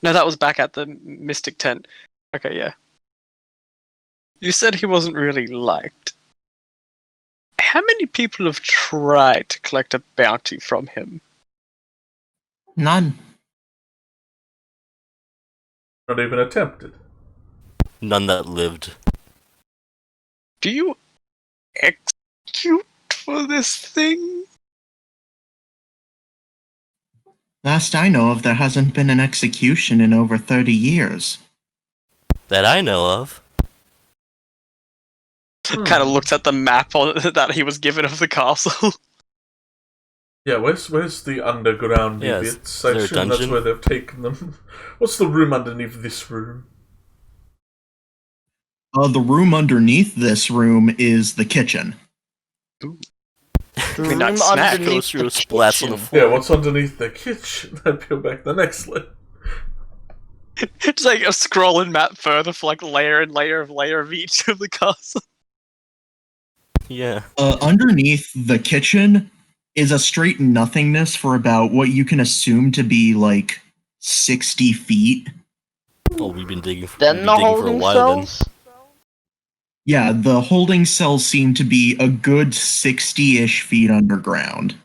No, that was back at the Mystic Tent. Okay, yeah. You said he wasn't really liked. How many people have tried to collect a bounty from him? None. Not even attempted. None that lived. Do you execute for this thing? Last I know of, there hasn't been an execution in over 30 years. That I know of. Kind of looks at the map that he was given of the castle. Yeah, where's the underground Yeah, is bits? I there a assume that's dungeon? where they've taken them. What's the room underneath this room? The room underneath this room is the kitchen. Midnight Room snack underneath goes through the a splats on the kitchen. floor. Yeah, what's underneath the kitchen? I'd peel back the next layer. It's like a scrolling map further for like layer and layer of each of the castle. Yeah. Underneath the kitchen is a straight nothingness for about what you can assume to be like 60 feet. Oh, we've been digging for, Then the for a holding while then. cells? Yeah, the holding cells seem to be a good 60-ish feet underground.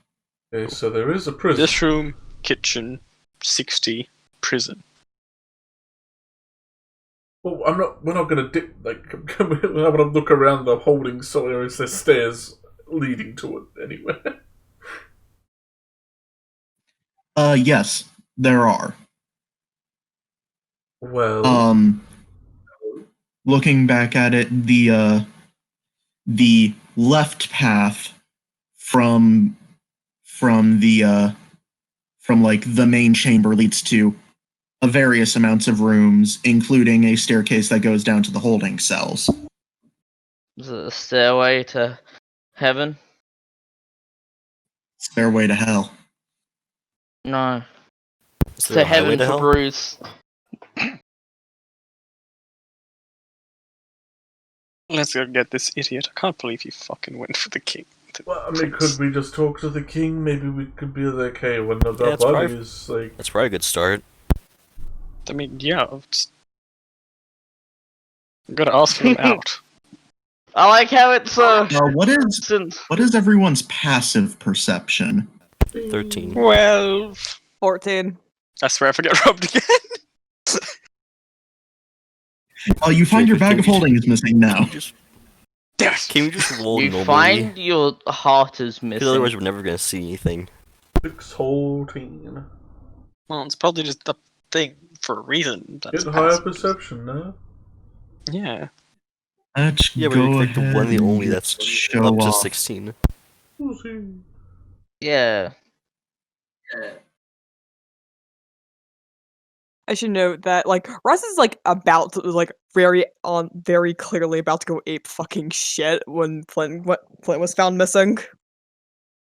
Okay, so there is a prison. This room, kitchen, 60, prison. Well, we're not gonna dig. Like, I'm gonna look around the holding cell area. Is there stairs leading to it anywhere? Yes, there are. Well, Looking back at it, the left path from like the main chamber leads to various amounts of rooms, including a staircase that goes down to the holding cells. Is it a stairway to heaven? Stairway to hell. No. Is there to a highway heaven to for hell? Bruce. Let's go get this idiot. I can't believe he fucking went for the king. Well, I mean, could we just talk to the king? Maybe we could be like, hey, one of Yeah, our it's probably- buddies, like... That's probably a good start. I mean, yeah. I'm gonna ask for him out. I like how it's What is everyone's passive perception? 13. 12. 14. I swear if I get robbed again. Oh, you find your Jacob, bag can of you- holding is missing now. Can we just, Damn it. can we just roll You normally? find your heart is Because otherwise missing. we're never gonna see anything. 16. Well, it's probably just a thing for a reason. That's Get higher passive. perception, no? Yeah. Let's Yeah, but go it's like ahead the one and the only and that's show up to off. 16. We'll see. Yeah. I should note that like Russ is like about to like very clearly about to go ape fucking shit when Flint was found missing.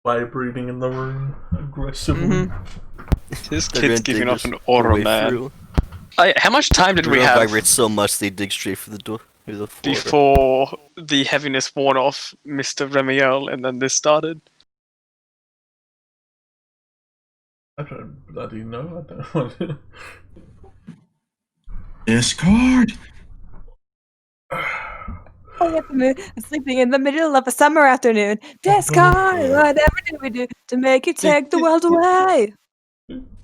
Vibrating in the room aggressively. This They're kid's gonna giving dig off this an aura, way man. through. How much time did They're we gonna have vibrate so much they dig straight for the door. Through the floor. before the heaviness worn off Mr. Remiel and then this started? I don't bloody know. I don't want to. Discord. Sleeping in the middle of a summer afternoon. Discord, whatever do we do to make you take the world away?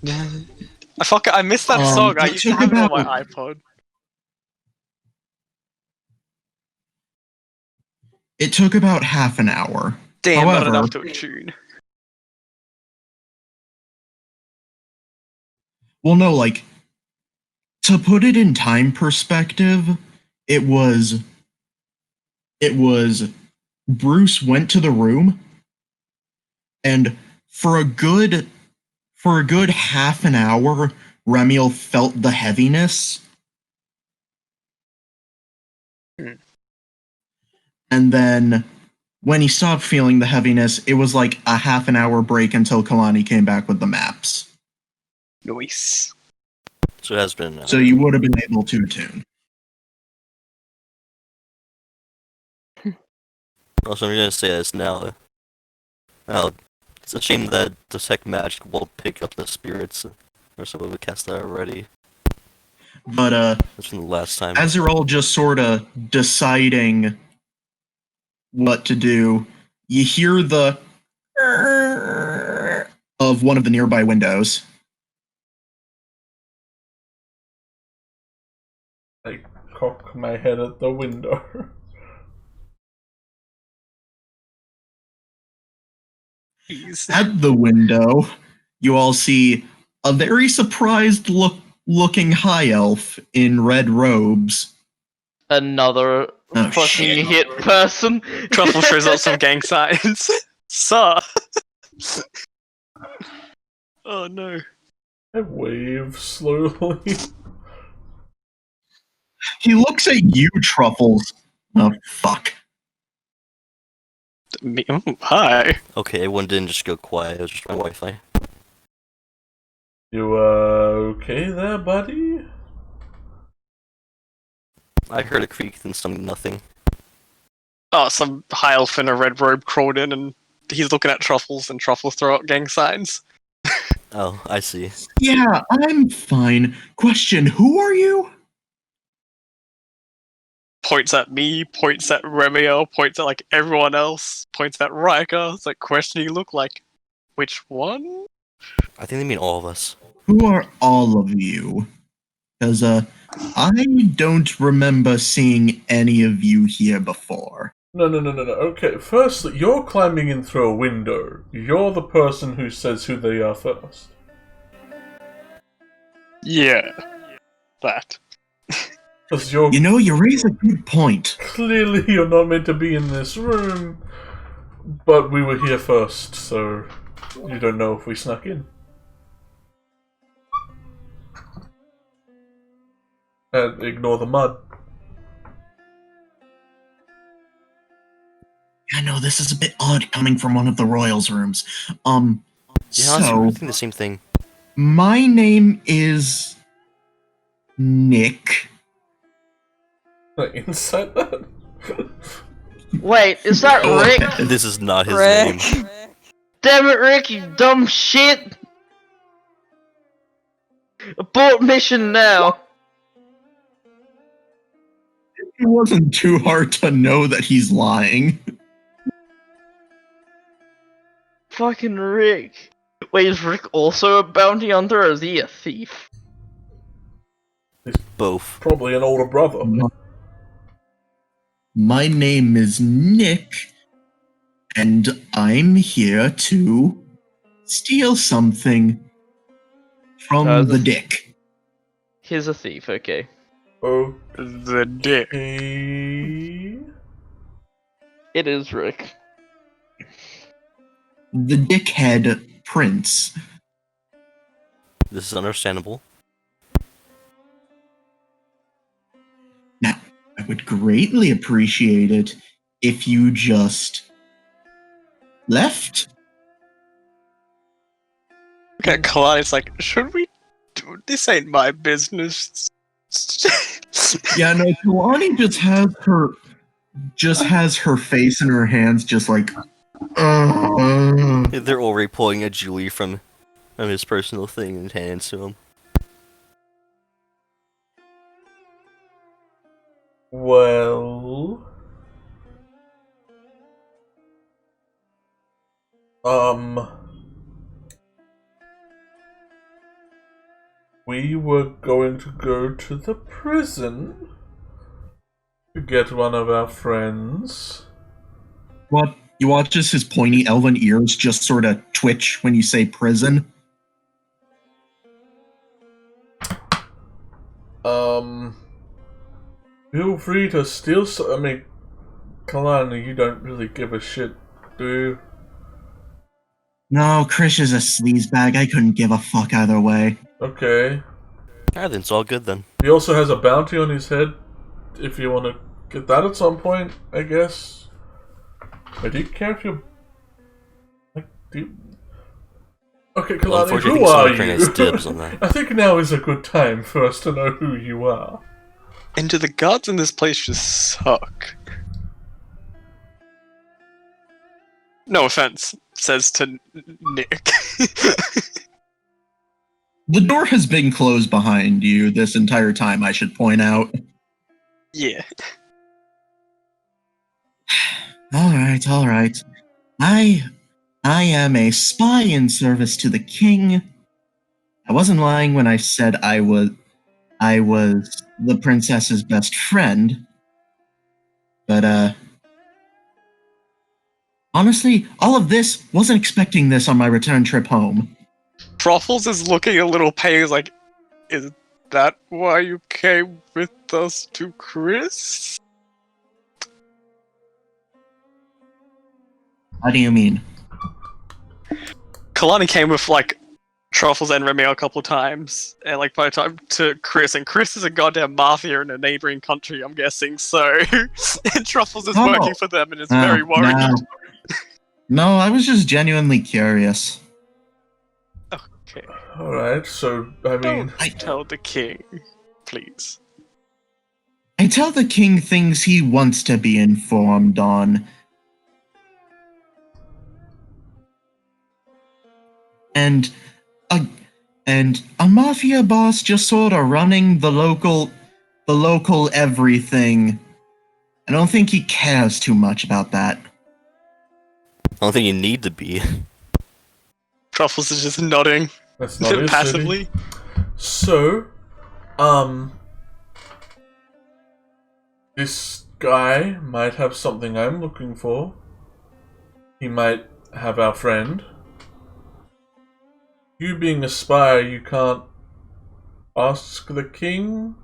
I missed that song. I it used to took have it on my about- iPod. It took about half an hour. Damn, not However- enough to a tune. Well, no, like, to put it in time perspective, it was Bruce went to the room, and for a good half an hour, Remiel felt the heaviness. And then when he stopped feeling the heaviness, it was like a half an hour break until Kalani came back with the maps. Nice. So it has been an hour. So you would have been able to tune. Also, I'm gonna say this now. It's a shame that Detect Magic won't pick up the spirits. Or so we cast that already. But That's from the last time. as you're all just sort of deciding what to do, you hear the of one of the nearby windows. I cock my head at the window. Jeez. At the window, you all see a very surprised looking high elf in red robes. Another Oh, fucking shit. hit person. Truffle shows up some gang signs. Sir! Oh no. I wave slowly. He looks at you, Truffles. Oh, fuck. Me, oh, hi. Okay, everyone didn't just go quiet, it was just my Wi-Fi. You okay there, buddy? I heard a creak and some nothing. Oh, some high elf in a red robe crawled in and he's looking at Truffles and Truffles throw out gang signs. Oh, I see. Yeah, I'm fine. Question, who are you? Points at me, points at Remiel, points at like everyone else, points at Riker. It's like questioning look like, which one? I think they mean all of us. Who are all of you? Because, I don't remember seeing any of you here before. No. Okay, firstly, you're climbing in through a window. You're the person who says who they are first. Yeah. That. Because you're You know, you raise a good point. clearly you're not meant to be in this room, but we were here first, so you don't know if we snuck in. And ignore the mud. I know this is a bit odd coming from one of the Royals' rooms. Yeah, honestly, So, we're thinking the same thing. My name is Nick. Inside that? Wait, is that Go Rick? ahead. This is not his Rick. name. Damn it, Rick, you dumb shit! Abort mission now! It wasn't too hard to know that he's lying. Fucking Rick. Wait, is Rick also a bounty hunter, or is he a thief? Both. Probably an older brother. My name is Nick, and I'm here to steal something from the dick. He's a thief, okay. Oh, The dick. okay. It is Rick. The dickhead prince. This is understandable. Now, I would greatly appreciate it if you just left. Okay, Kalani's like, should we? This ain't my business. Yeah, no, Kalani just has her face in her hands, just like, They're already pulling a Julie from his personal thing and hands to him. Well... We were going to go to the prison to get one of our friends. what? You watch as his pointy elven ears just sort of twitch when you say prison. Feel free to steal I mean, Kalani, you don't really give a shit, do you? No, Krish is a sleazebag. I couldn't give a fuck either way. Okay. Alright, then it's all good then. He also has a bounty on his head, if you want to get that at some point, I guess. But do you care if you... Like, do you... Okay, Well, Kalani, unfortunately, who I are think Sonicran has dibs on you? that. I think now is a good time for us to know who you are. And do the guards in this place just suck? No offense, says to Nick. The door has been closed behind you this entire time, I should point out. Yeah. All right. I am a spy in service to the king. I wasn't lying when I said I was the princess's best friend. But honestly, all of this wasn't expecting this on my return trip home. Truffles is looking a little pale, he's like, is that why you came with us to Chris? How do you mean? Kalani came with, like, Truffles and Remy a couple times, and, like, by the time to Chris, and Chris is a goddamn mafia in a neighboring country, I'm guessing, so... and Truffles is Oh. working for them and is very worried. No, I was just genuinely curious. Okay. Alright, so, I mean... Don't tell the king, please. I tell the king things he wants to be informed on. And a mafia boss just sort of running the local everything. I don't think he cares too much about that. I don't think you need to be. Truffles is just nodding That's not his passively. city. So, this guy might have something I'm looking for. He might have our friend. You being a spy, you can't ask the king?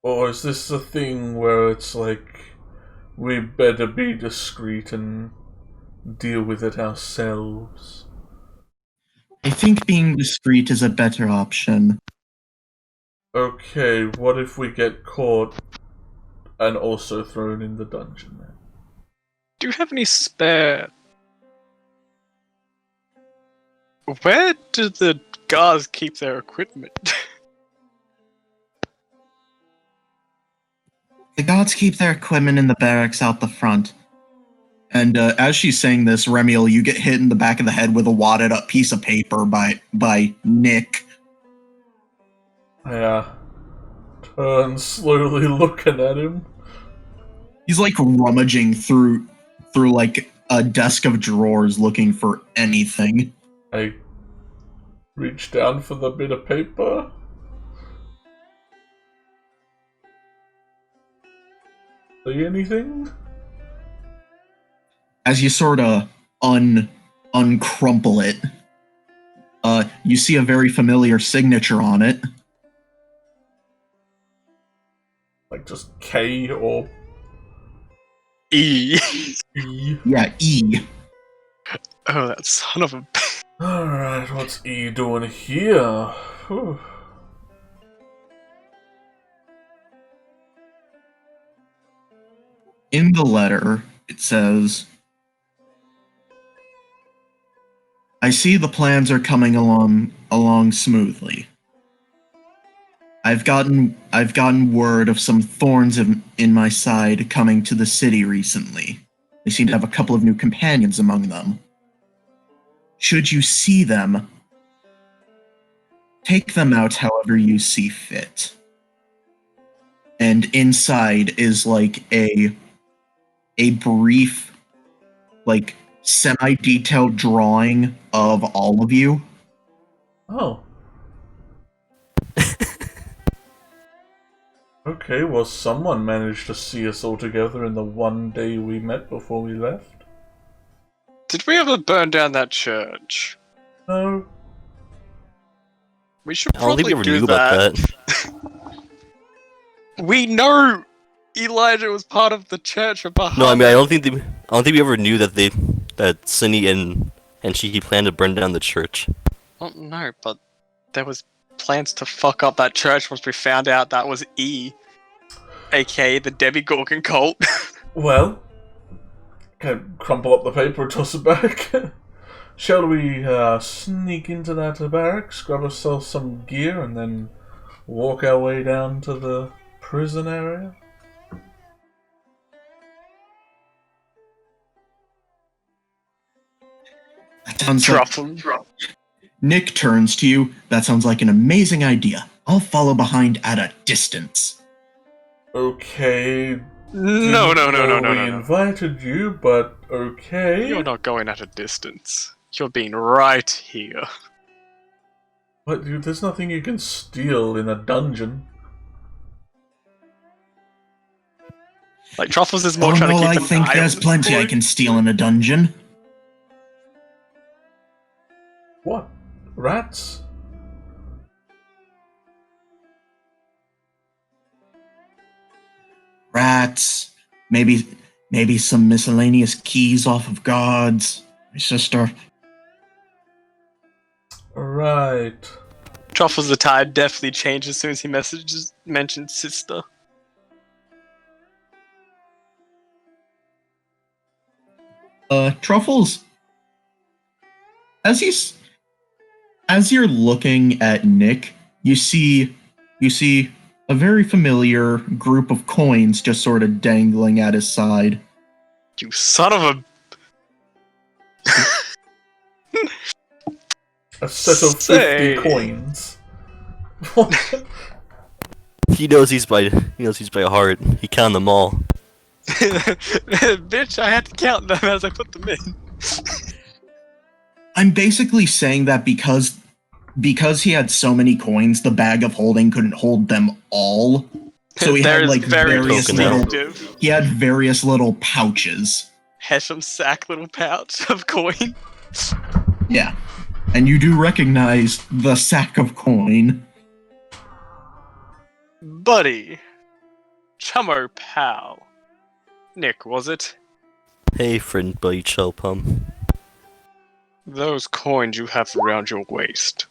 Or is this a thing where it's like, we better be discreet and deal with it ourselves? I think being discreet is a better option. Okay, what if we get caught and also thrown in the dungeon then? Do you have any spare Where do the guards keep their equipment? The guards keep their equipment in the barracks out the front. And as she's saying this, Remiel, you get hit in the back of the head with a wadded up piece of paper by Nick. I turn slowly looking at him. He's like rummaging through like a desk of drawers looking for anything. I reach down for the bit of paper. See anything? As you sort of uncrumple it, you see a very familiar signature on it. Like just K or E. E? Yeah, E. Oh, that son of a... Alright, what's E doing here? Whew. In the letter, it says, I see the plans are coming along smoothly. I've gotten word of some thorns in my side coming to the city recently. They seem to have a couple of new companions among them. Should you see them, take them out however you see fit. And inside is like a brief, like, semi-detailed drawing of all of you. Oh. Okay, well someone managed to see us all together in the one day we met before we left. Did we ever burn down that church? No. We should I don't think probably we ever do knew about that. We know Elijah was part of the Church of Bahamut. No, I mean I don't think we ever knew that Cindy and Cheeki planned to burn down the church. Oh, no, but there was plans to fuck up that church once we found out that was E, aka the Debbie Gorgon cult. Well, can I crumple up the paper and toss it back? Shall we sneak into that barracks, grab ourselves some gear, and then walk our way down to the prison area? That sounds Drop like... him. Nick turns to you. That sounds like an amazing idea. I'll follow behind at a distance. Okay. No. We invited you, but okay. You're not going at a distance. You're being right here. But dude, there's nothing you can steal in a dungeon. Like, Truffles is more Oh trying no, to keep I an think eye there's on plenty this I boy. can steal in a dungeon. What? Rats? Rats, maybe some miscellaneous keys off of guards. My sister. Right. Truffles' attire definitely changed as soon as he mentioned sister. Truffles. As you're looking at Nick, you see a very familiar group of coins just sort of dangling at his side. You son of a... A set of 50 coins. What? He knows he's by heart. He counted them all. Bitch, I had to count them as I put them in. I'm basically saying that because he had so many coins, the bag of holding couldn't hold them all. So he That had is like very various distinctive. little he had various little pouches. Hesham's sack little pouch of coin. Yeah. And you do recognize the sack of coin. Buddy. Chummo pal. Nick, was it? Hey, friend, buddy, Chopum. Those coins you have around your waist.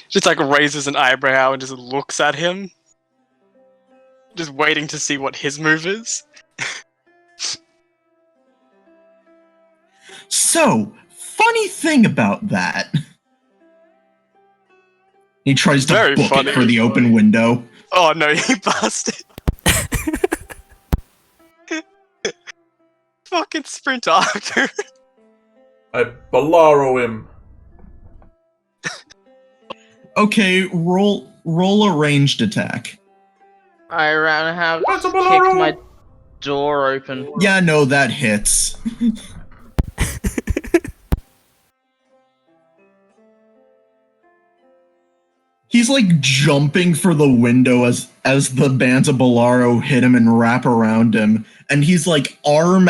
Just like raises an eyebrow and just looks at him. Just waiting to see what his move is. So, funny thing about that. He tries to Very book funny. it for the open window. Oh no, he busted. Fucking sprint after. I Bolaro him. Okay, roll a ranged attack. I ran have That's a kicked Bolaro! my door open. Yeah, no, that hits. He's like jumping for the window as the bands of Bolaro hit him and wrap around him, and he's like arm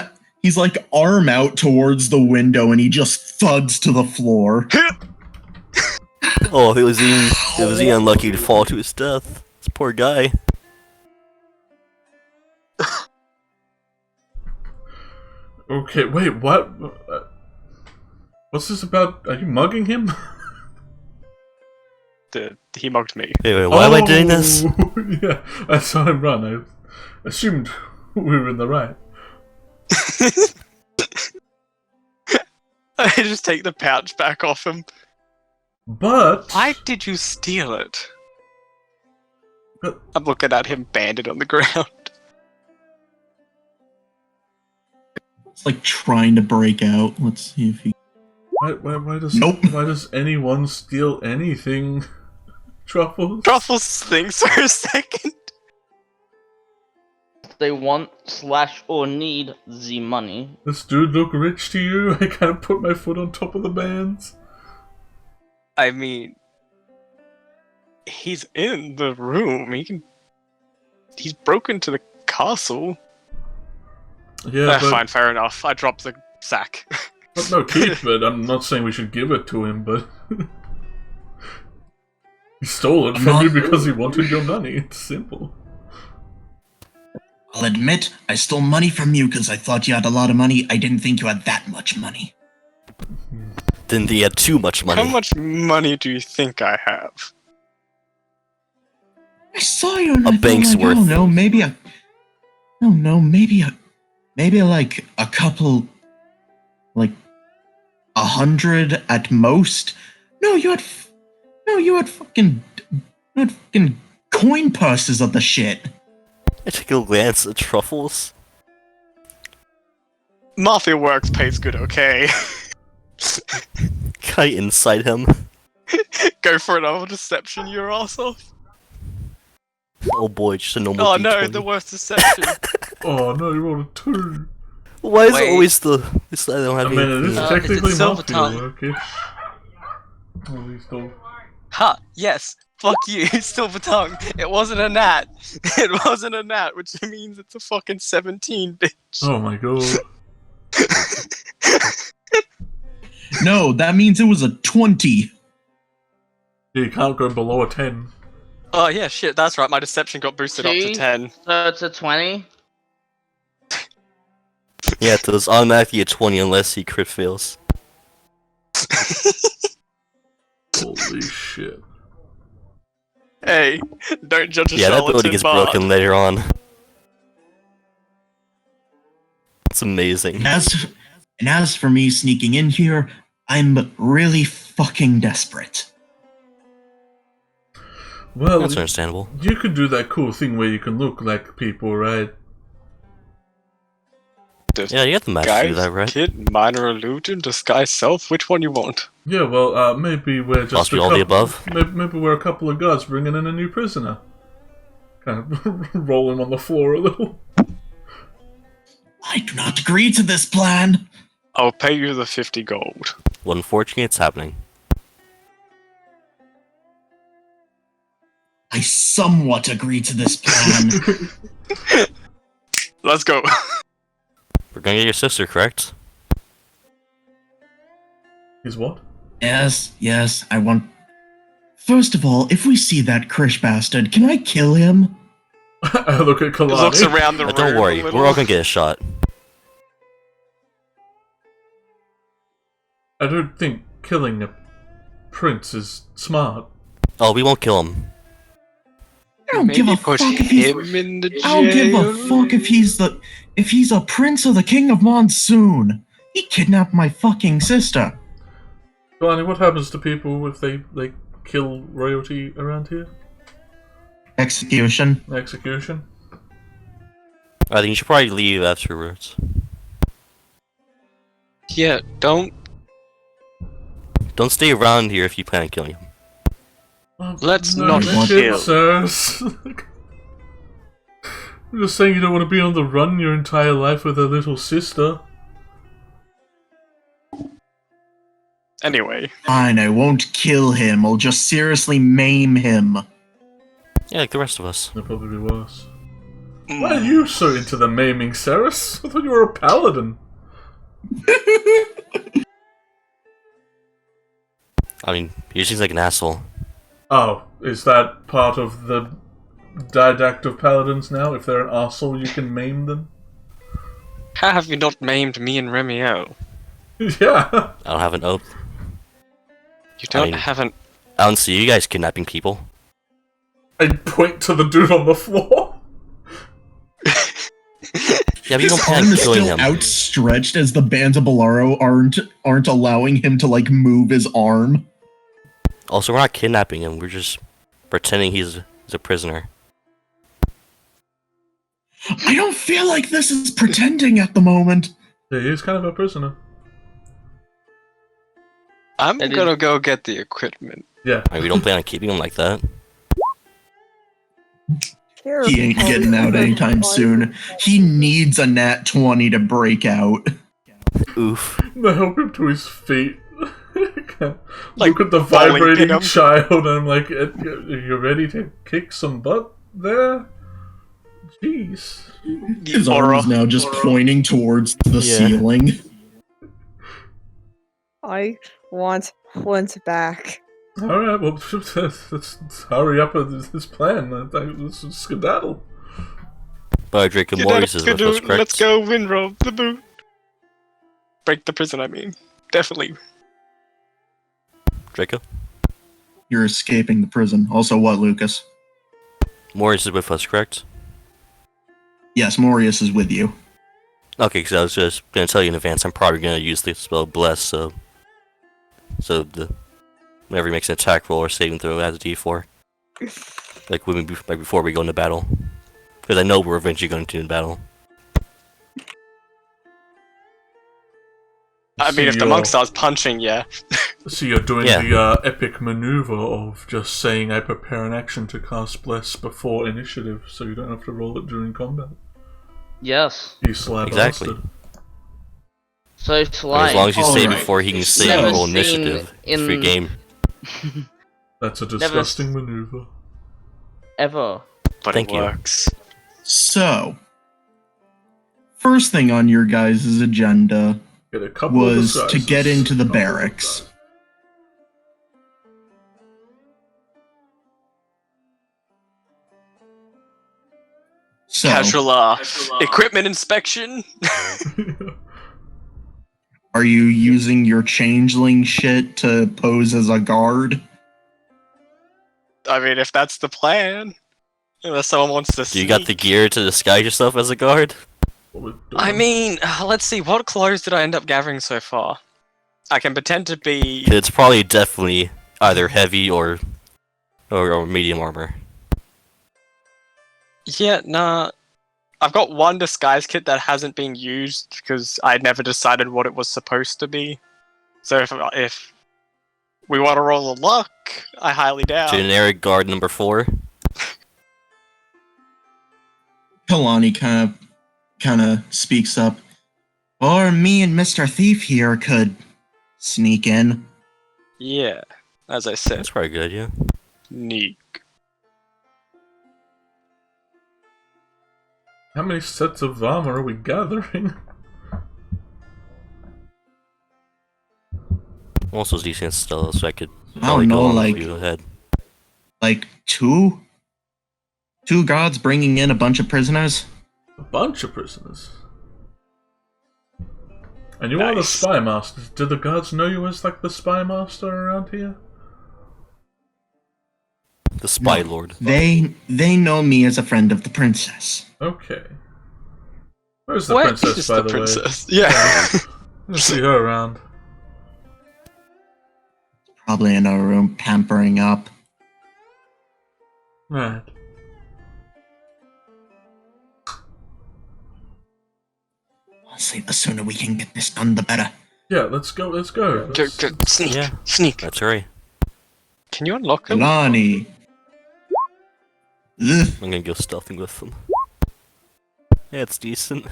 out towards the window, and he just thuds to the floor. Oh, it was he unlucky to fall to his death. This poor guy. Okay, wait, what? What's this about? Are you mugging him? He mugged me. Wait, why am I doing this? Yeah, I saw him run. I assumed we were in the right. I just take the pouch back off him. But Why did you steal it? But- I'm looking at him banded on the ground. It's like trying to break out. Let's see if he. why does Nope. why does anyone steal anything? Truffles? Truffles thinks for a second. They want / or need the money. This dude look rich to you? I can't put my foot on top of the bands. I mean, he's in the room. He's broken to the castle. Yeah, but Fine, fair enough. I dropped the sack. but no, keep it. I'm not saying we should give it to him, but he stole it from you because he wanted your money. It's simple. I'll admit, I stole money from you because I thought you had a lot of money. I didn't think you had that much money. Then he had too much money. How much money do you think I have? I saw you and I A thought, bank's like, worth. I don't know, maybe like a couple, like 100 at most. No, you had fucking coin purses of the shit. I took a glance at Truffles. Mafia works pays good, okay? Guy inside him. Go for another deception, your ass off. Oh boy, just a normal Oh no, D20. the worst deception. Oh no, you rolled a 2. Why is Wait. it always the... I don't have I mean, it is anything. technically is it silver mafia tongue? work-ish. At least all. Ha! Yes! Fuck you, silver tongue! It wasn't a gnat! It wasn't a gnat, which means it's a fucking 17, bitch. Oh my god. No, that means it was a 20. You can't go below a 10. Oh yeah, shit, that's right, my deception got boosted up to See? 10. So it's a 20. Yeah, it was automatically a 20 unless he crit fails. Holy shit. Hey, don't judge a Yeah, that building charlatan gets bard. broken later on. It's amazing. And as for me sneaking in here, I'm really fucking desperate. Well, That's understandable. you could do that cool thing where you can look like people, right? Yeah, you got the match to do that, right? Kid, minor illusion, disguise self, which one you want? Yeah, well, maybe we're just Possibly all the above. Maybe we're a couple of guards bringing in a new prisoner. Kind of roll him on the floor a little. I do not agree to this plan. I'll pay you the 50 gold. Well, unfortunately, it's happening. I somewhat agree to this plan. Let's go. We're gonna get your sister, correct? Is what? Yes, I want... First of all, if we see that Krish bastard, can I kill him? I look at He looks Kalani. around the room. Don't worry, a little. we're all gonna get a shot. I don't think killing a prince is smart. Oh, we won't kill him. I don't give a Maybe fuck put if he's... him in the jail. I don't give a fuck if he's a prince or the king of Monsoon. He kidnapped my fucking sister. Barney, what happens to people if they kill royalty around here? Execution. Execution? I think you should probably leave afterwards. Yeah, don't Don't stay around here if you plan on killing him. Let's No, not shit, kill. sirs. I'm just saying you don't want to be on the run your entire life with a little sister. Anyway, Fine, I won't kill him. I'll just seriously maim him. Yeah, like the rest of us. That'd probably be worse. Why are you so into the maiming, Ceres? I thought you were a paladin. I mean, he seems like an asshole. Oh, is that part of the didact of paladins now? If they're an arsehole, you can maim them? how have you not maimed me and Remiel? Yeah. I don't have an oath. You don't I mean- have an. I don't see you guys kidnapping people. I'd point to the dude on the floor. Yeah, but you His don't plan arm on is killing still him. outstretched as the bands of Bolaro aren't allowing him to like move his arm. Also, we're not kidnapping him. We're just pretending he's a prisoner. I don't feel like this is pretending at the moment. Yeah, he is kind of a prisoner. I'm It is- gonna go get the equipment. Yeah. I mean, we don't plan on keeping him like that. He ain't getting out anytime soon. He needs a nat 20 to break out. Oof. I help him to his feet. Like, Look at the falling vibrating in him. child, and I'm like, are you ready to kick some butt there? Jeez. His Aura. arm is now just pointing towards the Yeah. ceiling. I want Flint back. Alright, well, let's hurry up with this plan. Let's skedaddle. But Draco Morris is Let's correct. let's go windrow the boot. Break the prison, I mean. Definitely. Draco? You're escaping the prison. Also, what, Lucas? Morris is with us, correct? Yes, Morius is with you. Okay, because I was just gonna tell you in advance, I'm probably gonna use the spell Bless, so whenever he makes an attack roll or saving throw, it has a D4. Like before we go into battle, because I know we're eventually going to in battle. I mean, if the monk starts punching, yeah. So you're doing Yeah. the epic maneuver of just saying I prepare an action to cast Bless before initiative, so you don't have to roll it during combat. Yes. You slab Exactly. bastard. So Sly. As long as you say Alright. before he can save Never and roll seen initiative, it's free in- game. That's a Never disgusting maneuver. Ever. But Thank it you. works. So, first thing on your guys' agenda Get a couple of was to disguises. get into the barracks. So, Casual equipment inspection. are you using your changeling shit to pose as a guard? I mean, if that's the plan. Unless someone wants to Do you got the sneak. gear to disguise yourself as a guard? What we're I doing. mean, let's see, what clothes did I end up gathering so far? I can pretend to be... It's probably definitely either heavy or medium armor. Yeah, nah. I've got one disguise kit that hasn't been used because I never decided what it was supposed to be. So if we want to roll a luck, I highly doubt. Generic guard number 4. Kalani kind of speaks up. Or me and Mr. Thief here could sneak in. Yeah, as I said, That's probably good, yeah. neat. How many sets of armor are we gathering? Also decent still, so I could I probably don't go know, on like with you ahead. two guards bringing in a bunch of prisoners. A bunch of prisoners. And you are the Nice. spy master. Do the guards know you as like the spy master around here? The Spy No. Lord. They know me as a friend of the princess. Okay. Where's the Where princess, is by the the princess? Yeah. Let's see her around. Probably in a room pampering up. Right. Honestly, the sooner we can get this done, the better. Yeah, let's go. Go, sneak, Yeah. sneak. That's right. Can you unlock them? Kalani. Ugh. I'm gonna go stealthing with them. Yeah, it's decent.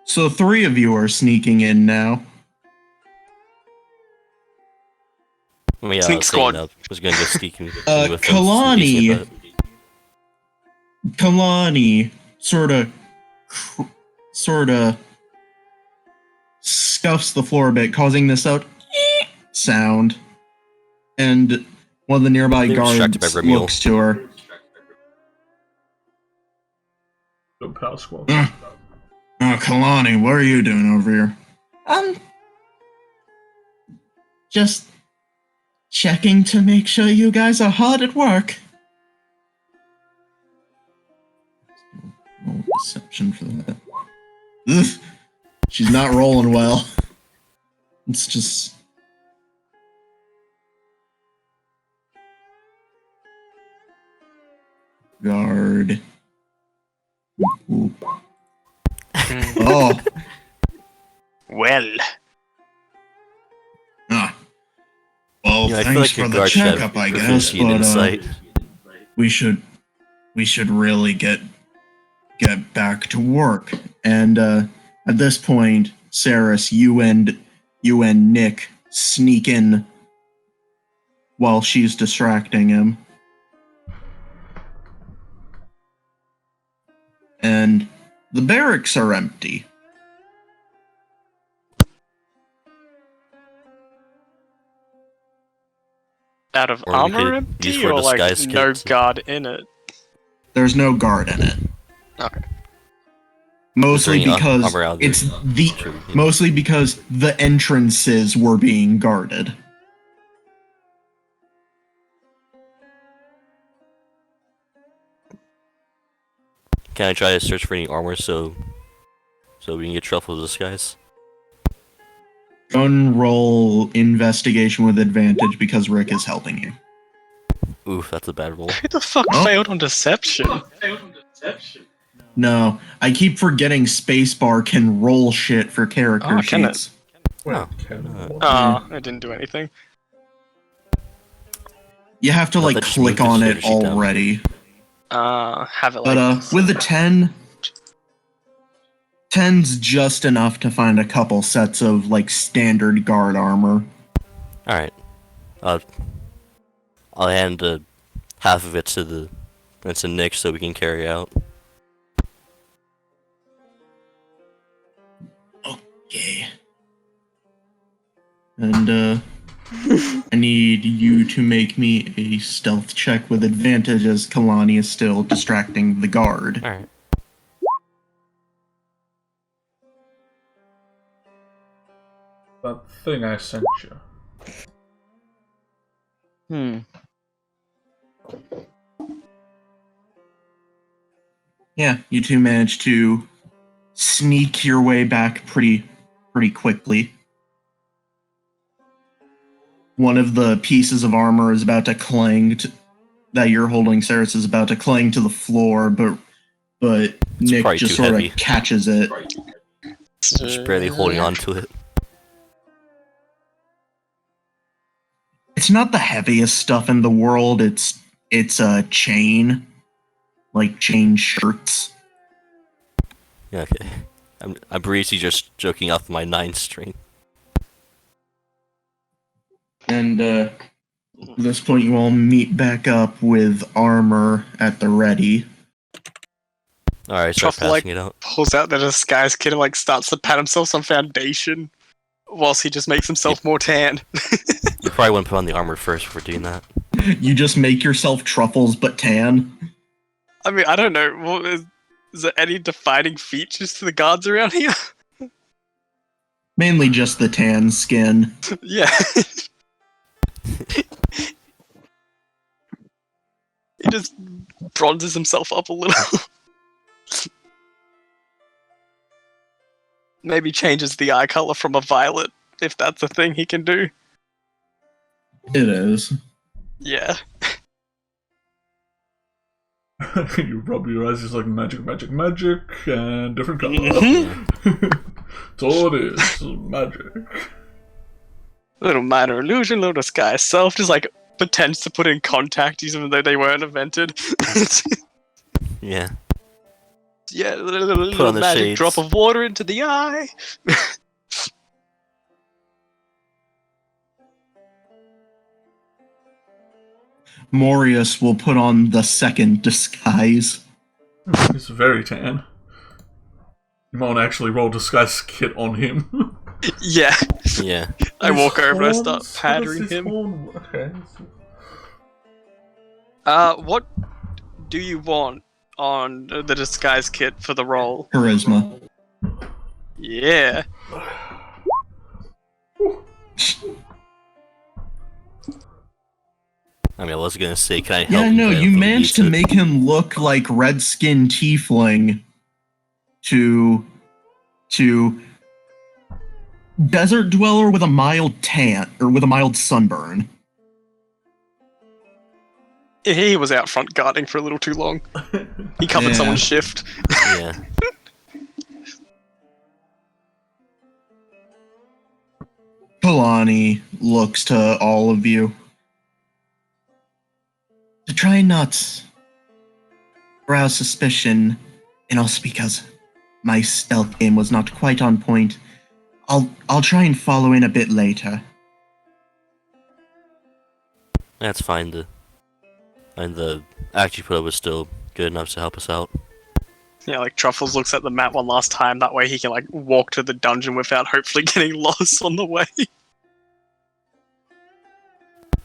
So 3 of you are sneaking in now. Oh, yeah, Sneak I was saying squad. that. I was gonna go sneaking with them. Kalani. Kalani sorta scuffs the floor a bit, causing this sound. And one of the nearby They're distracted by guards Magnil. looks to her. Go power squad. Oh, Kalani, what are you doing over here? Just checking to make sure you guys are hard at work. Roll deception for that. Ugh. She's not rolling well. It's just... Guard. Ooh. Oh. Well, Ah. Well, Yeah, I feel thanks like for your the guard should have checkup, I guess, proficiency in but insight. we should really get back to work. And at this point, Saris, you and Nick sneak in while she's distracting him. And the barracks are empty. out of Or we armor could empty, use for or like disguise no kit. guard in it? There's no guard in it. Okay. Mostly Is there any because armor out there? it's the Sure. mostly because the entrances were being guarded. Can I try to search for any armor so we can get truffle disguise? Gun roll investigation with advantage because Rick is helping you. Oof, that's a bad roll. Who the fuck Oh. failed on deception? No, I keep forgetting spacebar can roll shit for character Oh, can it? sheets. Wait, Oh. Ken, what? Oh, I didn't do anything. You have to No, like that just click moved the on character it sheet down. already. Have it But like. with a 10, 10's just enough to find a couple sets of like standard guard armor. Alright. I'll hand half of it to Nick so we can carry out. Okay. And I need you to make me a stealth check with advantage as Kalani is still distracting the guard. Alright. That thing I sent you. Yeah, you two managed to sneak your way back pretty quickly. One of the pieces of armor is about to clang that you're holding, Saris, is about to clang to the floor, but Nick probably just too sort heavy. of catches it. Just barely holding on to it. It's not the heaviest stuff in the world. It's a chain, like chain shirts. Yeah, okay. I'm briefly just joking off my 9 string. And at this point, you all meet back up with armor at the ready. Alright, start Truffle, like, passing it out. pulls out the disguise kit and like starts to pat himself some foundation, whilst he just makes himself more tan. You probably want to put on the armor first before doing that. You just make yourself truffles but tan. I mean, I don't know. Well, is there any defining features to the guards around here? Mainly just the tan skin. Yeah. He just bronzes himself up a little. Maybe changes the eye color from a violet, if that's a thing he can do. It is. Yeah. You rub your eyes, it's like magic, magic, magic, and different color. Mhm. That's all it is, magic. Little minor illusion, little disguise self, just like pretends to put in contact even though they weren't invented. Yeah. Yeah, Put little on the magic shades. drop of water into the eye. Morius will put on the second disguise. He's very tan. You might want to actually roll disguise kit on him. Yeah. Yeah. I walk over and I start How does pattering his him. horn work? Okay. What do you want on the disguise kit for the role? Charisma. Yeah. I mean, I was gonna say, can I help? Yeah, no, but I don't you think he managed to needs it. make him look like red skinned tiefling to desert dweller with a mild tan or with a mild sunburn. He was out front guarding for a little too long. He covered Yeah. someone's shift. Yeah. Kalani looks to all of you. To try not arouse suspicion, and also because my stealth game was not quite on point, I'll try and follow in a bit later. That's fine. The act you put up was still good enough to help us out. Yeah, like Truffles looks at the map one last time, that way he can like walk to the dungeon without hopefully getting lost on the way.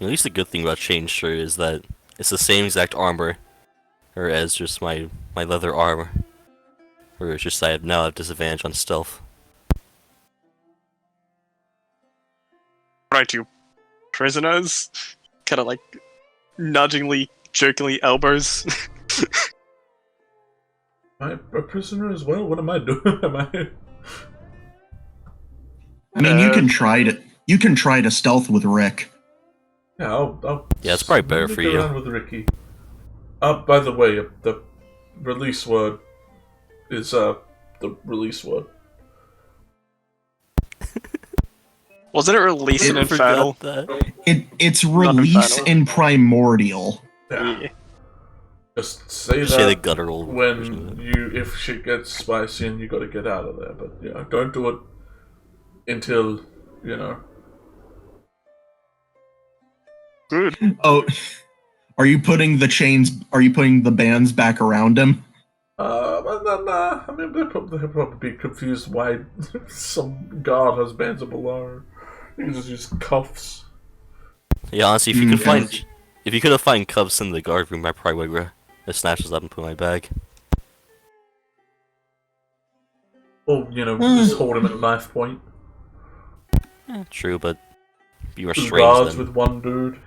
At least the good thing about Chain Shirt is that it's the same exact armor, or as just my leather armor. Or it's just I have now have disadvantage on stealth. Right, you prisoners? Kind of like nudgingly, jokingly elbows. Am I a prisoner as well? What am I doing? Am I? I mean, you can try to stealth with Rick. Yeah, I'll Yeah, it's probably better sneak for you. around with Ricky. By the way, the release word is the release word. Wasn't it release in Infernal? It's release Infernal. in primordial. Yeah. Just say that Say the guttural version of when if shit gets spicy and you got to get out of there. But yeah, don't do it until Good. Oh, are you putting the bands back around him? Nah. I mean, they'll probably be confused why some guard has bands below. You can just use cuffs. Yeah, honestly, if you could find cuffs in the guard room, I probably would have snatched those up and put in my bag. Or just hold him at knife point. True, but be Two restrained guards then. with one dude.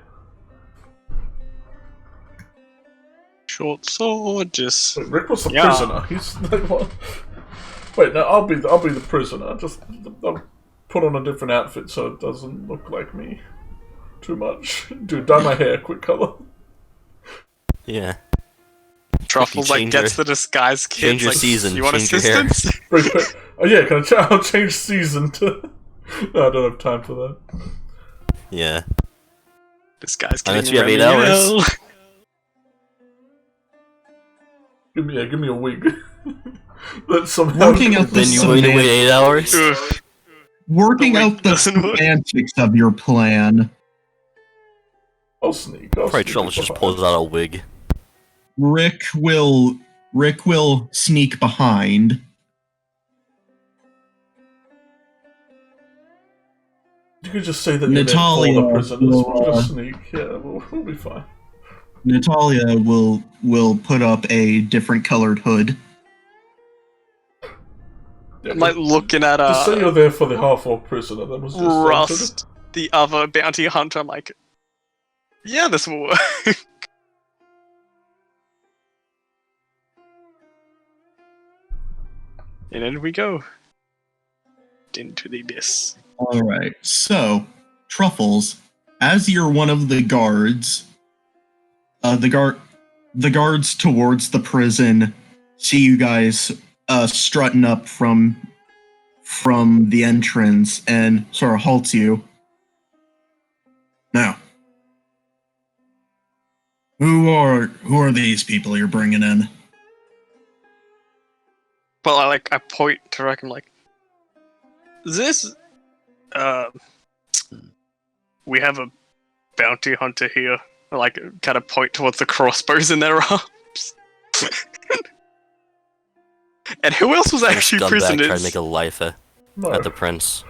Short sword, just Wait, Rick was the Yeah. prisoner. He's like what? Wait, no, I'll be the prisoner. Just I'll put on a different outfit so it doesn't look like me too much. Dude, dye my hair, quick color. Yeah. Truffles like change gets your- the disguise kit. change your like, season, You want change your hair." assistance? Oh yeah, can I'll change season to. No, I don't have time for that. Yeah. Disguise kit. Unless you have 8 hours. Give me a wig. That somehow. Working out the Then you wait 8 hours? Working The wig out the doesn't work. semantics of your plan. I'll sneak. Probably Trouble just pulls out a wig. Rick will sneak behind. You could just say that you're there for Natalia the prisoners. will, We'll just sneak. Yeah, we'll be fine. Natalia will put up a different colored hood. Yeah, I'm like looking at just say you're there for the half-orc prisoner that was just entered. Rust, the other bounty hunter. I'm like, yeah, this will work. And in we go. dropped into the abyss. All right. So, Truffles, as you're one of the guards, the guards towards the prison see you guys strutting up from the entrance and sort of halts you. Now, who are these people you're bringing in? Well, I point to Rick. I'm like, this. We have a bounty hunter here. I like, kind of point towards the crossbows in their arms. And who else was actually Scumbag prisoners? tried to make a life at the prince.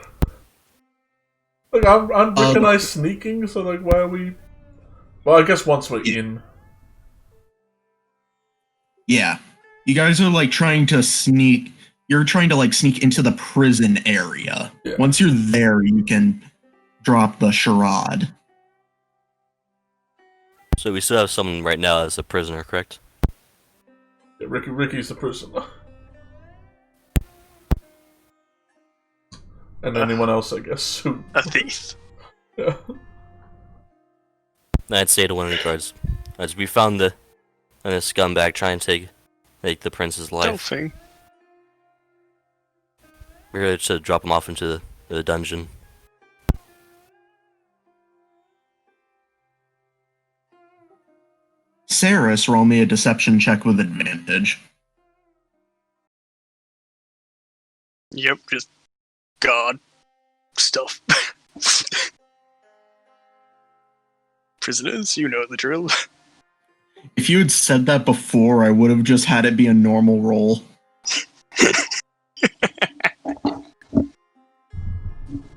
Like, aren't Rick and I sneaking, so, like, why are we... Well, I guess once we're in... Yeah. You guys are, like, trying to sneak... You're trying to, like, sneak into the prison area. Yeah. Once you're there, you can drop the charade. So we still have someone right now as a prisoner, correct? Yeah, Ricky's the prisoner. And anyone else, I guess, who... A thief. Yeah. I'd say to one of the guards, as we found the scumbag trying to take the prince's life. Dolphin. We're here to drop him off into the dungeon. Saris, roll me a deception check with advantage. Yep, just God stuff. Prisoners, you know the drill. If you had said that before, I would have just had it be a normal roll.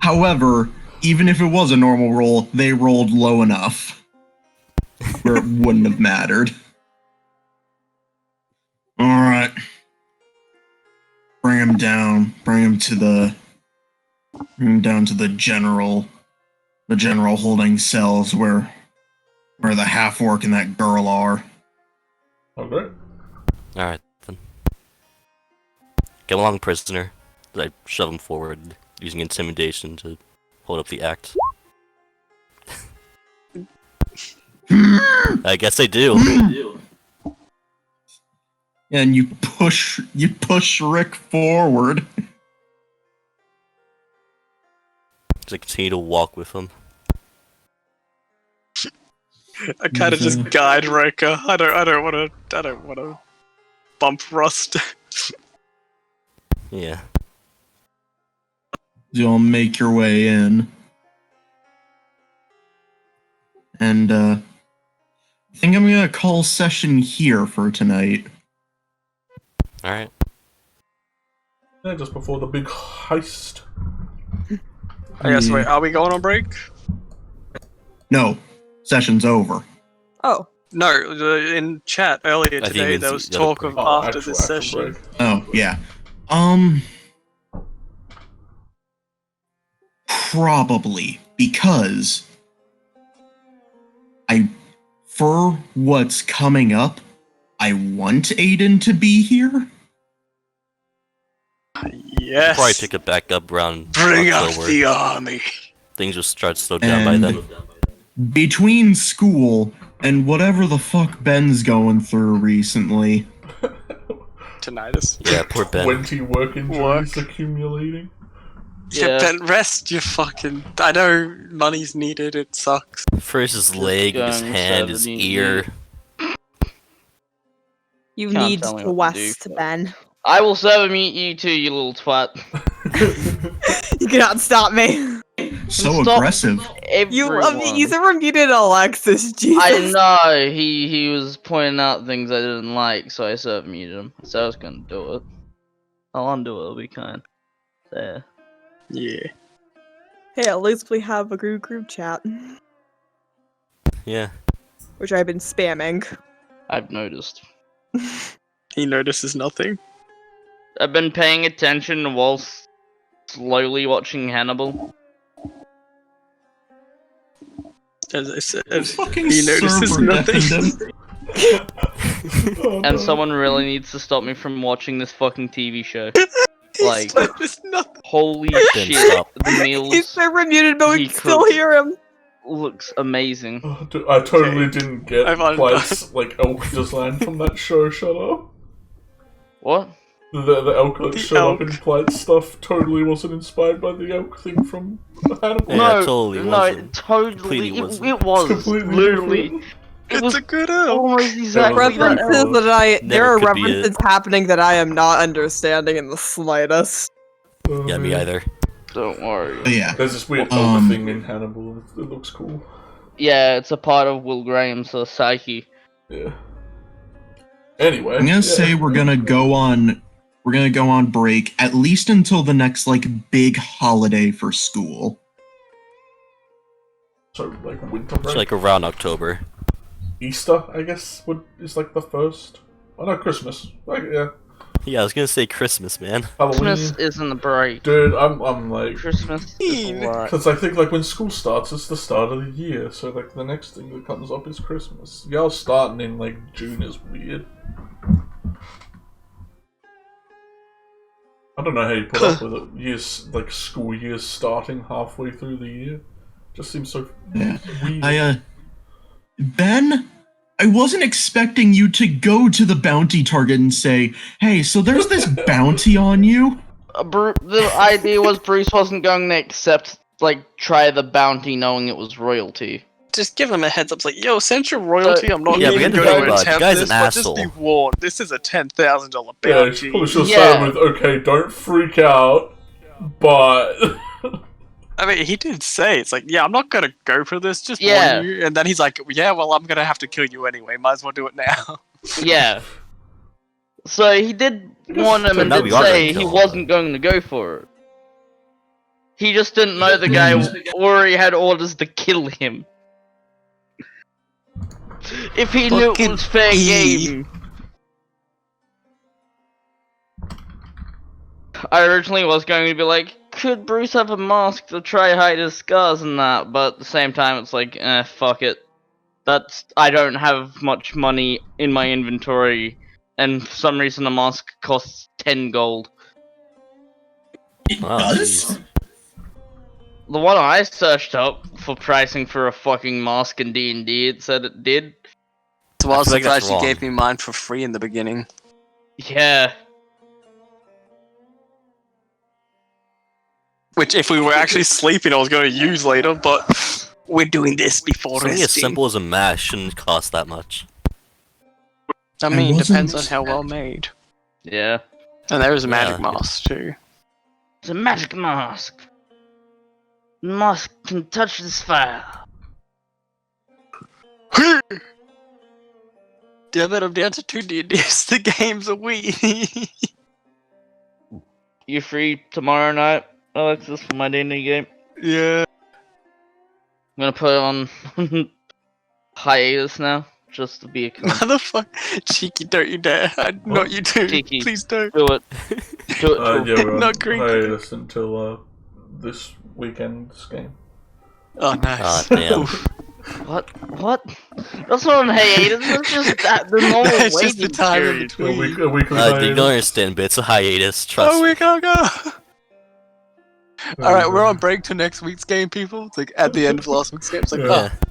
However, even if it was a normal roll, they rolled low enough where it wouldn't have mattered. Alright. Bring him down. Bring him down to the general holding cells where the half-orc and that girl are. Okay. Alright, then. Come along, prisoner. I shove him forward, using intimidation to hold up the act. I guess I do. And you push Rick forward. As I continue to walk with him. I kind of just guide Roka. I don't want to bump Rust. Yeah. You'll make your way in. And, I think I'm gonna call session here for tonight. Alright. Yeah, just before the big heist. I guess, wait, are we going on break? No, session's over. Oh. No, in chat earlier I think today it's there was the other talk break. of Oh, after this session. break. Oh, yeah. Probably, because for what's coming up, I want Aiden to be here. Yes. Probably pick it back up around Bring out October. the army. Things will start to slow down by And then. between school and whatever the fuck Ben's going through recently. Tinnitus. Yeah, poor Ben. 20 work injuries accumulating. Yeah, Ben, rest your fucking... I know money's needed, it sucks. First his leg, his going hand, his 70. ear. You Can't need tell me the what to West, do. Ben. I will serve meet you too, you little twat. You cannot stop me. So Stop aggressive. You Everyone. never muted Alexis, Jesus. I know, he was pointing out things I didn't like, so I serve muted him. So I was gonna do it. I'll undo it, it'll be kind. There. Yeah. Hey, at least we have a group chat, Yeah. which I've been spamming. I've noticed. He notices nothing. I've been paying attention whilst slowly watching Hannibal. As I said, Fucking he notices server nothing. deafened him. Oh, And no. someone really needs to stop me from watching this fucking TV show. Like, There's nothing. holy Didn't shit, stop. the meals He's never muted, but we he can still cooks. hear him. looks amazing. Oh, dude, I totally didn't get I've un- Clyde's like elk design from that show. Shut up. What? The elk that The showed up in elk. Clyde's stuff totally wasn't inspired by the elk thing from Hannibal. Yeah, no, it totally no, wasn't. it totally. Completely wasn't. It was Completely literally. different. It It's was a good elk. almost exactly was that. References elk. that there Never are could be it. references happening that I am not understanding in the slightest. Yeah, me either. Don't worry. But yeah, There's this weird elk Um, thing in Hannibal. It looks cool. Yeah, it's a part of Will Graham's psyche. Yeah. Anyway, I'm gonna say we're gonna go on break at least until the next like big holiday for school. So like winter break, It's like around October. Easter, I guess, is like the first. Oh no, Christmas. Like yeah, Yeah, I was gonna say Christmas, man. Halloween. Christmas isn't a break. Dude, I'm like, Christmas is a lot. because I think like when school starts, it's the start of the year. So like the next thing that comes up is Christmas. Y'all starting in like June is weird. I don't know how you put up with it. Years like school years starting halfway through the year. Just seems so Yeah. weird. Ben, I wasn't expecting you to go to the bounty target and say, "Hey, so there's this bounty on you." The idea was Bruce wasn't going to accept, like, try the bounty knowing it was royalty. Just give him a heads up, it's like, yo, since you're royalty, I'm not Yeah, we even had to going think to about it. attempt The guy's this, an but just be asshole. warned, this is a $10,000 Yeah, bounty. probably should have Yeah. started with, okay, don't freak out, but I mean, he did say, it's like, yeah, I'm not gonna go for this, just Yeah. warn you. And then he's like, yeah, well, I'm gonna have to kill you anyway, might as well do it now. Yeah. So he did warn him and No, did we are gonna say kill he him. wasn't going to go for it. He just didn't know the guy already had orders to kill him. If he knew it Fucking was fair E. game. I originally was going to be like, could Bruce have a mask to try hide his scars and that, but at the same time it's like, fuck it. I don't have much money in my inventory, and for some reason a mask costs 10 gold. It Wow, does? jeez. The one I searched up for pricing for a fucking mask in D&D, it said it did. So I was feel like that's surprised you wrong. gave me mine for free in the beginning. Yeah. Which, if we were actually sleeping, I was going to use later, but we're doing this before Something as resting. simple as a mask shouldn't cost that much. I mean, wasn't- depends on how well made. Yeah. And there is a magic Yeah. mask, too. It's a magic mask. The mask can touch this fire. Damn it, I'm down to 2 D&Ds. The game's a Wii. You free tomorrow night, Alexis, for my D&D game? Yeah. I'm gonna put it on hiatus now, just to be a cunt. Motherfucker. Cheeky, don't you dare. Not you too. Cheeky. Please don't. Do it. Do it. yeah, we're on Not green. hiatus until this weekend's game. Oh, nice. Ah, damn. What? That's not on hiatus, that's just the normal That's waiting just the time in period. between. A weekly You hiatus. don't understand, but it's a hiatus, trust Oh, me. we gotta go. Alright, we're on break to next week's game, people. It's like at the end of last week's game. It's like, Yeah. oh,